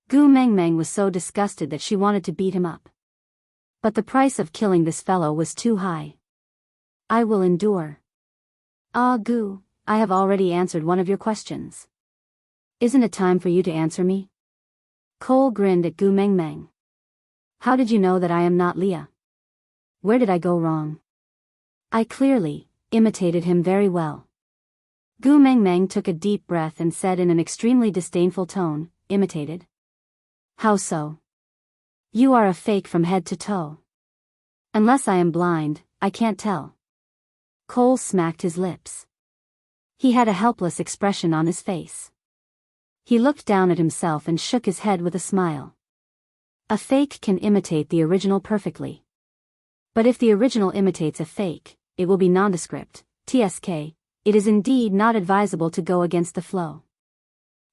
Gu Mengmeng was so disgusted that she wanted to beat him up. But the price of killing this fellow was too high. I will endure. Gu, I have already answered one of your questions. Isn't it time for you to answer me? Cole grinned at Gu Mengmeng. How did you know that I am not Leah? Where did I go wrong? I clearly imitated him very well. Gu Mengmeng took a deep breath and said in an extremely disdainful tone, imitated? How so? You are a fake from head to toe. Unless I am blind, I can't tell. Cole smacked his lips. He had a helpless expression on his face. He looked down at himself and shook his head with a smile. A fake can imitate the original perfectly. But if the original imitates a fake, it will be nondescript. TSK, it is indeed not advisable to go against the flow.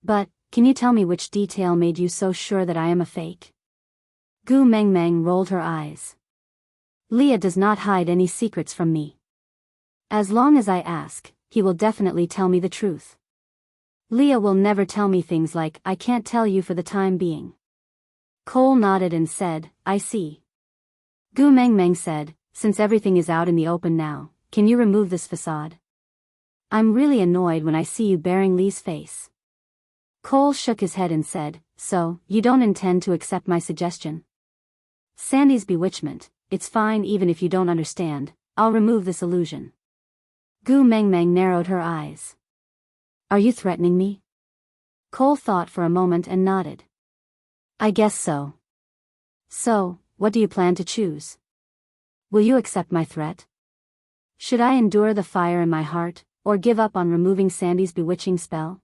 But, can you tell me which detail made you so sure that I am a fake? Gu Mengmeng rolled her eyes. Leah does not hide any secrets from me. As long as I ask, he will definitely tell me the truth. Leah will never tell me things like, I can't tell you for the time being. Cole nodded and said, I see. Gu Mengmeng said, since everything is out in the open now, can you remove this facade? I'm really annoyed when I see you bearing Lee's face. Cole shook his head and said, so, you don't intend to accept my suggestion? Sandy's bewitchment, it's fine even if you don't understand, I'll remove this illusion. Gu Mengmeng narrowed her eyes. Are you threatening me? Cole thought for a moment and nodded. I guess so. So, what do you plan to choose? Will you accept my threat? Should I endure the fire in my heart, or give up on removing Sandy's bewitching spell?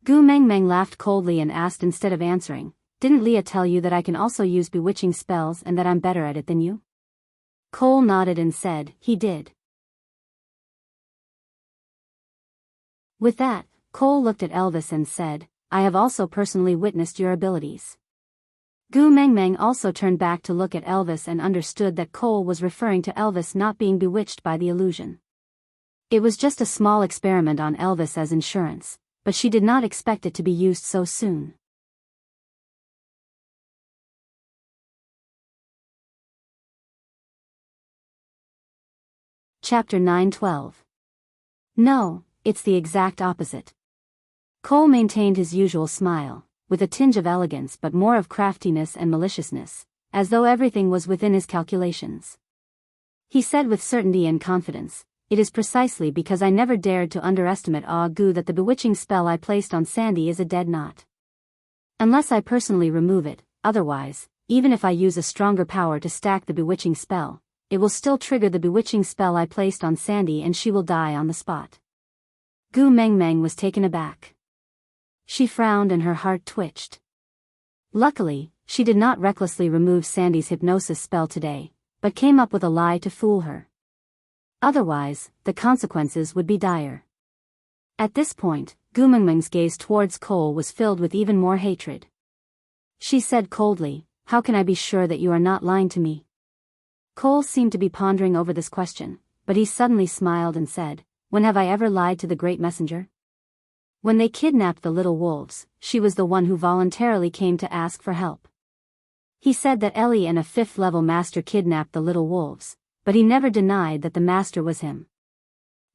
Gu Mengmeng laughed coldly and asked instead of answering, didn't Leah tell you that I can also use bewitching spells and that I'm better at it than you? Cole nodded and said, he did. With that, Cole looked at Elvis and said, I have also personally witnessed your abilities. Gu Mengmeng also turned back to look at Elvis and understood that Cole was referring to Elvis not being bewitched by the illusion. It was just a small experiment on Elvis as insurance, but she did not expect it to be used so soon. Chapter 9:12. No, it's the exact opposite. Cole maintained his usual smile, with a tinge of elegance but more of craftiness and maliciousness, as though everything was within his calculations. He said with certainty and confidence, it is precisely because I never dared to underestimate Gu that the bewitching spell I placed on Sandy is a dead knot. Unless I personally remove it, otherwise, even if I use a stronger power to stack the bewitching spell, it will still trigger the bewitching spell I placed on Sandy and she will die on the spot. Gu Mengmeng was taken aback. She frowned and her heart twitched. Luckily, she did not recklessly remove Sandy's hypnosis spell today, but came up with a lie to fool her. Otherwise, the consequences would be dire. At this point, Gu Mengmeng's gaze towards Cole was filled with even more hatred. She said coldly, how can I be sure that you are not lying to me? Cole seemed to be pondering over this question, but he suddenly smiled and said, when have I ever lied to the great messenger? When they kidnapped the little wolves, she was the one who voluntarily came to ask for help. He said that Ellie and a 5th-level master kidnapped the little wolves, but he never denied that the master was him.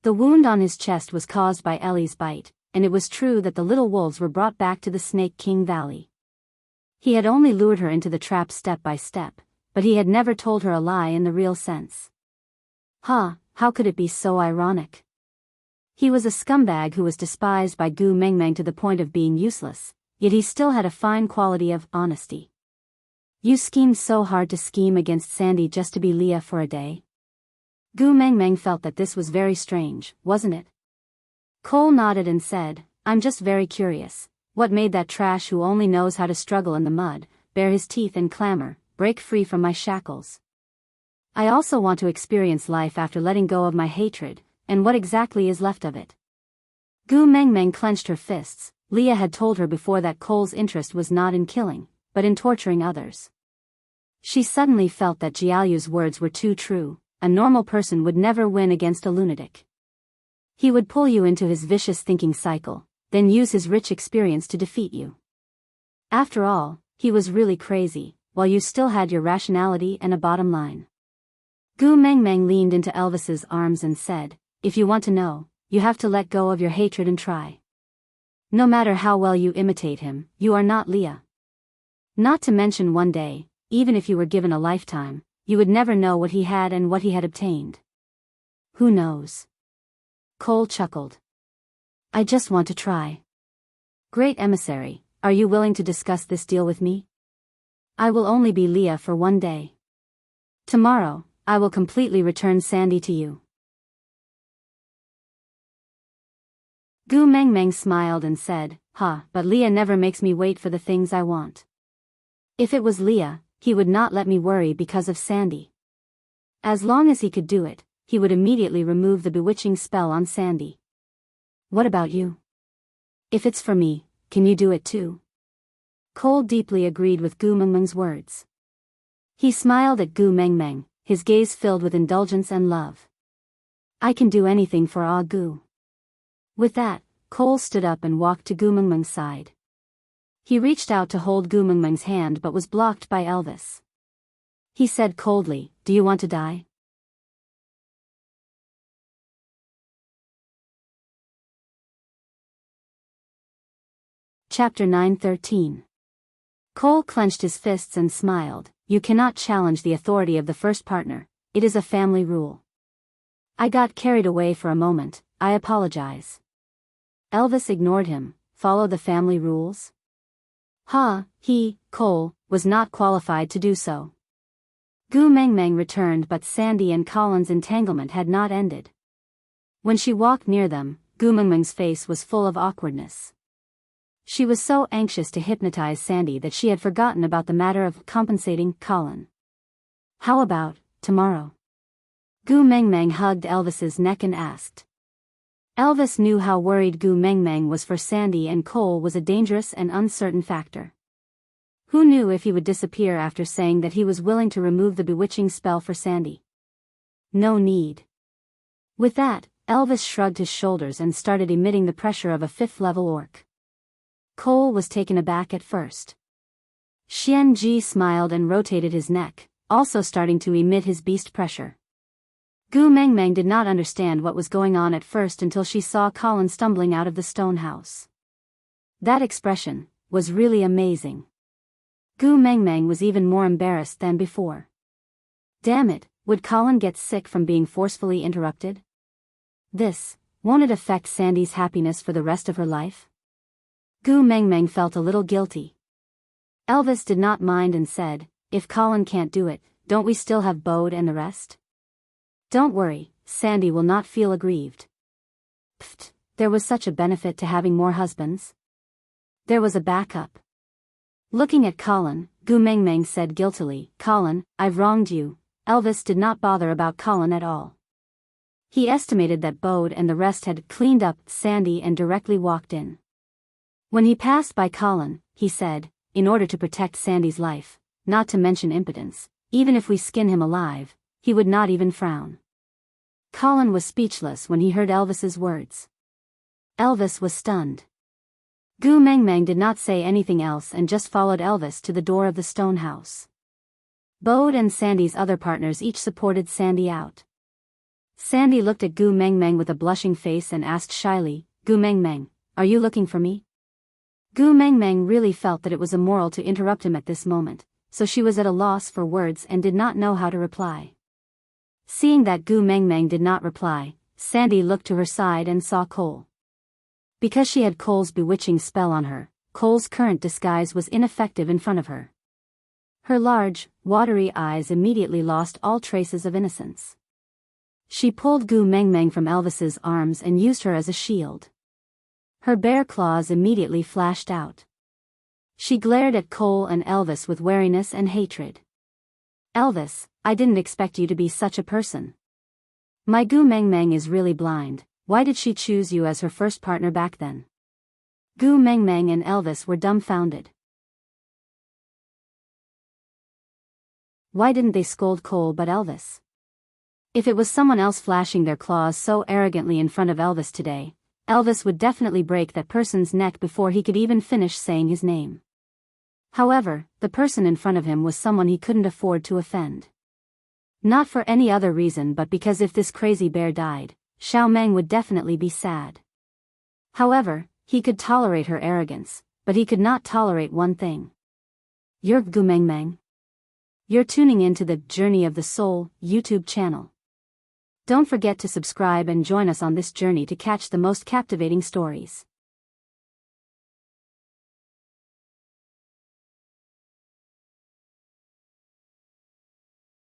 The wound on his chest was caused by Ellie's bite, and it was true that the little wolves were brought back to the Snake King Valley. He had only lured her into the trap step by step, but he had never told her a lie in the real sense. How could it be so ironic? He was a scumbag who was despised by Gu Mengmeng to the point of being useless, yet he still had a fine quality of honesty. You schemed so hard to scheme against Sandy just to be Leah for a day? Gu Mengmeng felt that this was very strange, wasn't it? Cole nodded and said, I'm just very curious, what made that trash who only knows how to struggle in the mud, bare his teeth and clamor, break free from my shackles? I also want to experience life after letting go of my hatred, and what exactly is left of it. Gu Mengmeng clenched her fists. Leah had told her before that Cole's interest was not in killing, but in torturing others. She suddenly felt that Jiaoyu's words were too true. A normal person would never win against a lunatic. He would pull you into his vicious thinking cycle, then use his rich experience to defeat you. After all, he was really crazy, while you still had your rationality and a bottom line. Gu Mengmeng leaned into Elvis's arms and said, if you want to know, you have to let go of your hatred and try. No matter how well you imitate him, you are not Leah. Not to mention one day, even if you were given a lifetime, you would never know what he had and what he had obtained. Who knows? Cole chuckled. I just want to try. Great emissary, are you willing to discuss this deal with me? I will only be Leah for one day. Tomorrow, I will completely return Sandy to you. Gu Mengmeng smiled and said, but Leah never makes me wait for the things I want. If it was Leah, he would not let me worry because of Sandy. As long as he could do it, he would immediately remove the bewitching spell on Sandy. What about you? If it's for me, can you do it too? Cole deeply agreed with Gu Mengmeng's words. He smiled at Gu Mengmeng, his gaze filled with indulgence and love. I can do anything for Gu. With that, Cole stood up and walked to Gu Mengmeng's side. He reached out to hold Gu Mengmeng's hand but was blocked by Elvis. He said coldly, Do you want to die? Chapter 9:13. Cole clenched his fists and smiled. You cannot challenge the authority of the first partner, it is a family rule. I got carried away for a moment, I apologize. Elvis ignored him. Follow the family rules? He, Cole, was not qualified to do so. Gu Mengmeng returned but Sandy and Colin's entanglement had not ended. When she walked near them, Gu Mengmeng's face was full of awkwardness. She was so anxious to hypnotize Sandy that she had forgotten about the matter of compensating Colin. How about tomorrow? Gu Mengmeng hugged Elvis's neck and asked. Elvis knew how worried Gu Mengmeng was for Sandy, and Cole was a dangerous and uncertain factor. Who knew if he would disappear after saying that he was willing to remove the bewitching spell for Sandy? No need. With that, Elvis shrugged his shoulders and started emitting the pressure of a fifth-level orc. Cole was taken aback at first. Xian Ji smiled and rotated his neck, also starting to emit his beast pressure. Gu Mengmeng did not understand what was going on at first until she saw Colin stumbling out of the stone house. That expression was really amazing. Gu Mengmeng was even more embarrassed than before. Damn it, would Colin get sick from being forcefully interrupted? Won't it affect Sandy's happiness for the rest of her life? Gu Mengmeng felt a little guilty. Elvis did not mind and said, If Colin can't do it, don't we still have Bode and the rest? Don't worry, Sandy will not feel aggrieved. Pfft, there was such a benefit to having more husbands. There was a backup. Looking at Colin, Gu Mengmeng said guiltily, Colin, I've wronged you. Elvis did not bother about Colin at all. He estimated that Bode and the rest had cleaned up Sandy and directly walked in. When he passed by Colin, he said, in order to protect Sandy's life, not to mention impotence, even if we skin him alive, he would not even frown. Colin was speechless when he heard Elvis's words. Elvis was stunned. Gu Mengmeng did not say anything else and just followed Elvis to the door of the stone house. Bode and Sandy's other partners each supported Sandy out. Sandy looked at Gu Mengmeng with a blushing face and asked shyly, Gu Mengmeng, are you looking for me? Gu Mengmeng really felt that it was immoral to interrupt him at this moment, so she was at a loss for words and did not know how to reply. Seeing that Gu Mengmeng did not reply, Sandy looked to her side and saw Cole. Because she had Cole's bewitching spell on her, Cole's current disguise was ineffective in front of her. Her large, watery eyes immediately lost all traces of innocence. She pulled Gu Mengmeng from Elvis's arms and used her as a shield. Her bare claws immediately flashed out. She glared at Cole and Elvis with wariness and hatred. Elvis, I didn't expect you to be such a person. My Gu Mengmeng is really blind. Why did she choose you as her first partner back then? Gu Mengmeng and Elvis were dumbfounded. Why didn't they scold Cole but Elvis? If it was someone else flashing their claws so arrogantly in front of Elvis today, Elvis would definitely break that person's neck before he could even finish saying his name. However, the person in front of him was someone he couldn't afford to offend. Not for any other reason but because if this crazy bear died, Xiao Meng would definitely be sad. However, He could tolerate her arrogance, but he could not tolerate one thing. You're Gu Mengmeng. You're tuning into the Journey of the Soul YouTube channel. Don't forget to subscribe and join us on this journey to catch the most captivating stories.